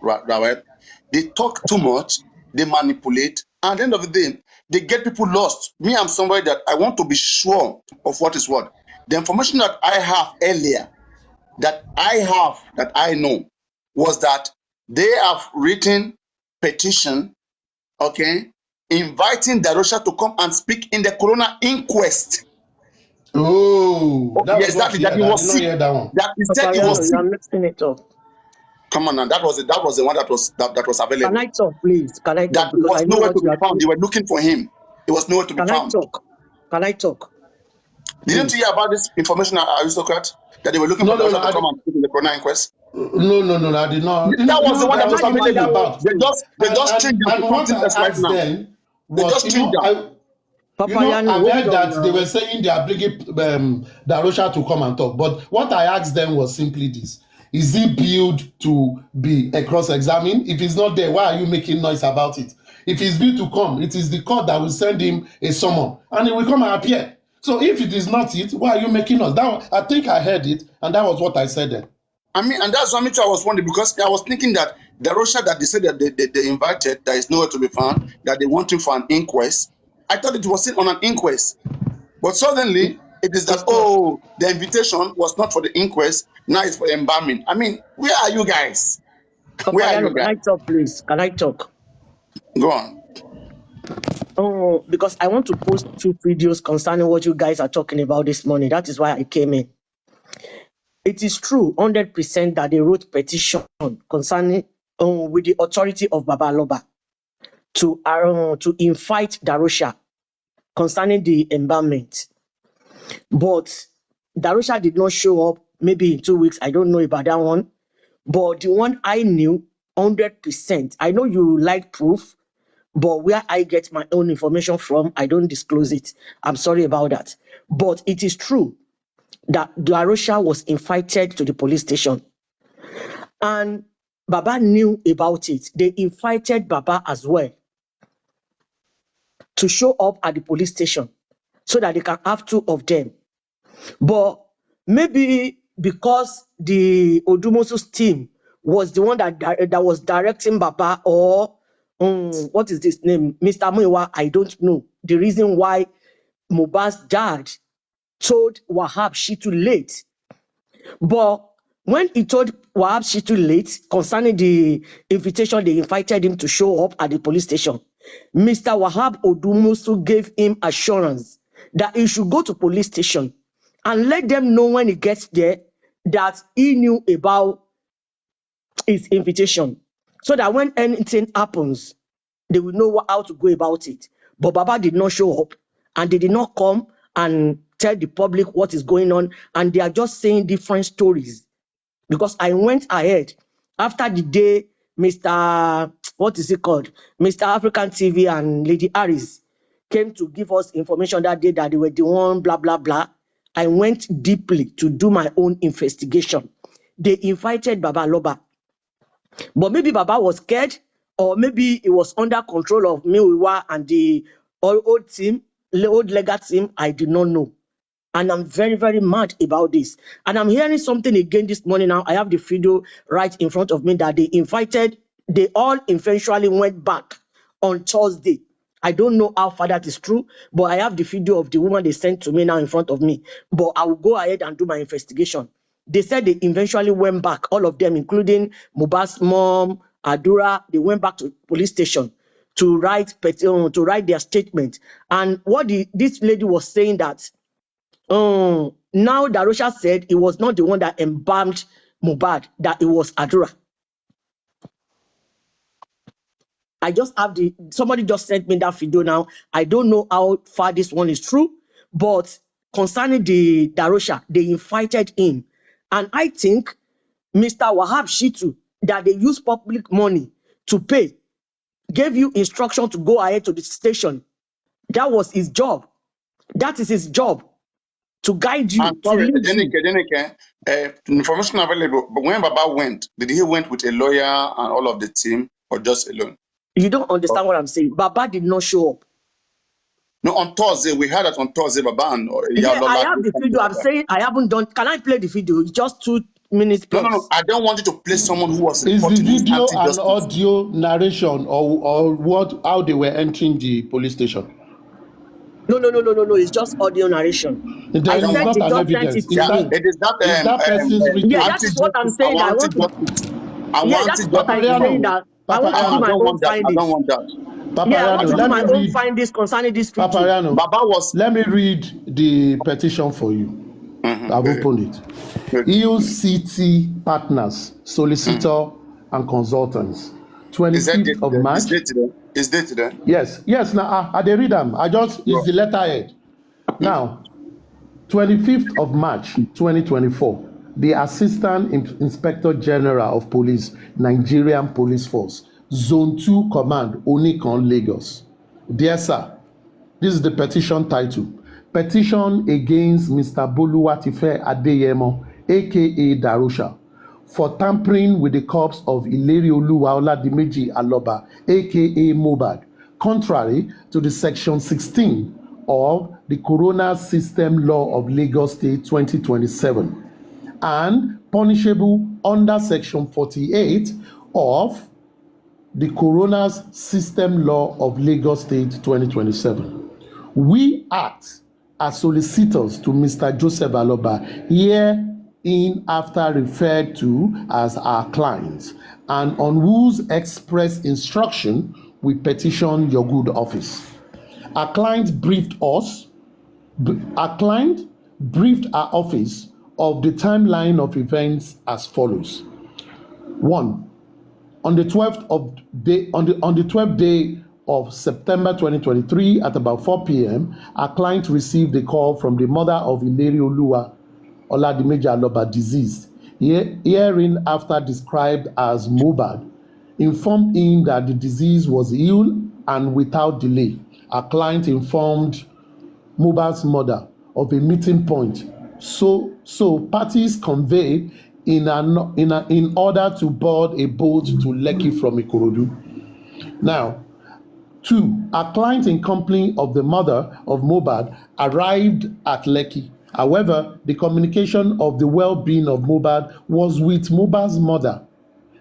Speaker 2: they talk too much, they manipulate, and at the end of the day, they get people lost. Me, I'm somebody that I want to be sure of what is what. The information that I have earlier, that I know, was that they have written petition, okay, inviting Darusha to come and speak in the corona inquest.
Speaker 10: Oh, that
Speaker 2: yes,
Speaker 10: was
Speaker 2: that he was sick. That he said he was sick.
Speaker 14: I'm mixing it up.
Speaker 2: Come on now, that was the one that was available.
Speaker 14: Can I talk, please? Can I talk?
Speaker 2: That was nowhere to be found. They were looking for him. It was nowhere to be found.
Speaker 14: Can I talk?
Speaker 2: Didn't you hear about this information, Aristocrat? That they were looking for Darusha to come and speak in the corona inquest?
Speaker 10: No, I did not.
Speaker 2: That was the one that was submitted about. They just changed it to something else right now. They just changed it.
Speaker 10: I've heard that they were saying they are bringing Darusha to come and talk. But what I asked them was simply this. Is he billed to be a cross-examined? If he's not there, why are you making noise about it? If he's billed to come, it is the court that will send him a summon, and he will come and appear. So if it is not it, why are you making noise? I think I heard it, and that was what I said then.
Speaker 2: I mean, and that's what I was wondering, because I was thinking that Darusha that they said that they invited, that is nowhere to be found, that they want him for an inquest. I thought it was on an inquest. But suddenly, it is that, the invitation was not for the inquest, now it's for embalming. I mean, where are you guys? Where are you guys?
Speaker 14: Can I talk, please? Can I talk?
Speaker 2: Go on.
Speaker 14: Oh, because I want to post 2 videos concerning what you guys are talking about this morning. That is why I came in. It is true, 100%, that they wrote petition concerning with the authority of Baba Loba to invite Darusha concerning the embalmment. But Darusha did not show up, maybe in 2 weeks. I don't know about that one. But the one I knew, 100%. I know you like proof, but where I get my own information from, I don't disclose it. I'm sorry about that. But it is true that Darusha was invited to the police station. And Baba knew about it. They invited Baba as well to show up at the police station so that they can have 2 of them. But maybe because the Odumosu's team was the one that was directing Baba, or what is this name, Mr. Muiwa, I don't know the reason why Mohbad's dad told Wahab Shittu late. But when he told Wahab Shittu late concerning the invitation, they invited him to show up at the police station. Mr. Wahab Odumosu gave him assurance that he should go to police station and let them know when he gets there that he knew about his invitation, so that when anything happens, they will know how to go about it. But Baba did not show up, and they did not come and tell the public what is going on, and they are just saying different stories. Because I went ahead after the day Mr. Mr. African TV and Lady Harris came to give us information that day that they were the one, blah, blah, blah. I went deeply to do my own investigation. They invited Baba Loba. But maybe Baba was scared, or maybe it was under control of Muiwa and the old team, old legal team. I did not know. And I'm very, very mad about this. And I'm hearing something again this morning now. I have the video right in front of me that they all eventually went back on Thursday. I don't know how far that is true, but I have the video of the woman they sent to me now in front of me. But I will go ahead and do my investigation. They said they eventually went back, all of them, including Mohbad's mom, Adura, they went back to police station to write their statement. And what this lady was saying that now Darosha said it was not the one that embalmed Mohbad, that it was Adura. I just have somebody just sent me that video now. I don't know how far this one is true, but concerning the Darosha, they invited him. And I think Mr. Wahab Shitu, that they use public money to pay, gave you instruction to go ahead to the station. That was his job. That is his job, to guide you.
Speaker 2: I'm sorry, Denike, information available, but when Baba went, did he went with a lawyer and all of the team, or just alone?
Speaker 14: You don't understand what I'm saying. Baba did not show up.
Speaker 2: No, on Thursday, we heard that on Thursday, Baba and
Speaker 14: I have the video. I'm saying I haven't done. Can I play the video? It's just 2 minutes plus.
Speaker 2: No. I don't want you to play someone who was.
Speaker 10: Is the video an audio narration or what? How they were entering the police station?
Speaker 14: No. It's just audio narration.
Speaker 10: There is not an evidence. Is that person's written?
Speaker 14: Yeah, that is what I'm saying. I want to. That's what I'm saying. That I want to do my own findings.
Speaker 2: I don't want that.
Speaker 14: I want to do my own findings concerning this video.
Speaker 10: Papariano, let me read the petition for you. I've opened it. EOCT Partners, Solicitor and Consultants, 25th of March.
Speaker 2: Is dated there?
Speaker 10: Yes. Now, I read them. It's the letterhead. Now, 25th of March, 2024, the Assistant Inspector General of Police, Nigerian Police Force, Zone 2 Command, Onikan, Lagos. Dear sir, this is the petition title. Petition against Mr. Boluwatife Adeyemo, aka Darosha, for tampering with the corpse of Ilerioluwa Oladimeji Aloba, aka Mohbad, contrary to the Section 16 of the Coroner System Law of Lagos State 2027, and punishable under Section 48 of the Coroner's System Law of Lagos State 2027. We act as solicitors to Mr. Joseph Aloba, herein after referred to as our clients, and on whose express instruction we petition your good office. Our client briefed our office of the timeline of events as follows. 1. On the 12th day of September 2023 at about 4 p.m., our client received a call from the mother of Ilerioluwa Oladimeji Aloba, deceased, herein after described as Mohbad, informed him that the disease was ill, and without delay, our client informed Mohbad's mother of a meeting point. So parties conveyed in order to board a boat to Lekki from Ikorodu. Now, 2, our client in company of the mother of Mohbad arrived at Lekki. However, the communication of the well-being of Mohbad was with Mohbad's mother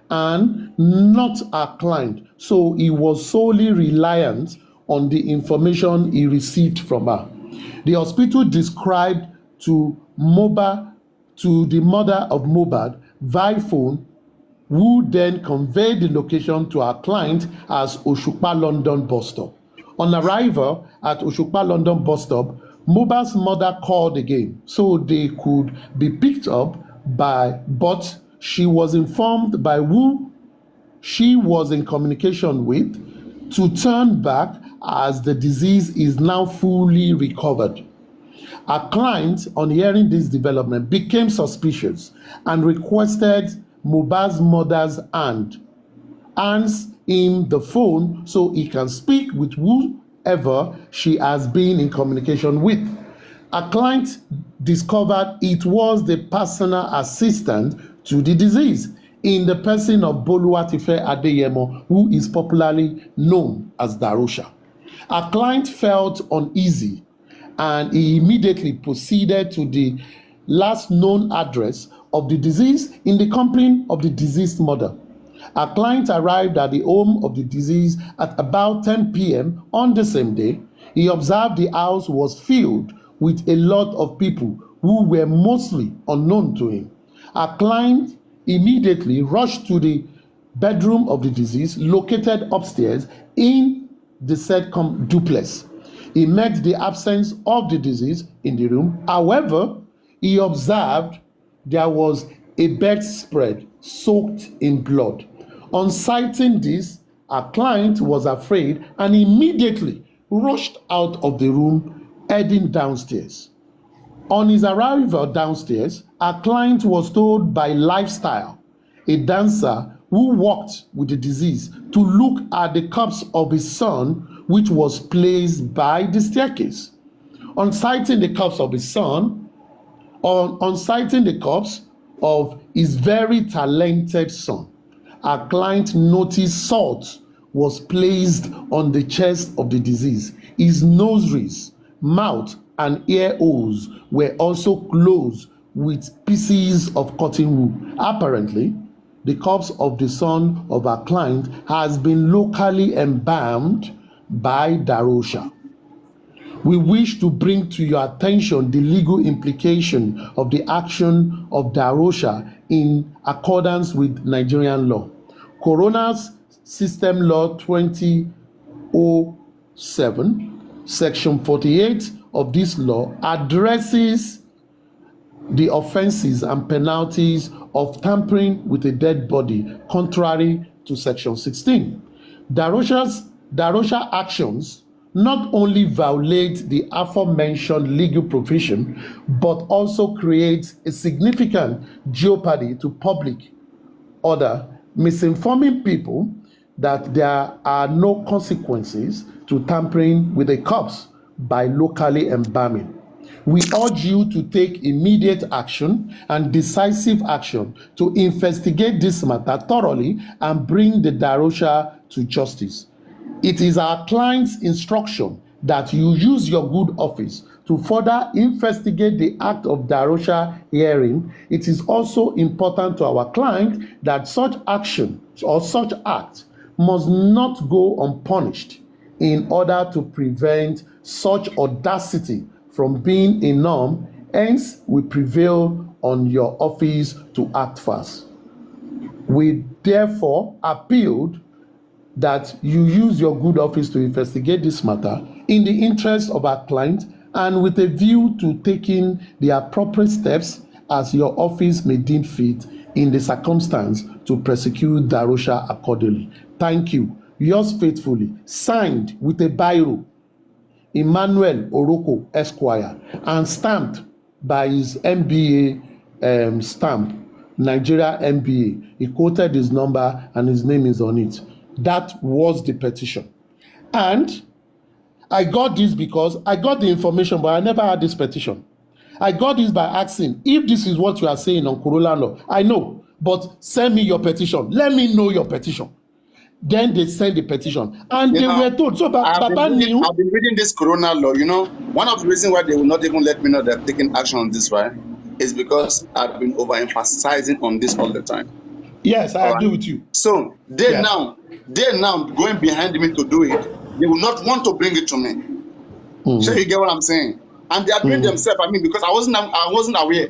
Speaker 10: and not our client, so he was solely reliant on the information he received from her. The hospital described to the mother of Mohbad via phone, who then conveyed the location to our client as Oshukpa London bus stop. On arrival at Oshukpa London bus stop, Mohbad's mother called again so they could be picked up but she was informed by who she was in communication with to turn back as the disease is now fully recovered. Our client, on hearing this development, became suspicious and requested Mohbad's mother's hands him the phone so he can speak with whoever she has been in communication with. Our client discovered it was the personal assistant to the disease in the person of Boluwatife Adeyemo, who is popularly known as Darosha. Our client felt uneasy and he immediately proceeded to the last known address of the deceased in the company of the deceased mother. Our client arrived at the home of the deceased at about 10 p.m. on the same day. He observed the house was filled with a lot of people who were mostly unknown to him. Our client immediately rushed to the bedroom of the deceased, located upstairs in the said duplex. He met the absence of the deceased in the room. However, he observed there was a bedspread soaked in blood. On sighting this, our client was afraid and immediately rushed out of the room, heading downstairs. On his arrival downstairs, our client was told by Lifestyle, a dancer who walked with the deceased, to look at the corpse of his son, which was placed by the staircase. On sighting the corpse of his son, on sighting the corpse of his very talented son, our client noticed salt was placed on the chest of the deceased. His nostrils, mouth, and ear holes were also closed with pieces of cotton wool. Apparently, the corpse of the son of our client has been locally embalmed by Darosha. We wish to bring to your attention the legal implication of the action of Darosha in accordance with Nigerian law. Coroner's System Law 2007, Section 48 of this law addresses the offenses and penalties of tampering with a dead body, contrary to Section 16. Darosha actions not only violate the aforementioned legal provision, but also create a significant jeopardy to public order, misinforming people that there are no consequences to tampering with a corpse by locally embalming. We urge you to take immediate action and decisive action to investigate this matter thoroughly and bring the Darosha to justice. It is our client's instruction that you use your good office to further investigate the act of Darosha herein. It is also important to our client that such action or such act must not go unpunished in order to prevent such audacity from being a norm. Hence, we prevail on your office to act fast. We therefore appealed that you use your good office to investigate this matter in the interest of our client and with a view to taking the appropriate steps as your office may deem fit in the circumstance to prosecute Darosha accordingly. Thank you. Yours faithfully, signed with a biro, Emmanuel Oroko, Esquire, and stamped by his MBA stamp, Nigeria MBA. He quoted his number and his name is on it. That was the petition. And I got this because I got the information, but I never had this petition. I got this by asking, if this is what you are saying on Corolla law, I know, but send me your petition. Let me know your petition. Then they sent the petition, and they were told. So Baba knew.
Speaker 2: I've been reading this Corona law. You know, one of the reasons why they will not even let me know they're taking action on this, right, is because I've been overemphasizing on this all the time.
Speaker 10: Yes, I agree with you.
Speaker 2: So they're now going behind me to do it. They will not want to bring it to me. So you get what I'm saying? And they are doing themselves. I mean, because I wasn't aware.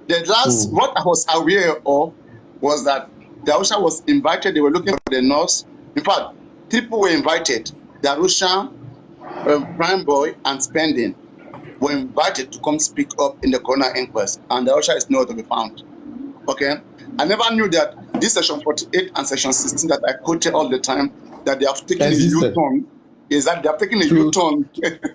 Speaker 2: The last what I was aware of was that Darosha was invited. They were looking for the nurse. In fact, people were invited. Darosha, Prime Boy, and Spending were invited to come speak up in the coroner inquest, and Darosha is nowhere to be found. Okay, I never knew that this section 48 and section 16 that I quoted all the time, that they have taken a U-turn. Is that they have taken a U-turn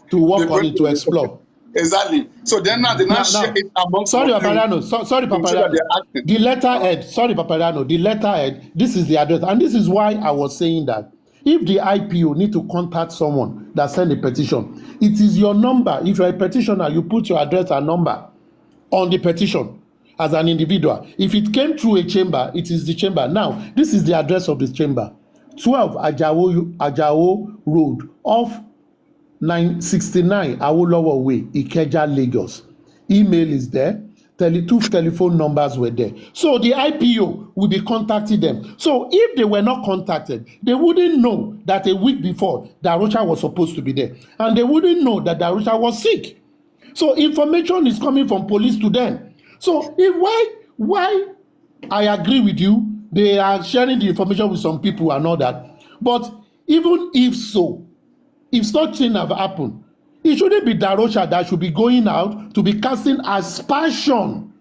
Speaker 10: to work on it, to explore.
Speaker 2: Exactly. So then now they share it amongst.
Speaker 10: Sorry, Paparano. Sorry, Paparano. The letterhead. Sorry, Paparano. The letterhead. This is the address, and this is why I was saying that if the IPO need to contact someone that send a petition, it is your number. If you're a petitioner, you put your address and number on the petition as an individual. If it came through a chamber, it is the chamber. Now, this is the address of this chamber: 12 Ajao Road, off 969 Awolowo Way, Ikeja, Lagos. Email is there. Two telephone numbers were there. So the IPO will be contacting them. So if they were not contacted, they wouldn't know that a week before, Darusha was supposed to be there. And they wouldn't know that Darusha was sick. So information is coming from police to them. So why I agree with you, they are sharing the information with some people and all that. But even if so, if such thing have happened, it shouldn't be Darusha that should be going out to be casting aspersion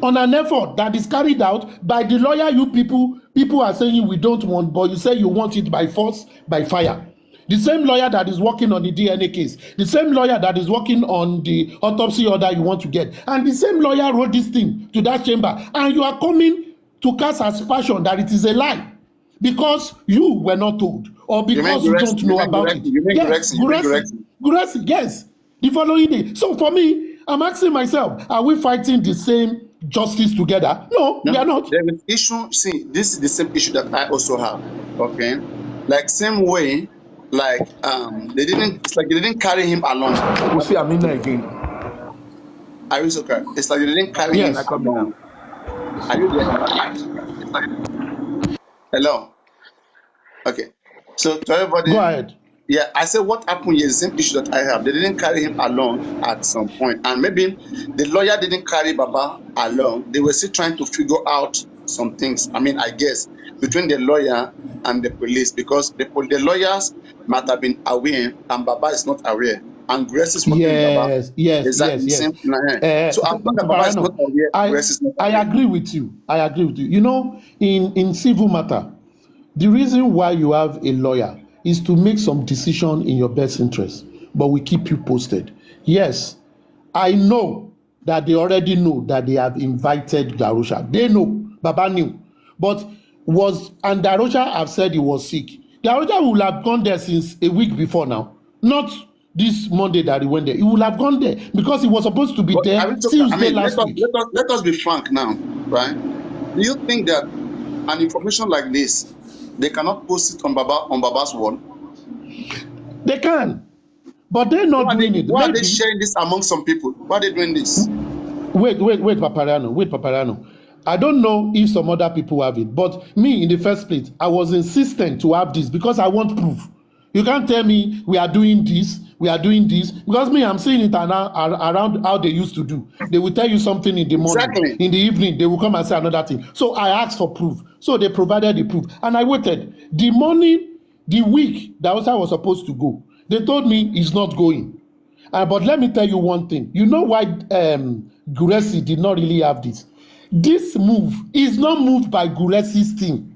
Speaker 10: on an effort that is carried out by the lawyer you people are saying we don't want, but you say you want it by force, by fire. The same lawyer that is working on the DNA case, the same lawyer that is working on the autopsy order you want to get, and the same lawyer wrote this thing to that chamber, and you are coming to cast aspersion that it is a lie because you were not told or because you don't know about it. Yes, Guresi, yes, the following day. So for me, I'm asking myself, are we fighting the same justice together? No, we are not.
Speaker 2: There is issue. See, this is the same issue that I also have. Okay, like same way, like they didn't carry him along.
Speaker 10: We'll see Amina again.
Speaker 2: Are you okay? It's like they didn't carry him along. Are you there? Hello. Okay. So to everybody,
Speaker 10: go ahead.
Speaker 2: Yeah, I said what happened here is the same issue that I have. They didn't carry him along at some point, and maybe the lawyer didn't carry Baba along. They were still trying to figure out some things. I mean, I guess between the lawyer and the police, because the lawyers might have been aware and Baba is not aware. And Grace is not aware.
Speaker 10: Yes.
Speaker 2: So I'm talking about Baba is not aware. Grace is not aware.
Speaker 10: I agree with you. You know, in civil matter, the reason why you have a lawyer is to make some decision in your best interest, but we keep you posted. Yes, I know that they already know that they have invited Darusha. They know, Baba knew. But and Darusha have said he was sick. Darusha would have gone there since a week before now, not this Monday that he went there. He would have gone there because he was supposed to be there Tuesday last week.
Speaker 2: Let us be frank now, right? Do you think that an information like this, they cannot post it on Baba's wall?
Speaker 10: They can, but they're not doing it.
Speaker 2: Why are they sharing this among some people? Why are they doing this?
Speaker 10: Wait, Papariano. I don't know if some other people have it, but me in the first place, I was insistent to have this because I want proof. You can't tell me we are doing this, because me, I'm seeing it around how they used to do. They will tell you something in the morning, exactly. In the evening, they will come and say another thing. So I asked for proof. So they provided the proof. And I waited. The morning, the week that I was supposed to go, they told me he's not going. But let me tell you one thing. You know why Guresi did not really have this? This move is not moved by Guresi's team.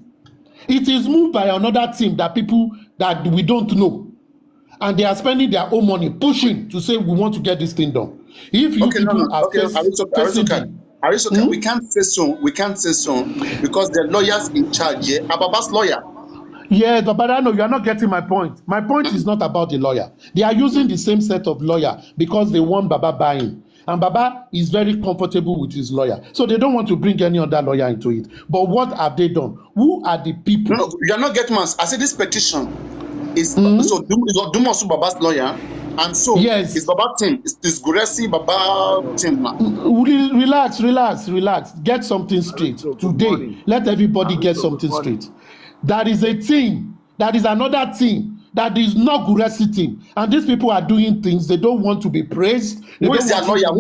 Speaker 10: It is moved by another team that people that we don't know. And they are spending their own money pushing to say we want to get this thing done. If you
Speaker 2: we can't say so. We can't say so because the lawyers in charge here are Baba's lawyer.
Speaker 10: Yeah, but I know you are not getting my point. My point is not about the lawyer. They are using the same set of lawyer because they want Baba buying. And Baba is very comfortable with his lawyer. So they don't want to bring any other lawyer into it. But what have they done? Who are the people?
Speaker 2: No, you are not getting my... I said this petition is so Dumosu Baba's lawyer. And so
Speaker 10: yes.
Speaker 2: It's Baba team. It's Guresi Baba team now.
Speaker 10: Relax. Get something straight. Today, let everybody get something straight. That is a team. That is another team. That is not Guresi team. And these people are doing things they don't want to be praised.
Speaker 2: Who is their lawyer?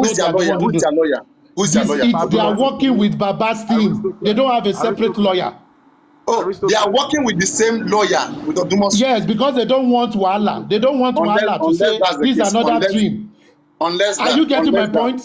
Speaker 10: They are working with Baba's team. They don't have a separate lawyer.
Speaker 2: Oh, they are working with the same lawyer with Odumosu.
Speaker 10: Yes, because they don't want Wahala. They don't want Wahala to say this is another dream. Are you getting my point?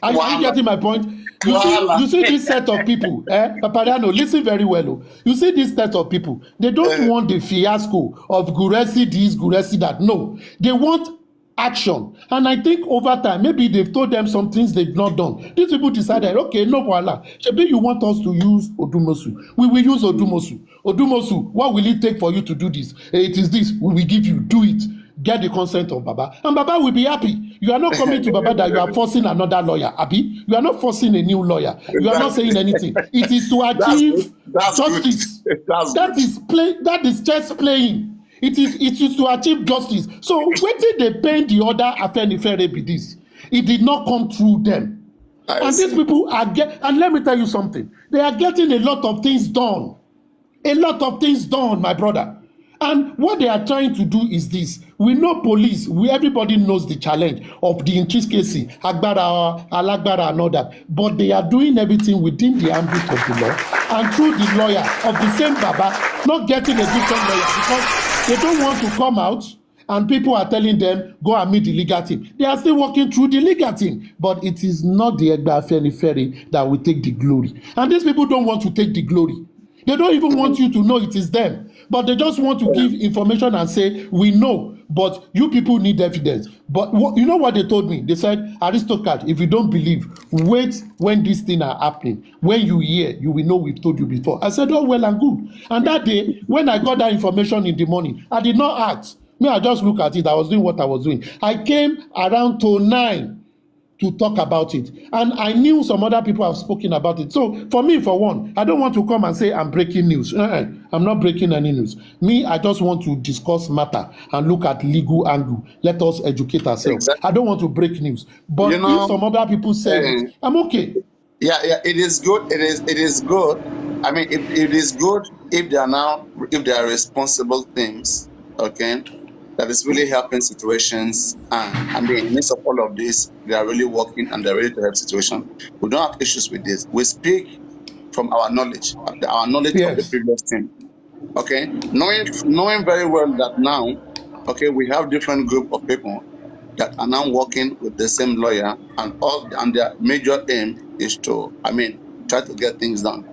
Speaker 10: Are you getting my point? You see this set of people, Papariano, listen very well. You see this set of people. They don't want the fiasco of Guresi this, Guresi that. No, they want action. And I think over time, maybe they've told them some things they've not done. These people decided, okay, no Wahala. Maybe you want us to use Odumosu. We will use Odumosu. Odumosu, what will it take for you to do this? It is this. We will give you. Do it. Get the consent of Baba. And Baba will be happy. You are not coming to Baba that you are forcing another lawyer, Abi. You are not forcing a new lawyer. You are not saying anything. It is to achieve justice. That is chess playing. It is to achieve justice. So wetin dey pain the other Afenifere be this. It did not come through them. And these people are and let me tell you something. They are getting a lot of things done. A lot of things done, my brother. And what they are trying to do is this. We know police, everybody knows the challenge of the intricacy, Agbara, Alagbara and all that. But they are doing everything within the ambit of the law and through the lawyer of the same Baba, not getting a different lawyer because they don't want to come out and people are telling them, go and meet the legal team. They are still working through the legal team. But it is not the Egba Afenifere that will take the glory. And these people don't want to take the glory. They don't even want you to know it is them. But they just want to give information and say, we know, but you people need evidence. But you know what they told me? They said, Aristocrat, if you don't believe, wait when these things are happening. When you hear, you will know we've told you before. I said, oh, well and good. And that day, when I got that information in the morning, I did not ask. Me, I just look at it. I was doing what I was doing. I came around to 9 to talk about it. And I knew some other people have spoken about it. So for me, for one, I don't want to come and say I'm breaking news. I'm not breaking any news. Me, I just want to discuss matter and look at legal angle. Let us educate ourselves. Exactly. I don't want to break news. But if some other people say it, I'm okay.
Speaker 2: Yeah, it is good. It is good. I mean, it is good if they are responsible things, okay? That is really helping situations, and in the midst of all of this, they are really working and they're ready to help situation. We don't have issues with this. We speak from our knowledge of the previous team. Okay, knowing very well that now, okay, we have different group of people that are now working with the same lawyer, and their major aim is to, try to get things done.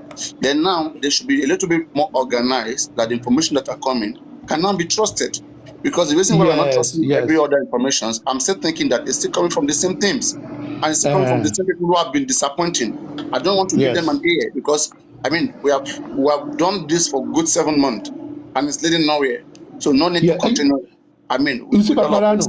Speaker 2: Then now they should be a little bit more organized, that the information that are coming can now be trusted. Because the reason why we're not trusting every other information, I'm still thinking that it's still coming from the same teams. And it's still coming from the same people who have been disappointing. I don't want to give them an ear because, we have done this for good 7 months and it's leading nowhere. So no need to continue.
Speaker 10: You see, Paparano,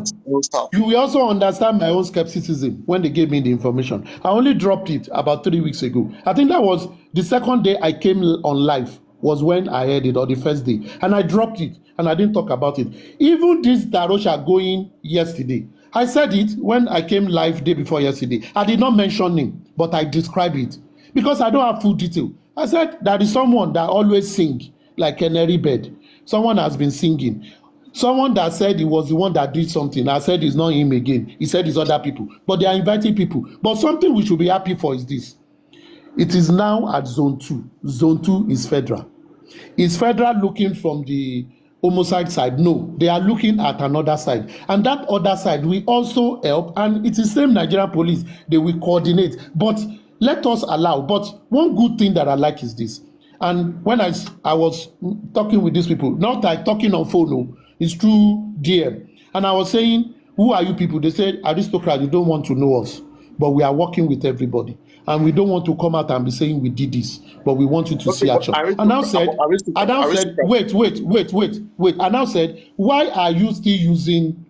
Speaker 10: you will also understand my own skepticism when they gave me the information. I only dropped it about 3 weeks ago. I think that was the second day I came on live was when I heard it, or the first day. And I dropped it. And I didn't talk about it. Even this Darosha going yesterday, I said it when I came live day before yesterday. I did not mention him, but I described it because I don't have full detail. I said there is someone that always sing like canary bird. Someone has been singing. Someone that said he was the one that did something. I said it's not him again. He said it's other people. But they are inviting people. But something we should be happy for is this. It is now at Zone 2. Zone 2 is federal. Is federal looking from the homicide side? No, they are looking at another side, and that other side will also help, and it is same Nigerian police, they will coordinate. But let us allow. But one good thing that I like is this, and when I was talking with these people, not like talking on phone, no, it's through DM, and I was saying, who are you people? They said, Aristocrat, you don't want to know us, but we are working with everybody. And we don't want to come out and be saying we did this, but we want you to see action. And now said, wait. I now said, why are you still using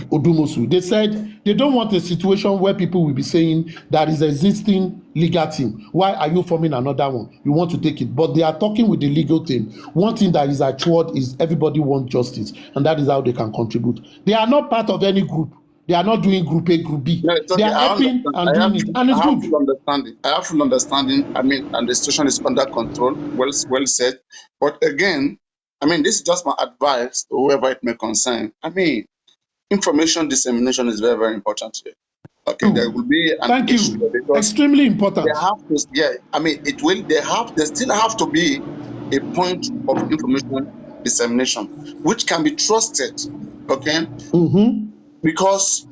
Speaker 10: Odumosu? They said they don't want a situation where people will be saying that is existing legal team. Why are you forming another one? You want to take it, but they are talking with the legal team. One thing that is assured is everybody wants justice, and that is how they can contribute. They are not part of any group. They are not doing group A, group B. No, they are helping and doing it, and it's good.
Speaker 2: I have full understanding. And the situation is under control. Well said. But again, this is just my advice to whoever it may concern. Information dissemination is very, very important here. Okay, there will be an issue because
Speaker 10: extremely important.
Speaker 2: They have to, There still have to be a point of information dissemination which can be trusted. Okay.
Speaker 10: Mm-hmm.
Speaker 2: Because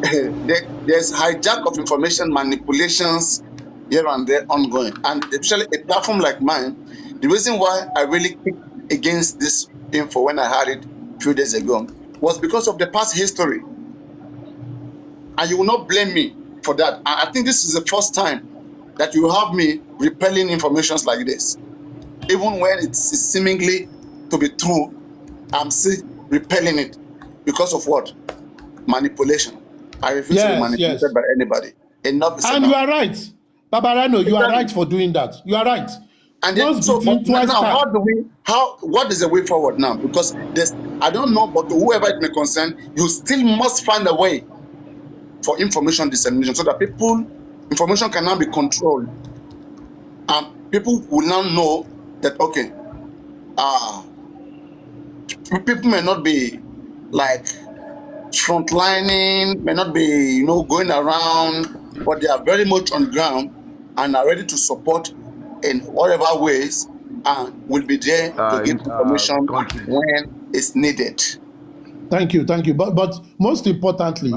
Speaker 2: there's hijack of information, manipulations here and there ongoing. And especially a platform like mine, the reason why I really kicked against this info when I had it a few days ago was because of the past history. And you will not blame me for that. I think this is the first time that you have me repelling information like this. Even when it's seemingly to be true, I'm still repelling it. Because of what? Manipulation. I refuse to be manipulated by anybody. Enough is enough.
Speaker 10: And you are right. Babarano, you are right for doing that. You are right.
Speaker 2: And then, so but now, what is the way forward now? Because there's, I don't know, but whoever it may concern, you still must find a way for information dissemination so that information can now be controlled, and people will now know that okay, people may not be like frontlining, may not be going around, but they are very much on the ground and are ready to support in whatever ways, and will be there to give information when it's needed.
Speaker 10: Thank you. But most importantly,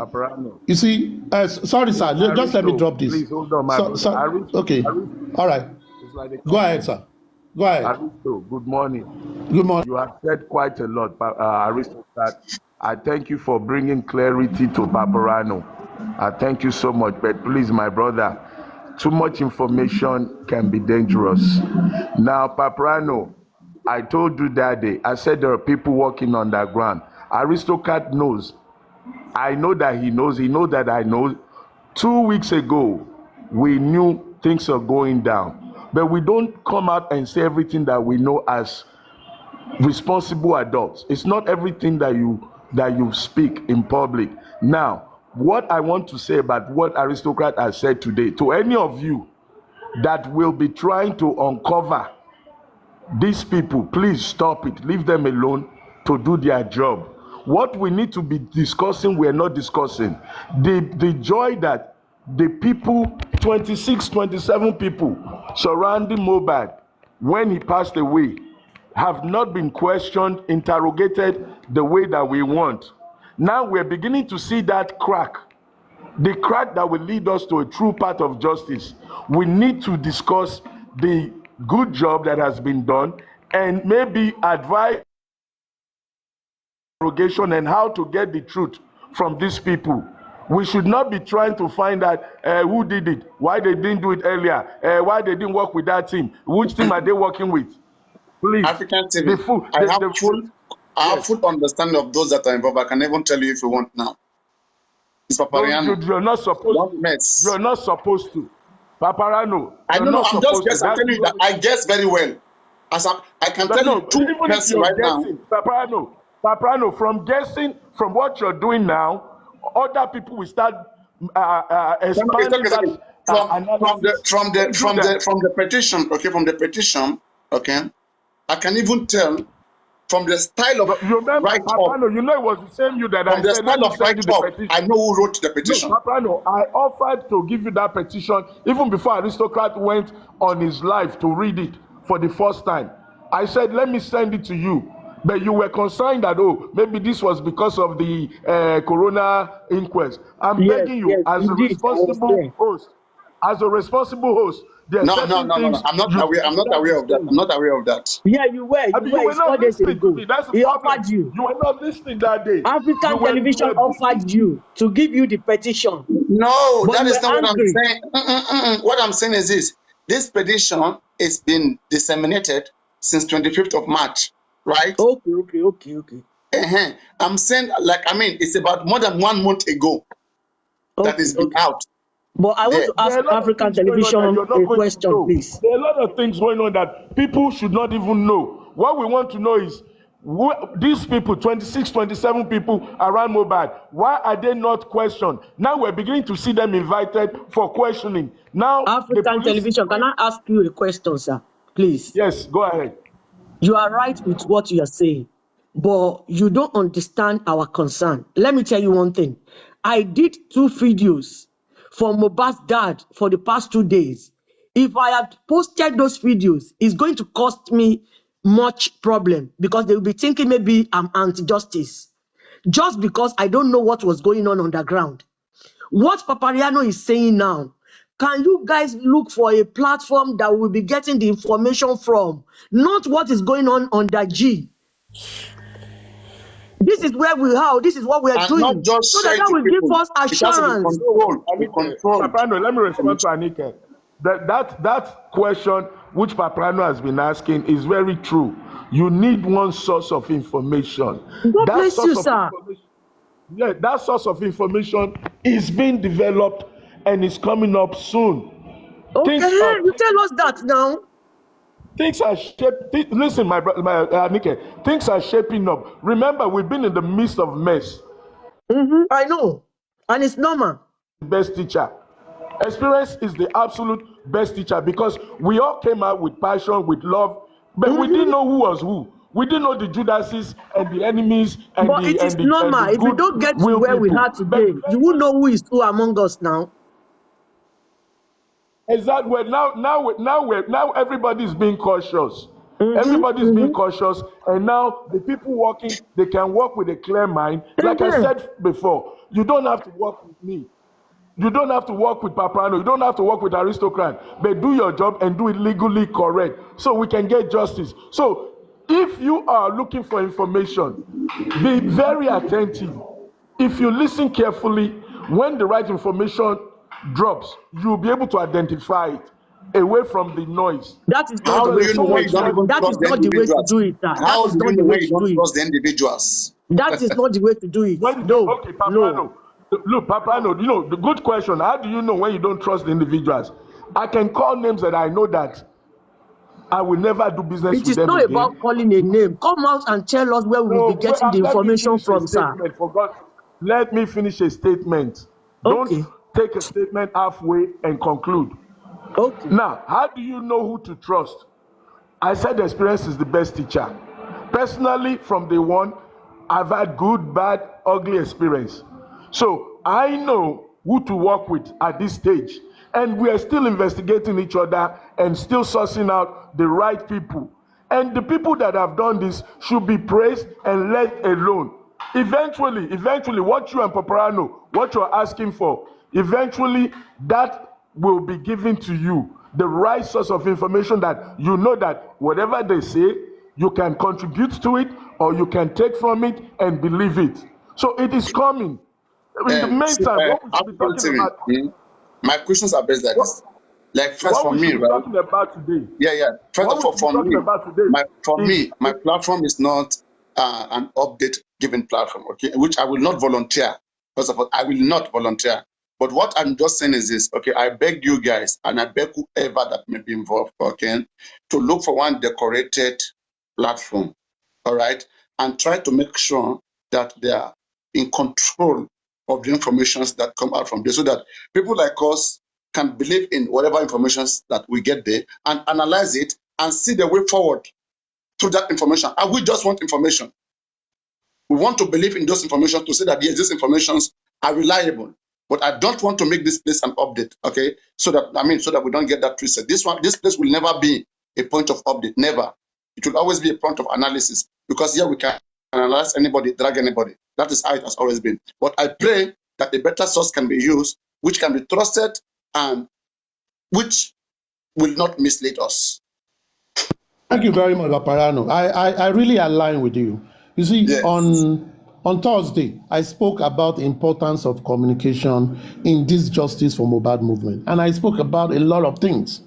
Speaker 10: you see, sorry, sir, just let me drop this. Please hold on, okay, all right. Go ahead, sir. Go ahead.
Speaker 15: Aristo, good morning.
Speaker 10: Good morning.
Speaker 15: You have said quite a lot, Aristo. I thank you for bringing clarity to Paparano. I thank you so much. But please, my brother, too much information can be dangerous. Now, Paparano, I told you that day, I said there are people working on the ground. Aristocrat knows. I know that he knows. He knows that I know. 2 weeks ago, we knew things are going down. But we don't come out and say everything that we know as responsible adults. It's not everything that you speak in public. Now, what I want to say about what Aristocrat has said today, to any of you that will be trying to uncover these people, please stop it. Leave them alone to do their job. What we need to be discussing, we're not discussing. The joy that the people, 26, 27 people surrounding Mohbad when he passed away, have not been questioned, interrogated the way that we want. Now we're beginning to see that crack, the crack that will lead us to a true path of justice. We need to discuss the good job that has been done and maybe advise interrogation and how to get the truth from these people. We should not be trying to find out who did it, why they didn't do it earlier, why they didn't work with that team, which team are they working with. Please.
Speaker 2: African TV, I have full understanding of those that are involved. I can even tell you if you want now. It's Paparano.
Speaker 15: You're not supposed to. You're not supposed to. Paparano.
Speaker 2: I don't know. I'm just guessing. I'm telling you that I guess very well. I can tell you two persons right now.
Speaker 15: Paparano, from guessing, from what you're doing now, other people will start expanding
Speaker 2: from the petition. Okay, from the petition. Okay, I can even tell from the style of write up.
Speaker 15: You know it was the same you that
Speaker 2: from I the said, style of write up. I know who wrote the petition.
Speaker 15: No, Paparano, I offered to give you that petition even before Aristocrat went on his live to read it for the first time. I said, let me send it to you. But you were concerned that, maybe this was because of the corona inquest. I'm begging you, as a responsible host,
Speaker 2: no. I'm not aware of that. I'm not aware of that.
Speaker 14: Yeah, you were. You were not listening to me. He offered you.
Speaker 15: You were not listening that day.
Speaker 14: African television offered you to give you the petition.
Speaker 2: No, that is not what I'm saying. What I'm saying is this. This petition is been disseminated since 25th of March. Right?
Speaker 14: Okay.
Speaker 2: I'm saying, it's about more than 1 month ago that is been out.
Speaker 14: But I want to ask African television a question, please.
Speaker 15: There are a lot of things going on that people should not even know. What we want to know is, these people, 26, 27 people around Mohbad, why are they not questioned? Now we're beginning to see them invited for questioning. Now,
Speaker 14: African television, can I ask you a question, sir? Please.
Speaker 15: Yes, go ahead.
Speaker 14: You are right with what you are saying, but you don't understand our concern. Let me tell you one thing. I did 2 videos for Mohbad's dad for the past 2 days. If I had posted those videos, it's going to cost me much problem because they will be thinking maybe I'm anti-justice just because I don't know what was going on the ground. What Paparano is saying now, can you guys look for a platform that we'll be getting the information from, not what is going on the G? This is where we are. This is what we are doing. So that will give us assurance.
Speaker 15: Paparano, let me respond to Anike. That question which Paparano has been asking is very true. You need one source of information.
Speaker 14: God bless you, sir.
Speaker 15: Yeah, that source of information is being developed and it's coming up soon.
Speaker 14: Okay, you tell us that now.
Speaker 15: Things are listen, my Nike, things are shaping up. Remember, we've been in the midst of mess.
Speaker 14: I know. And it's normal.
Speaker 15: Best teacher. Experience is the absolute best teacher because we all came out with passion, with love, but we didn't know who was who. We didn't know the Judases and the enemies and
Speaker 14: but it is normal. If we don't get to where we are today, you will know who is who among us now.
Speaker 15: Exactly. Now everybody's being cautious. Everybody's being cautious, and now the people working, they can work with a clear mind. Like I said before, you don't have to work with me. You don't have to work with Paparano. You don't have to work with Aristocrat. But do your job and do it legally correct so we can get justice. So if you are looking for information, be very attentive. If you listen carefully, when the right information drops, you'll be able to identify it away from the noise.
Speaker 14: That is not the way to do it. That is not the way to do it.
Speaker 2: How do you know when you don't trust the individuals?
Speaker 14: That is not the way to do it.
Speaker 15: Okay, Paparano. Look, Paparano, you know, the good question, how do you know when you don't trust the individuals? I can call names that I know that I will never do business with them.
Speaker 14: It is not about calling a name. Come out and tell us where we will be getting the information from, sir.
Speaker 15: Let me finish a statement. Don't take a statement halfway and conclude.
Speaker 14: Okay.
Speaker 15: Now, how do you know who to trust? I said experience is the best teacher. Personally, from day one, I've had good, bad, ugly experience. So I know who to work with at this stage. And we are still investigating each other and still sourcing out the right people. And the people that have done this should be praised and let alone. Eventually, what you and Paparano, what you're asking for, eventually that will be given to you. The right source of information that you know that whatever they say, you can contribute to it or you can take from it and believe it. So it is coming. In the meantime, what we should be talking about...
Speaker 2: My questions are based like this. Like first for me, right?
Speaker 15: Talking about today.
Speaker 2: Yeah. First of all, for me, my platform is not an update giving platform, okay? Which I will not volunteer. First of all, I will not volunteer. But what I'm just saying is this, okay? I beg you guys, and I beg whoever that may be involved, okay, to look for one decorated platform, all right, and try to make sure that they are in control of the information that come out from this, so that people like us can believe in whatever information that we get there and analyze it and see the way forward through that information. And we just want information. We want to believe in those information to say that yes, these informations are reliable. But I don't want to make this place an update, okay? So that we don't get that twisted. This place will never be a point of update, never. It will always be a point of analysis, because here we can analyze anybody, drag anybody. That is how it has always been. But I pray that a better source can be used, which can be trusted and which will not mislead us.
Speaker 10: Thank you very much, Paparano. I really align with you. You see, yes. On Thursday, I spoke about the importance of communication in this Justice for Mohbad movement. And I spoke about a lot of things.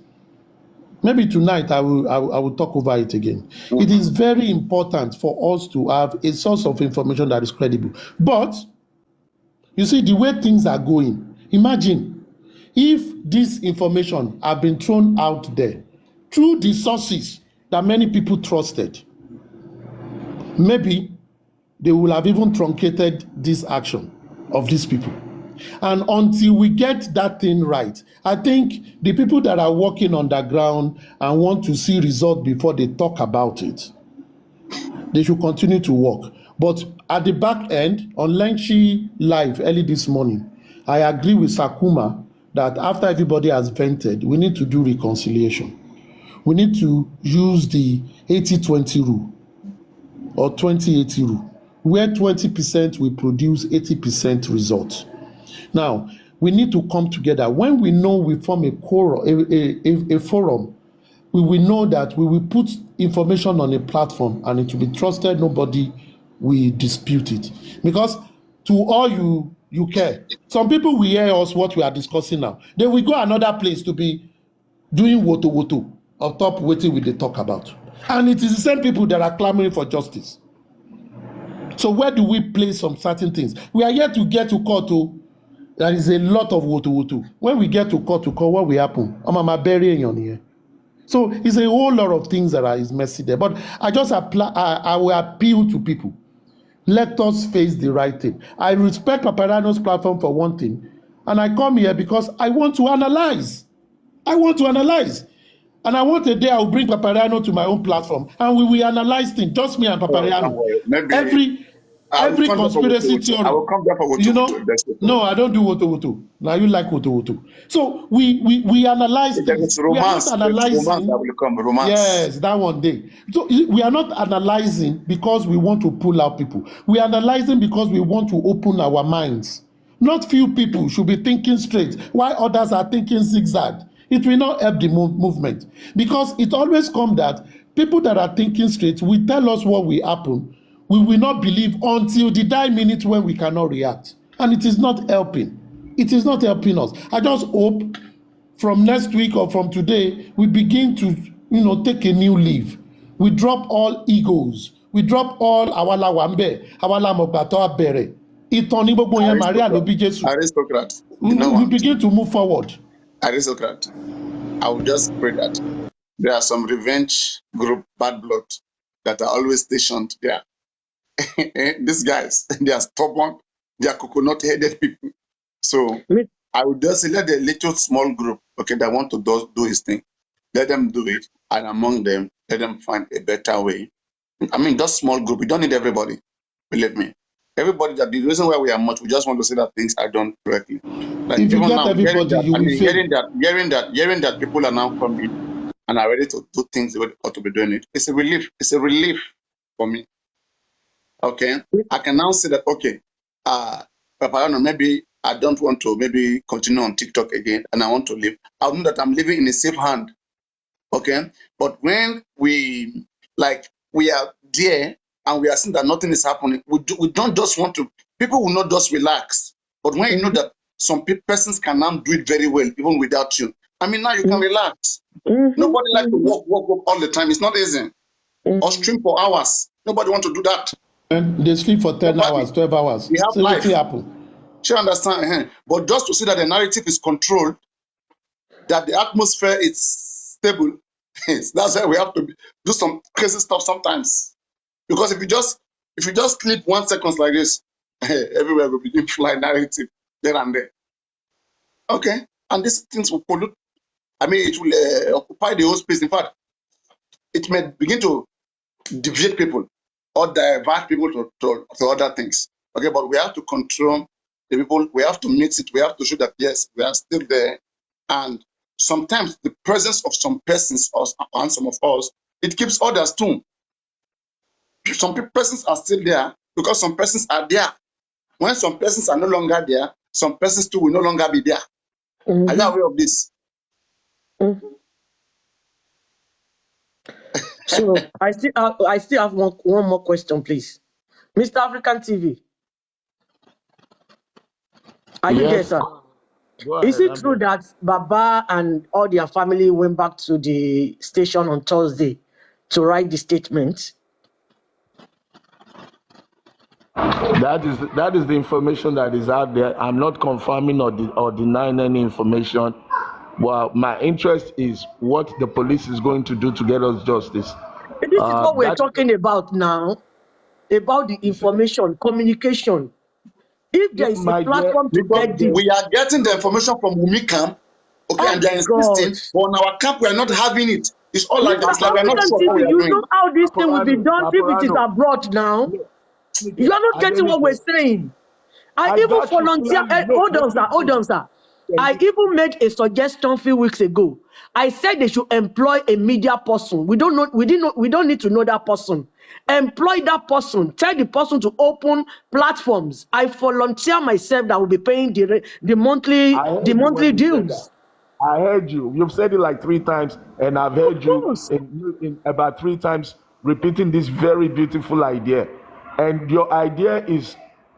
Speaker 10: Maybe tonight I will talk over it again. Mm-hmm. It is very important for us to have a source of information that is credible. But, you see, the way things are going, imagine if this information had been thrown out there through the sources that many people trusted, maybe they will have even truncated this action of these people. And until we get that thing right, I think the people that are working on the ground and want to see results before they talk about it, they should continue to work. But at the back end, on Lenchi Live early this morning, I agree with Sakuma that after everybody has vented, we need to do reconciliation. We need to use the 80-20 rule or 20-80 rule, where 20% will produce 80% results. Now, we need to come together. When we know we form a forum, we will know that we will put information on a platform and it will be trusted. Nobody will dispute it. Because to all you care. Some people will hear us what we are discussing now. They will go another place to be doing woto on top waiting with the talk about. And it is the same people that are clamoring for justice. So where do we place some certain things? We are yet to get to court. There is a lot of woto. When we get to court, what will happen? I'm burying on here. So it's a whole lot of things that is messy there. But I just I will appeal to people. Let us face the right thing. I respect Paparano's platform for one thing, and I come here because I want to analyze. I want to analyze. And I want a day I will bring Paparano to my own platform, and we will analyze things. Just me and Paparano. Every conspiracy theory. I will come back for Woto. You know, no, I don't do Woto. Now you like Woto. So we analyze things. Romance, we are not analyzing. Romance that will come. Romance. Yes, that one day. So we are not analyzing because we want to pull out people. We are analyzing because we want to open our minds. Not few people should be thinking straight, while others are thinking zigzag. It will not help the movement, because it always comes that people that are thinking straight will tell us what will happen. We will not believe until the dying minute when we cannot react. And it is not helping. It is not helping us. I just hope from next week or from today, we begin to, take a new leaf. We drop all egos. We drop all awala wambe, awala mobato abere.
Speaker 2: Aristocrat.
Speaker 10: We begin to move forward.
Speaker 2: Aristocrat. I would just pray that there are some revenge group, bad blood, that are always stationed there. These guys, they are stubborn, they are coconut-headed people. So I would just let the little small group, that want to do his thing, let them do it, and among them, let them find a better way. I mean, just small group. We don't need everybody. Believe me. Everybody, that the reason why we are much, we just want to say that things are done correctly. Like
Speaker 10: if you get now, everybody,
Speaker 2: hearing that people are now coming and are ready to do things the way they ought to be doing it. It's a relief. It's a relief for me. Okay, I can now say that, Paparano, maybe I don't want to continue on TikTok again and I want to live. I know that I'm living in a safe hand. Okay, but when we are there and we are seeing that nothing is happening, we don't just want to, people will not just relax. But when you know that some persons can now do it very well, even without you, I mean, now you can relax. Nobody likes to work all the time. It's not easy. Or stream for hours. Nobody wants to do that.
Speaker 10: And they sleep for 10 hours, 12 hours.
Speaker 2: We have life. You understand? But just to see that the narrative is controlled, that the atmosphere is stable, that's why we have to do some crazy stuff sometimes. Because if you just sleep 1 second like this, everywhere will begin fly narrative there and there. Okay, and these things will pollute. I mean, it will occupy the whole space. In fact, it may begin to deviate people or divert people to other things. Okay, but we have to control the people. We have to mix it. We have to show that, yes, we are still there. And sometimes the presence of some persons and some of us, it keeps others too. Some persons are still there because some persons are there. When some persons are no longer there, some persons too will no longer be there. Are you aware of this?
Speaker 14: So I still have one more question, please. Mr. African TV. Are you there, sir? Is it true that Baba and all their family went back to the station on Thursday to write the statement?
Speaker 15: That is the information that is out there. I'm not confirming or denying any information. Well, my interest is what the police is going to do to get us justice.
Speaker 14: This is what we're talking about now, about the information, communication. If there is a platform to get this,
Speaker 2: we are getting the information from Wunmi camp, and they are insisting, but on our camp we are not having it. It's all like that. Like
Speaker 14: you know how this thing will be done if it is abroad now. You are not getting what we're saying. I even volunteer. Hold on, sir. I even made a suggestion a few weeks ago. I said they should employ a media person. We don't need to know that person. Employ that person. Tell the person to open platforms. I volunteer myself that will be paying the monthly dues.
Speaker 15: I heard you. You've said it like 3 times, and I've heard you in about 3 times repeating this very beautiful idea. And your idea is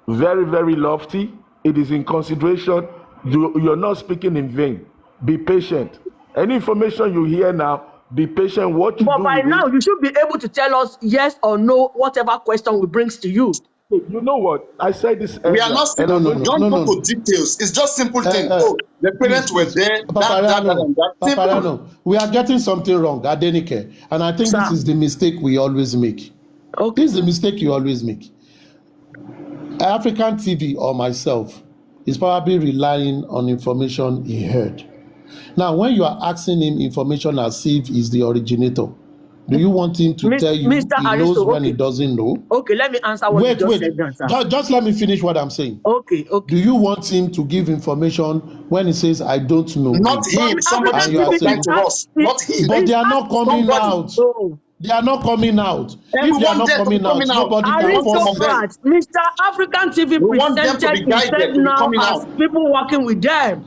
Speaker 15: very, very lofty. It is in consideration. You're not speaking in vain. Be patient. Any information you hear now, be patient. But
Speaker 14: by now, you should be able to tell us yes or no, whatever question we brings to you.
Speaker 15: You know what? I said this earlier.
Speaker 2: We are not saying, don't go to details. It's just simple thing. Oh, the parents were there,
Speaker 10: Paparano, we are getting something wrong, Adenike. And I think this is the mistake we always make. Okay. This is the mistake you always make. African TV or myself is probably relying on information he heard. Now, when you are asking him information as if he's the originator, do you want him to tell you
Speaker 14: Mr.
Speaker 10: he knows when he doesn't know?
Speaker 14: Okay, let me answer what you just said.
Speaker 10: Just let me finish what I'm saying.
Speaker 14: Okay.
Speaker 10: Do you want him to give information when he says, I don't know?
Speaker 2: Not him. Somebody like to us. Not him.
Speaker 10: But they are not coming out. They are not coming out. If they are not coming out, nobody can force them.
Speaker 14: Mr. African TV presented himself now as people working with them.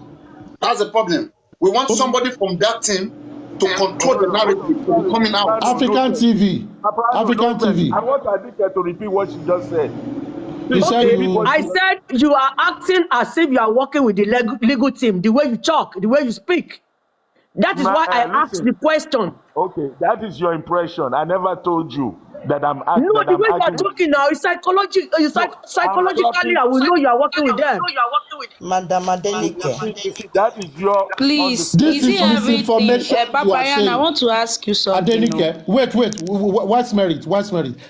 Speaker 2: That's the problem. We want somebody from that team to control the narrative to be coming out.
Speaker 10: African TV. African TV.
Speaker 15: I want Adika to repeat what she just said.
Speaker 14: I said you are acting as if you are working with the legal team, the way you talk, the way you speak. That is why I asked the question.
Speaker 15: Okay, that is your impression. I never told you that I'm acting.
Speaker 14: No, the way you are talking now is psychologically, I will know you are working with them.
Speaker 16: Madam Adenike.
Speaker 15: That is your...
Speaker 9: Please,
Speaker 10: this is misinformation.
Speaker 9: I want to ask you something.
Speaker 10: Adenike, wait. What's merit?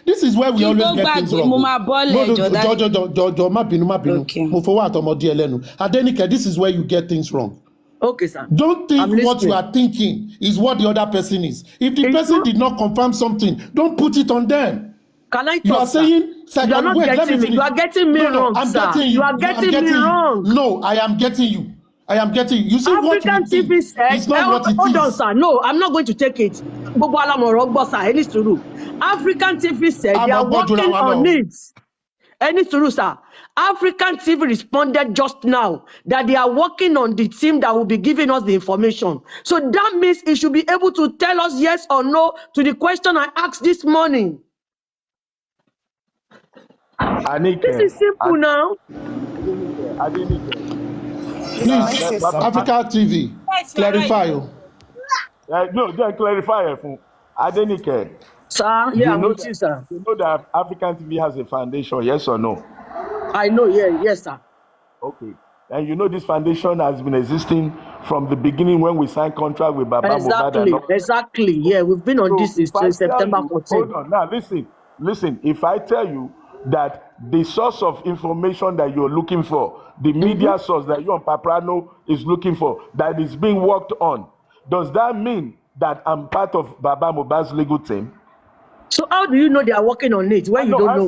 Speaker 10: This is where we always get things wrong. Adenike, this is where you get things wrong.
Speaker 14: Okay, sir.
Speaker 10: Don't think what you are thinking is what the other person is. If the person did not confirm something, don't put it on them.
Speaker 14: Can I talk,
Speaker 10: you are saying,
Speaker 14: you are not getting me. You are getting me wrong, sir. You are getting me wrong.
Speaker 10: No, I am getting you. You see
Speaker 14: African
Speaker 10: what you
Speaker 14: TV said,
Speaker 10: it's not what it
Speaker 14: hold
Speaker 10: is.
Speaker 14: on, sir. No, I'm not going to take it. African TV said they are working on it. Any suru, sir. African TV responded just now that they are working on the team that will be giving us the information. So that means it should be able to tell us yes or no to the question I asked this morning.
Speaker 15: Adenike,
Speaker 14: this is simple now.
Speaker 10: Please, Africa TV, clarify.
Speaker 15: No, just clarify. Adenike.
Speaker 14: Sir, yeah, I'm with you, sir.
Speaker 15: You know that African TV has a foundation, yes or no?
Speaker 14: I know, yes, sir.
Speaker 15: Okay. And you know this foundation has been existing from the beginning when we signed contract with Baba Mohbad.
Speaker 14: Exactly. Yeah, we've been on this since September 14.
Speaker 15: Hold on. Now, listen. If I tell you that the source of information that you're looking for, the media source that you and Paparano is looking for, that is being worked on, does that mean that I'm part of Baba Mohbad's legal team?
Speaker 14: So how do you know they are working on it when you don't know?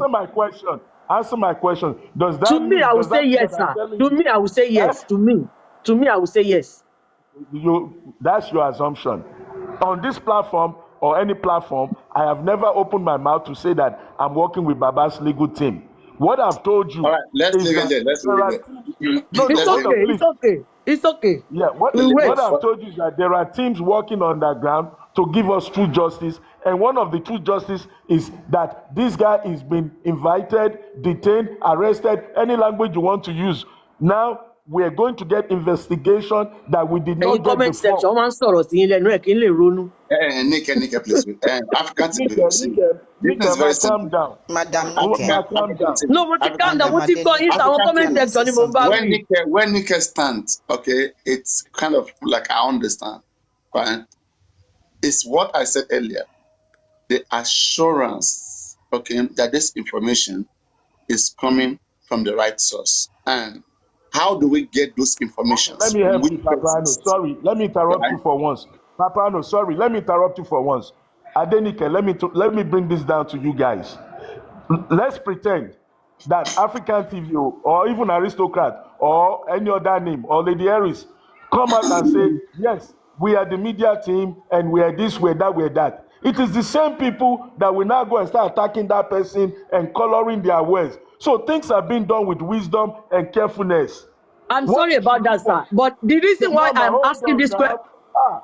Speaker 15: Answer my question. Does that
Speaker 14: to me, I will say yes, sir. To me, I will say yes. To me, I will say yes.
Speaker 15: That's your assumption. On this platform or any platform, I have never opened my mouth to say that I'm working with Baba's legal team. What I've told you.
Speaker 2: All right, let's leave it there.
Speaker 14: It's okay.
Speaker 15: Yeah, what I've told you is that there are teams working on the ground to give us true justice. And one of the true justice is that this guy is being invited, detained, arrested, any language you want to use. Now, we are going to get investigation that we did not get before.
Speaker 2: Nick, please. African
Speaker 16: calm down. Madam, calm down.
Speaker 14: No, but calm down. What you got is our comment section.
Speaker 2: When Nick stands, okay, it's kind of like I understand. Fine. It's what I said earlier. The assurance, okay, that this information is coming from the right source. And how do we get those information?
Speaker 15: Let me help you, Paparano. Sorry, let me interrupt you for once. Paparano, sorry, let me interrupt you for once. Adenike, let me bring this down to you guys. Let's pretend that African TV or even Aristocrat or any other name or Lady Harris come out and say, yes, we are the media team and we are this, we are that, we are that. It is the same people that will now go and start attacking that person and coloring their words. So things are being done with wisdom and carefulness.
Speaker 14: I'm sorry about that, sir. But the reason why I'm asking this question...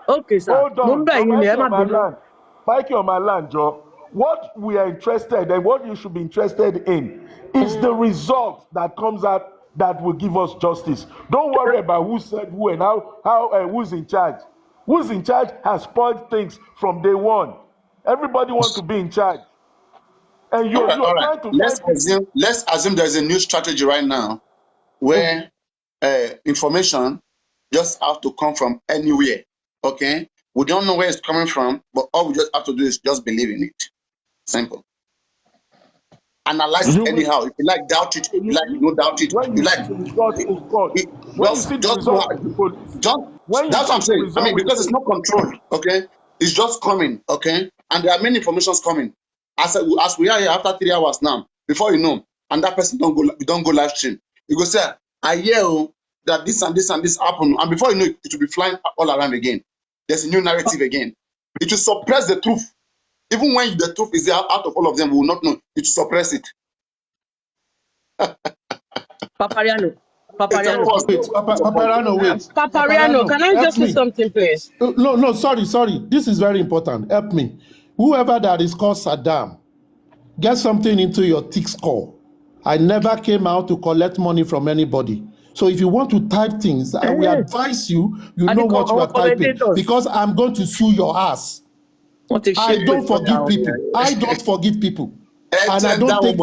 Speaker 14: Okay, sir.
Speaker 15: Hold on. Fight on my land, Joe. What we are interested and what you should be interested in is the result that comes out that will give us justice. Don't worry about who said who and how who's in charge. Who's in charge has spoiled things from day one. Everybody wants to be in charge.
Speaker 16: And you
Speaker 2: All
Speaker 16: are
Speaker 2: right.
Speaker 16: trying to find people.
Speaker 2: Let's assume there's a new strategy right now where information just have to come from anywhere. Okay, we don't know where it's coming from, but all we just have to do is just believe in it. Simple. Analyze it anyhow. If you like, doubt it. If you like, no doubt it.
Speaker 16: When
Speaker 2: You
Speaker 16: you
Speaker 2: like,
Speaker 16: see the result in court, when you see the result of the police,
Speaker 2: that's what I'm saying. I mean, because it's not controlled. Okay, it's just coming. Okay, and there are many informations coming. As we are here after 3 hours now, before you know, and that person don't go live stream. You go say, I hear that this and this and this happened, and before you know it, it will be flying all around again. There's a new narrative again. It will suppress the truth. Even when the truth is there, out of all of them, we will not know. It will suppress it.
Speaker 14: Papariano.
Speaker 10: Papariano, wait.
Speaker 17: Papariano, can I just say something, please?
Speaker 10: No, sorry. This is very important. Help me. Whoever that is called Saddam, get something into your thick skull. I never came out to collect money from anybody. So if you want to type things, I will advise you, know what you are typing. Because I'm going to sue your ass. I don't forgive people. I don't forgive people. And I don't take. I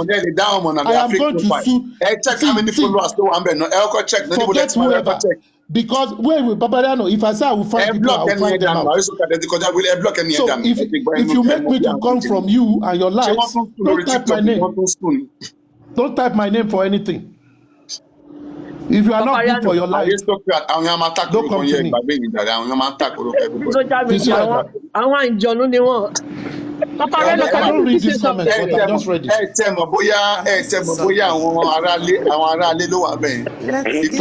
Speaker 10: am going to sue.
Speaker 2: Check how many followers still want to check.
Speaker 10: Forget whoever. Because Papariano, if I say I will find people, I will find them out. So if you make me to come from you and your life, don't type my name. Don't type my name for anything. If you are not good for your life, don't come to me.
Speaker 17: Papariano, can you say something?
Speaker 10: I'm just ready.
Speaker 16: Let's give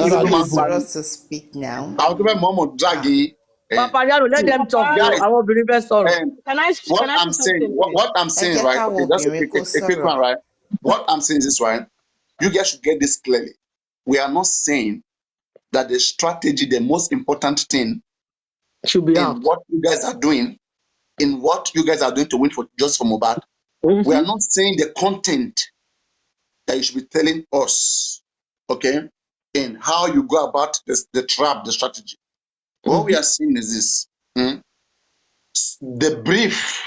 Speaker 16: someone for us to speak now.
Speaker 14: Papariano, let them talk. I will be the
Speaker 2: What I'm saying, right? Okay, that's a quick one, right? What I'm saying is this, right? You guys should get this clearly. We are not saying that the strategy, the most important thing,
Speaker 14: should be out.
Speaker 2: What you guys are doing, in what you guys are doing to win for just for Mohbad. We are not saying the content that you should be telling us, okay, in how you go about the trap, the strategy. What we are seeing is this: the brief,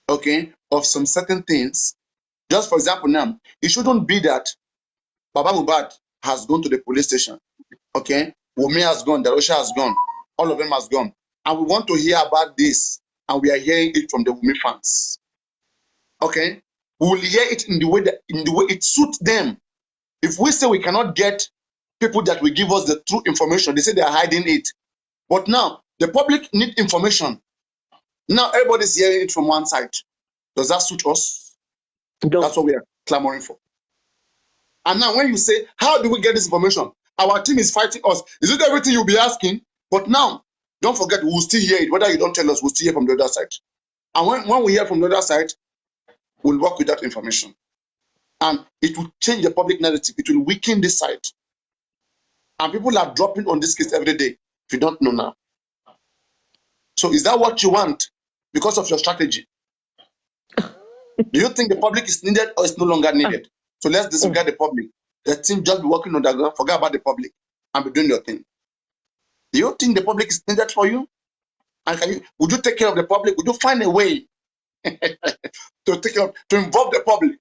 Speaker 2: okay, of some certain things. Just for example, now it shouldn't be that Baba Mohbad has gone to the police station, okay? Wunmi has gone, Darosha has gone, all of them has gone. And we want to hear about this, and we are hearing it from the Wunmi fans. Okay? We will hear it in the way it suits them. If we say we cannot get people that will give us the true information, they say they are hiding it. But now, the public need information. Now everybody's hearing it from one side. Does that suit us? No. That's what we are clamoring for. And now when you say, how do we get this information? Our team is fighting us. Is it everything you'll be asking? But now, don't forget, we'll still hear it. Whether you don't tell us, we'll still hear from the other side. And when we hear from the other side, we'll work with that information. And it will change the public narrative. It will weaken this side. And people are dropping on this case every day, if you don't know now. So is that what you want because of your strategy? Do you think the public is needed or it's no longer needed? So let's disregard the public. The team just be working on the ground, forget about the public, and be doing your thing. Do you think the public is needed for you? And would you take care of the public? Would you find a way to involve the public?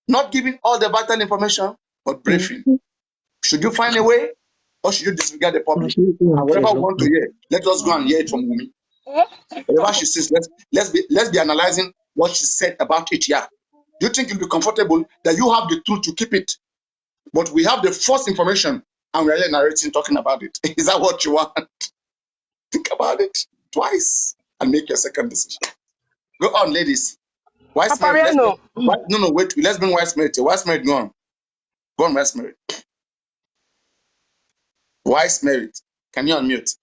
Speaker 2: Not giving all the vital information, but briefing. Should you find a way, or should you disregard the public? And whatever we want to hear, let us go and hear it from Wunmi. Whatever she says, let's be analyzing what she said about it here. Do you think you'll be comfortable that you have the truth to keep it, but we have the false information and we're narrating, talking about it? Is that what you want? Think about it twice and make your second decision. Go on, ladies. Wise Merit. No, wait. Let's bring Wise Merit. Wise Merit, go on. Go on, Wise Merit. Wise Merit. Can you unmute?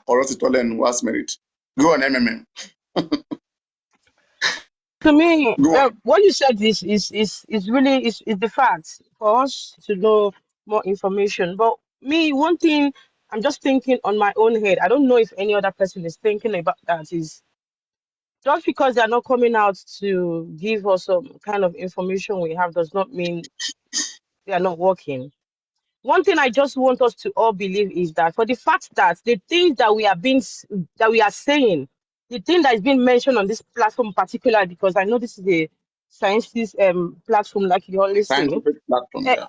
Speaker 2: Or else it will end Wise Merit. Go on, MMM.
Speaker 17: To me, what you said is really the facts for us to know more information. But me, one thing I'm just thinking on my own head. I don't know if any other person is thinking about that. Is just because they're not coming out to give us some kind of information we have does not mean they are not working. One thing I just want us to all believe is that for the fact that the things that we are saying the thing that is being mentioned on this platform, particularly because I know this is a sciences platform, like you always say.
Speaker 2: Scientific platform,
Speaker 17: Eh,
Speaker 2: yeah.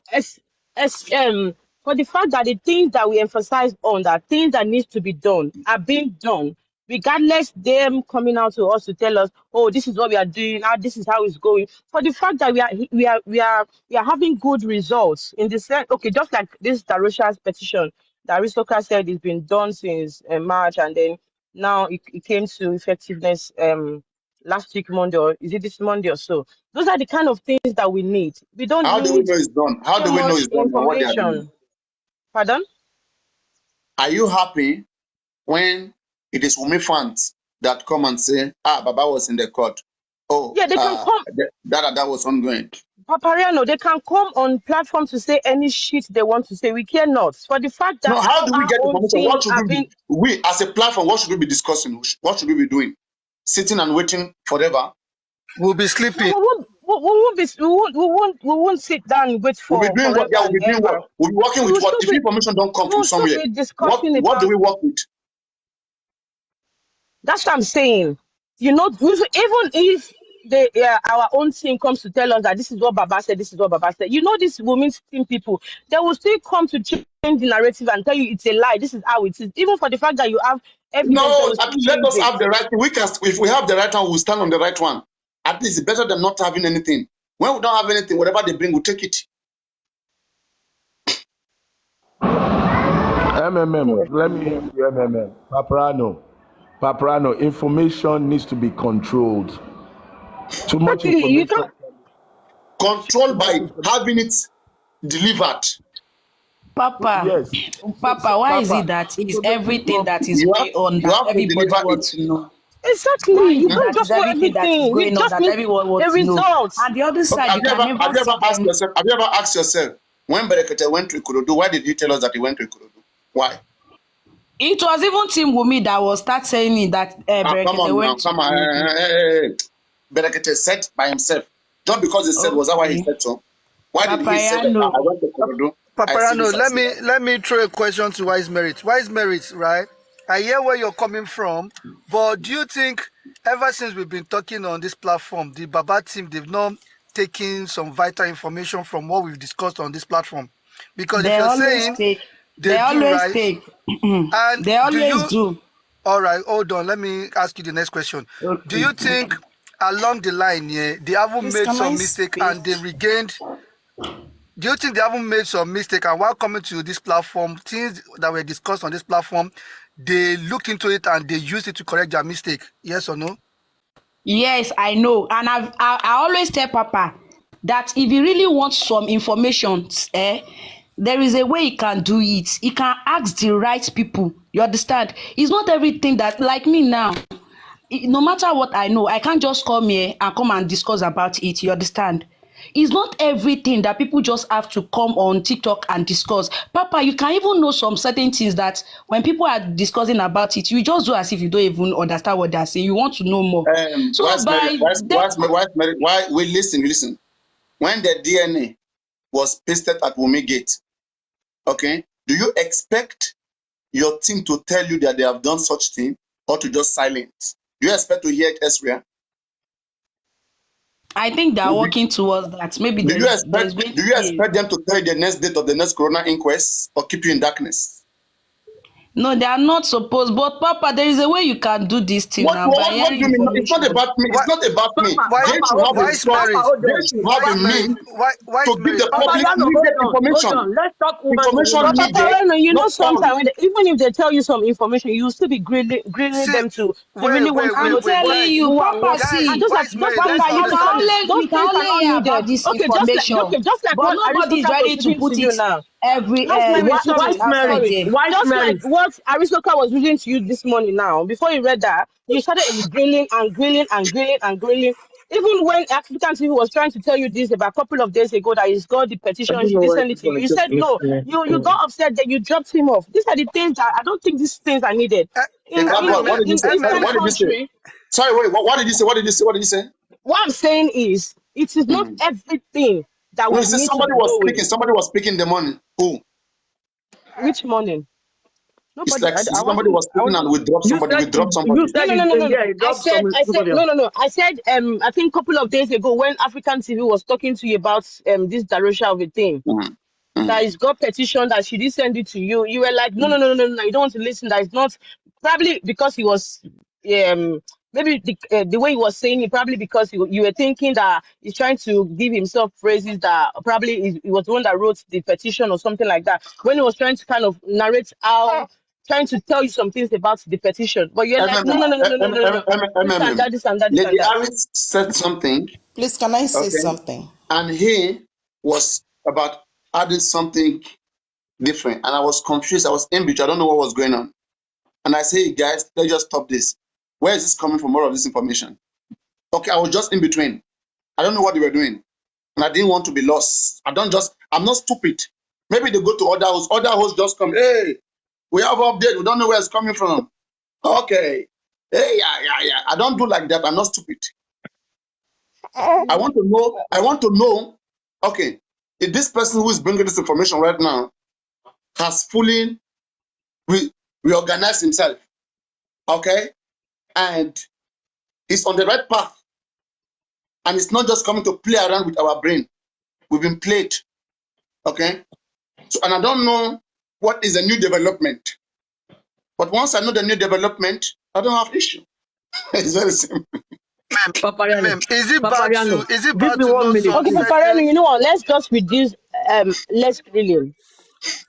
Speaker 17: for the fact that the things that we emphasize on, that things that needs to be done are being done, regardless them coming out to us to tell us, oh, this is what we are doing, now this is how it's going. For the fact that we are having good results in the sense, okay, just like this Darusha's petition that Aristoka said it's been done since March, and then now it came to effectiveness last week Monday, or is it this Monday or so? Those are the kind of things that we need. We don't
Speaker 2: How do we
Speaker 17: need
Speaker 2: know it's done? How
Speaker 17: so
Speaker 2: do we know
Speaker 17: much
Speaker 2: it's done and what they are doing?
Speaker 17: information. Pardon?
Speaker 2: Are you happy when it is Wumi fans that come and say, Baba was in the court? Oh,
Speaker 17: Yeah, they can come.
Speaker 2: that was ongoing.
Speaker 17: Papariano, they can come on platform to say any shit they want to say. We care not. For the fact that
Speaker 2: No, how do we get
Speaker 17: our own
Speaker 2: information?
Speaker 17: team
Speaker 2: What should
Speaker 17: have
Speaker 2: we
Speaker 17: been.
Speaker 2: be? We, as a platform, what should we be discussing? What should we be doing? Sitting and waiting forever?
Speaker 11: We'll be
Speaker 17: No,
Speaker 11: sleeping.
Speaker 17: we won't sit down and wait
Speaker 2: We'll be
Speaker 17: for
Speaker 2: doing what?
Speaker 17: forever
Speaker 2: Yeah, we'll
Speaker 17: and
Speaker 2: be doing
Speaker 17: ever.
Speaker 2: what? We'll be working
Speaker 17: We
Speaker 2: with
Speaker 17: will
Speaker 2: what?
Speaker 17: still
Speaker 2: If
Speaker 17: be,
Speaker 2: information don't come
Speaker 17: we
Speaker 2: from
Speaker 17: will still
Speaker 2: somewhere,
Speaker 17: be discussing
Speaker 2: what do
Speaker 17: about.
Speaker 2: we work with?
Speaker 17: That's what I'm saying. You know, even if our own team comes to tell us that this is what Baba said, this is what Baba said, you know, these women's team people, they will still come to change the narrative and tell you it's a lie. This is how it is. Even for the fact that you have evidence, they
Speaker 2: No,
Speaker 17: will still
Speaker 2: let
Speaker 17: change
Speaker 2: us
Speaker 17: it.
Speaker 2: have the right. We can, if we have the right one, we'll stand on the right one. At least it's better than not having anything. When we don't have anything, whatever they bring, we'll take it.
Speaker 15: MMM, let me hear you, MMM. Paparano, information needs to be controlled. Too much
Speaker 17: Exactly. You
Speaker 15: information.
Speaker 17: can't.
Speaker 2: Controlled by having it delivered.
Speaker 9: Papa,
Speaker 15: Yes.
Speaker 9: Papa, why is it
Speaker 15: Papa,
Speaker 9: that it's
Speaker 15: information
Speaker 9: everything
Speaker 15: from
Speaker 9: that is
Speaker 2: You
Speaker 9: going on
Speaker 2: you
Speaker 9: that
Speaker 2: have to
Speaker 9: everybody
Speaker 2: deliver
Speaker 9: wants
Speaker 2: it.
Speaker 9: to know?
Speaker 17: Exactly.
Speaker 9: Why is
Speaker 17: You
Speaker 9: it
Speaker 17: don't
Speaker 9: that is
Speaker 17: just know
Speaker 9: everything that is
Speaker 17: everything. We
Speaker 9: going on
Speaker 17: just
Speaker 9: that
Speaker 17: need
Speaker 9: everyone
Speaker 17: the
Speaker 9: wants to know?
Speaker 17: results.
Speaker 9: And the other
Speaker 2: Okay,
Speaker 9: side, you can never see
Speaker 2: asked
Speaker 9: them.
Speaker 2: yourself? Have you ever asked yourself when Berekete went to Ikorodu? Why did you tell us that he went to Ikorodu? Why?
Speaker 9: It was even Team Wumi that was start saying it that
Speaker 2: Come
Speaker 9: Berekete
Speaker 2: on now,
Speaker 9: went to
Speaker 2: come on.
Speaker 9: Ikorodu.
Speaker 2: Berekete said by himself. Just because he said, was that why he
Speaker 9: Okay.
Speaker 2: said so? Why did he say that?
Speaker 9: Papayano.
Speaker 2: I went to Ikorodu. I see
Speaker 11: Paparano,
Speaker 2: this, I see that.
Speaker 11: let me throw a question to Wise Merit. Wise Merit, right? I hear where you're coming from, but do you think ever since we've been talking on this platform, the Baba team, they've not taken some vital information from what we've discussed on this platform? Because if
Speaker 9: They
Speaker 11: you're
Speaker 9: always
Speaker 11: saying
Speaker 9: take.
Speaker 11: they
Speaker 9: They
Speaker 11: do,
Speaker 9: always
Speaker 11: right?
Speaker 9: take.
Speaker 11: And
Speaker 9: They
Speaker 11: do
Speaker 9: always
Speaker 11: you,
Speaker 9: do.
Speaker 11: all right, hold on, let me ask you the next question. Do
Speaker 9: Okay.
Speaker 11: you think along the line here, they haven't
Speaker 18: Please,
Speaker 11: made
Speaker 18: can I
Speaker 11: some mistake
Speaker 18: speak?
Speaker 11: and they regained? Do you think they haven't made some mistake, and while coming to this platform, things that were discussed on this platform, they looked into it and they used it to correct their mistake? Yes or no?
Speaker 9: Yes, I know. And I always tell Papa that if he really wants some information, there is a way he can do it. He can ask the right people. You understand? It's not everything that, like me now, no matter what I know, I can't just come here and come and discuss about it. You understand? It's not everything that people just have to come on TikTok and discuss. Papa, you can even know some certain things that when people are discussing about it, you just do as if you don't even understand what they're saying. You want to know more. So
Speaker 2: Why we listen. When the DNA was pasted at Wumi Gate, okay, do you expect your team to tell you that they have done such thing or to just silence? Do you expect to hear it elsewhere?
Speaker 9: I think they are working towards that. Maybe
Speaker 2: do you
Speaker 9: expect
Speaker 2: them to tell you the next date of the next corona inquest or keep you in darkness?
Speaker 9: No, they are not supposed. But Papa, there is a way you can do this thing now.
Speaker 2: What do you mean? It's not about me. It's not about me. They should have the means to give the public needed information.
Speaker 14: Let's talk
Speaker 2: Information needed.
Speaker 17: You know, sometimes even if they tell you some information, you will still be grilling them to really want to know.
Speaker 9: I'm telling you, Papa, see, Papa, we can only hear about this information.
Speaker 17: Just like
Speaker 9: but nobody is ready to put it
Speaker 17: now.
Speaker 9: Every
Speaker 17: just like what Aristoka was reading to you this morning now, before you read that, you started grilling. Even when African TV was trying to tell you this about a couple of days ago that he's got the petition, she did send it to you. You said no. You got upset that you dropped him off. These are the things that I don't think these things are needed.
Speaker 2: What did you say? Sorry, wait, what did you say? What did you say?
Speaker 17: What I'm saying is, it is not everything that we need
Speaker 2: somebody
Speaker 17: to
Speaker 2: was
Speaker 17: know
Speaker 2: speaking. Somebody was speaking the morning. Who?
Speaker 17: Which morning?
Speaker 2: It's like somebody was speaking and we dropped somebody. We dropped somebody.
Speaker 14: You said
Speaker 17: No. I said I think a couple of days ago when African TV was talking to you about this Darusha of a thing. That is got petition that she did send it to you. You were like, no, you don't want to listen. That is not probably because he was maybe the way he was saying it, probably because you were thinking that he's trying to give himself phrases that probably he was the one that wrote the petition or something like that. When he was trying to kind of narrate how, trying to tell you some things about the petition, but you're like, no. This and that.
Speaker 2: Lady Harris said something.
Speaker 18: Please, can I say something?
Speaker 2: And he was about adding something different, and I was confused. I was in between. I don't know what was going on. And I say, hey, guys, let's just stop this. Where is this coming from? All of this information? Okay, I was just in between. I don't know what they were doing, and I didn't want to be lost. I'm not stupid. Maybe they go to other hosts. Other hosts just come. Hey, we have update. We don't know where it's coming from. Okay. Hey, yeah. I don't do like that. I'm not stupid. I want to know. Okay, if this person who is bringing this information right now has fully reorganized himself, okay, and he's on the right path, and it's not just coming to play around with our brain. We've been played, okay? So, and I don't know what is a new development, but once I know the new development, I don't have issue. It's very simple.
Speaker 14: Papariano.
Speaker 19: Is it bad to know
Speaker 14: minute.
Speaker 17: Okay, Papariano, you know what? Let's just reduce less grilling.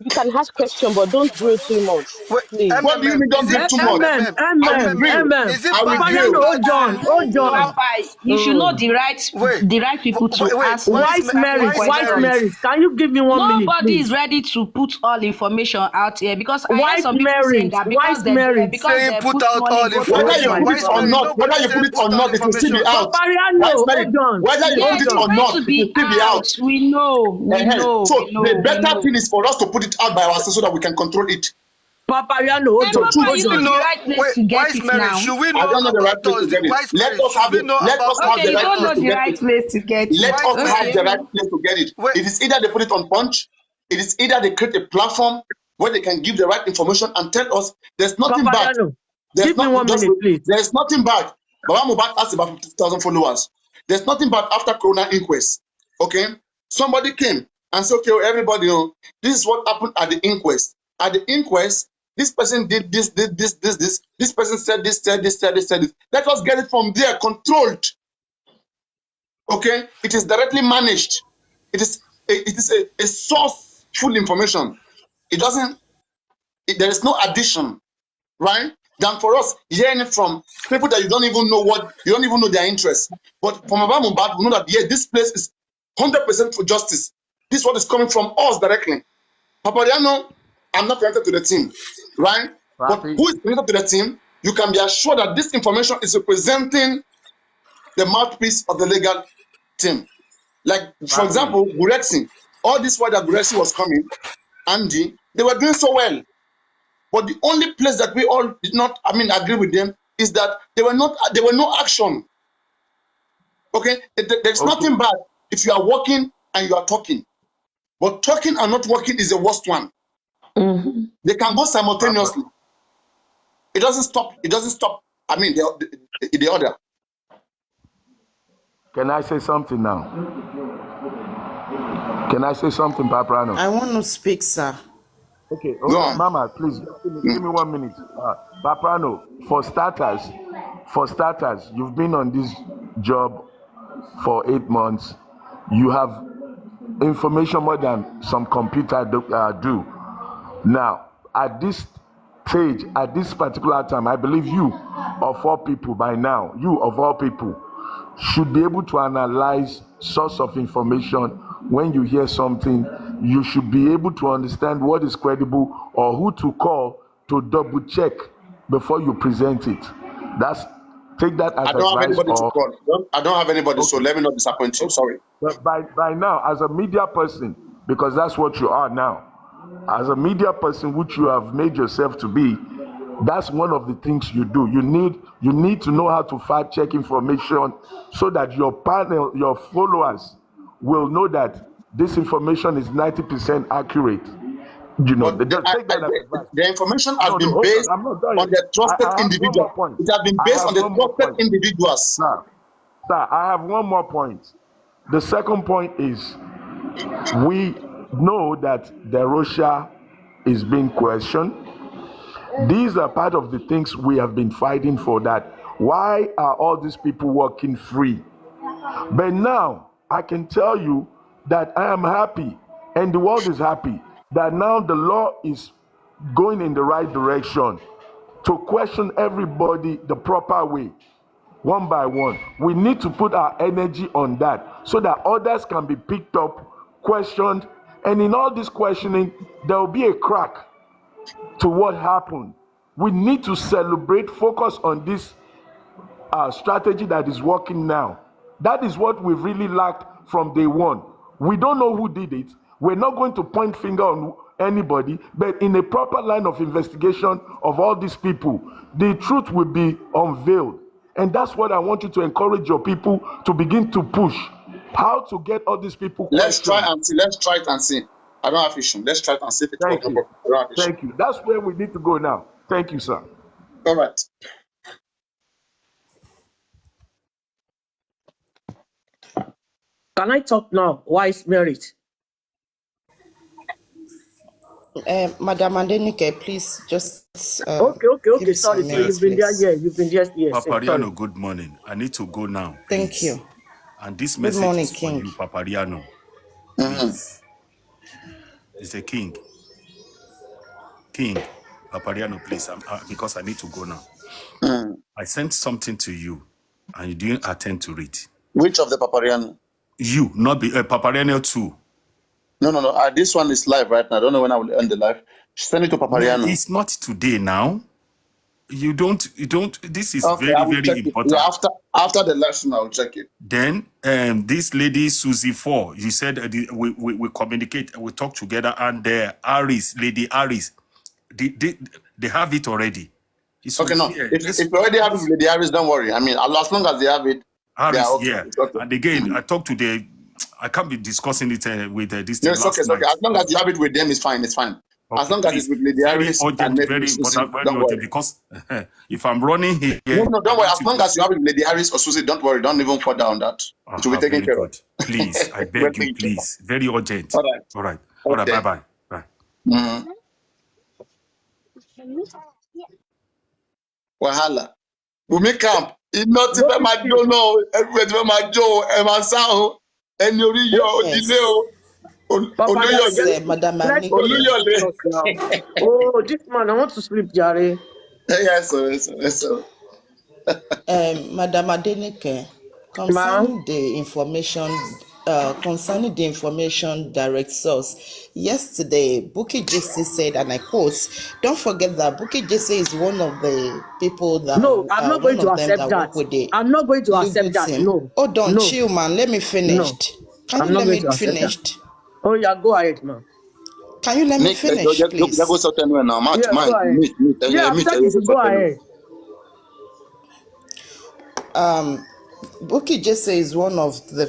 Speaker 17: You can ask questions, but don't drill too much. Please.
Speaker 2: What do you mean don't drill too much?
Speaker 14: Amen.
Speaker 17: Papariano,
Speaker 14: hold on.
Speaker 9: You should know the right people to ask.
Speaker 14: White Mary, can you give me 1 minute?
Speaker 9: Nobody is ready to put all information out here because I heard some people saying that because they
Speaker 19: put out all information.
Speaker 2: Whether you put it or not, it will still be out. Whether you put it or not, it will still be out.
Speaker 9: We know.
Speaker 2: So the better thing is for us to put it out by ourselves so that we can control it.
Speaker 14: Papariano, hold on.
Speaker 9: Should we know
Speaker 2: I don't know the right place to get it. Let us have the right place to get it. Let us have the right place to get it. It is either they put it on Punch, it is either they create a platform where they can give the right information and tell us there's nothing bad.
Speaker 14: Give me 1 minute, please.
Speaker 2: There's nothing bad. Baba Mohbad has about 50,000 followers. There's nothing bad after Corona inquest. Okay? Somebody came and said, okay, everybody, this is what happened at the inquest. At the inquest, this person did this. This person said this. Let us get it from there, controlled. Okay? It is directly managed. It is a sourceful information. There is no addition, right? Than for us hearing it from people that you don't even know their interests. But from Baba Mohbad, we know that this place is 100% for justice. This is what is coming from us directly. Papariano, I'm not connected to the team, right? But who is connected to the team? You can be assured that this information is representing the mouthpiece of the legal team. Like, for example, Gurexi, all this while that Gurexi was coming, Andy, they were doing so well. But the only place that we all did not, agree with them is that there were no action. Okay? There's nothing bad if you are working and you are talking. But talking and not working is the worst one.
Speaker 14: Mm-hmm.
Speaker 2: They can go simultaneously. It doesn't stop. The other.
Speaker 15: Can I say something now? Can I say something, Paprano?
Speaker 18: I want to speak, sir.
Speaker 15: Okay, Mama, please give me 1 minute. Paprano, for starters, you've been on this job for 8 months. You have information more than some computer do. Now, at this stage, at this particular time, I believe you of all people by now, should be able to analyze source of information. When you hear something, you should be able to understand what is credible or who to call to double check before you present it. Take that as advice.
Speaker 2: I don't have anybody to call. I don't have anybody, so let me not disappoint you. Sorry.
Speaker 15: But by now, as a media person, because that's what you are now, as a media person, which you have made yourself to be, that's one of the things you do. You need to know how to fact check information so that your panel, your followers will know that this information is 90% accurate.
Speaker 2: But the information has been based on the trusted individual. It has been based on the trusted individuals.
Speaker 15: Sir, I have one more point. The second point is we know that Russia is being questioned. These are part of the things we have been fighting for, that why are all these people working free? But now I can tell you that I am happy and the world is happy that now the law is going in the right direction to question everybody the proper way, one by one. We need to put our energy on that so that others can be picked up, questioned, and in all this questioning, there will be a crack to what happened. We need to celebrate, focus on this strategy that is working now. That is what we really lacked from day one. We don't know who did it. We're not going to point finger on anybody, but in a proper line of investigation of all these people, the truth will be unveiled. And that's what I want you to encourage your people to begin to push. How to get all these people questioned.
Speaker 2: Let's try it and see. I don't have issue. Let's try it and see if it works.
Speaker 15: Thank you. That's where we need to go now. Thank you, sir.
Speaker 2: All right.
Speaker 14: Can I talk now? Wise merit.
Speaker 18: Madam Adenike, please just.
Speaker 14: Okay. Sorry, you've been there. Yeah, you've been there. Yes.
Speaker 20: Papariano, good morning. I need to go now.
Speaker 18: Thank you.
Speaker 20: And this message is for you, Papariano. Please. It's a king. King, Papariano, please, because I need to go now. I sent something to you, and you didn't attend to it.
Speaker 2: Which of the Papariano?
Speaker 20: You, not Papariano 2.
Speaker 2: No. This one is live right now. I don't know when I will end the live. Send it to Papariano.
Speaker 20: No, it's not today now. You don't. This is very important.
Speaker 2: Yeah, after the lesson, I'll check it.
Speaker 20: Then, this lady Susie 4, you said we communicate, we talk together, and Lady Aris, they have it already. It's
Speaker 2: okay, no. If you already have it with Lady Aris, don't worry. I mean, as long as they have it.
Speaker 20: Aris, okay. And again, I talked to I can't be discussing it with this.
Speaker 2: No, it's okay. As long as you have it with them, it's fine. It's fine. Okay, as long as it's with Lady Iris,
Speaker 20: very important, because if I'm running here,
Speaker 2: no, don't worry. As long as you have it with Lady Iris or Susie, don't worry. Don't even fall down that. It will be taken care of.
Speaker 20: Please, I beg you, please. Very urgent. All right. Bye.
Speaker 2: Wahala. We make camp. It's not even my Joe. No, everywhere my Joe and my son and your delay.
Speaker 14: Madam oh, this man, I want to sleep, Jare.
Speaker 2: Yes, sir.
Speaker 18: Madam Adenike, concerning the information direct source, yesterday Bukky Jesse said, and I quote, "Don't forget that Bukky Jesse is one of the people that."
Speaker 14: No, I'm not going to accept that. I'm not going to accept that. No.
Speaker 18: Oh, don't chill, man. Let me finish.
Speaker 14: No.
Speaker 18: Can you let me finish?
Speaker 14: Oh, yeah, go ahead, man.
Speaker 18: Can you let me finish, please?
Speaker 14: Go ahead. Yeah, I'm telling you, go ahead.
Speaker 18: Bukky Jesse is one of the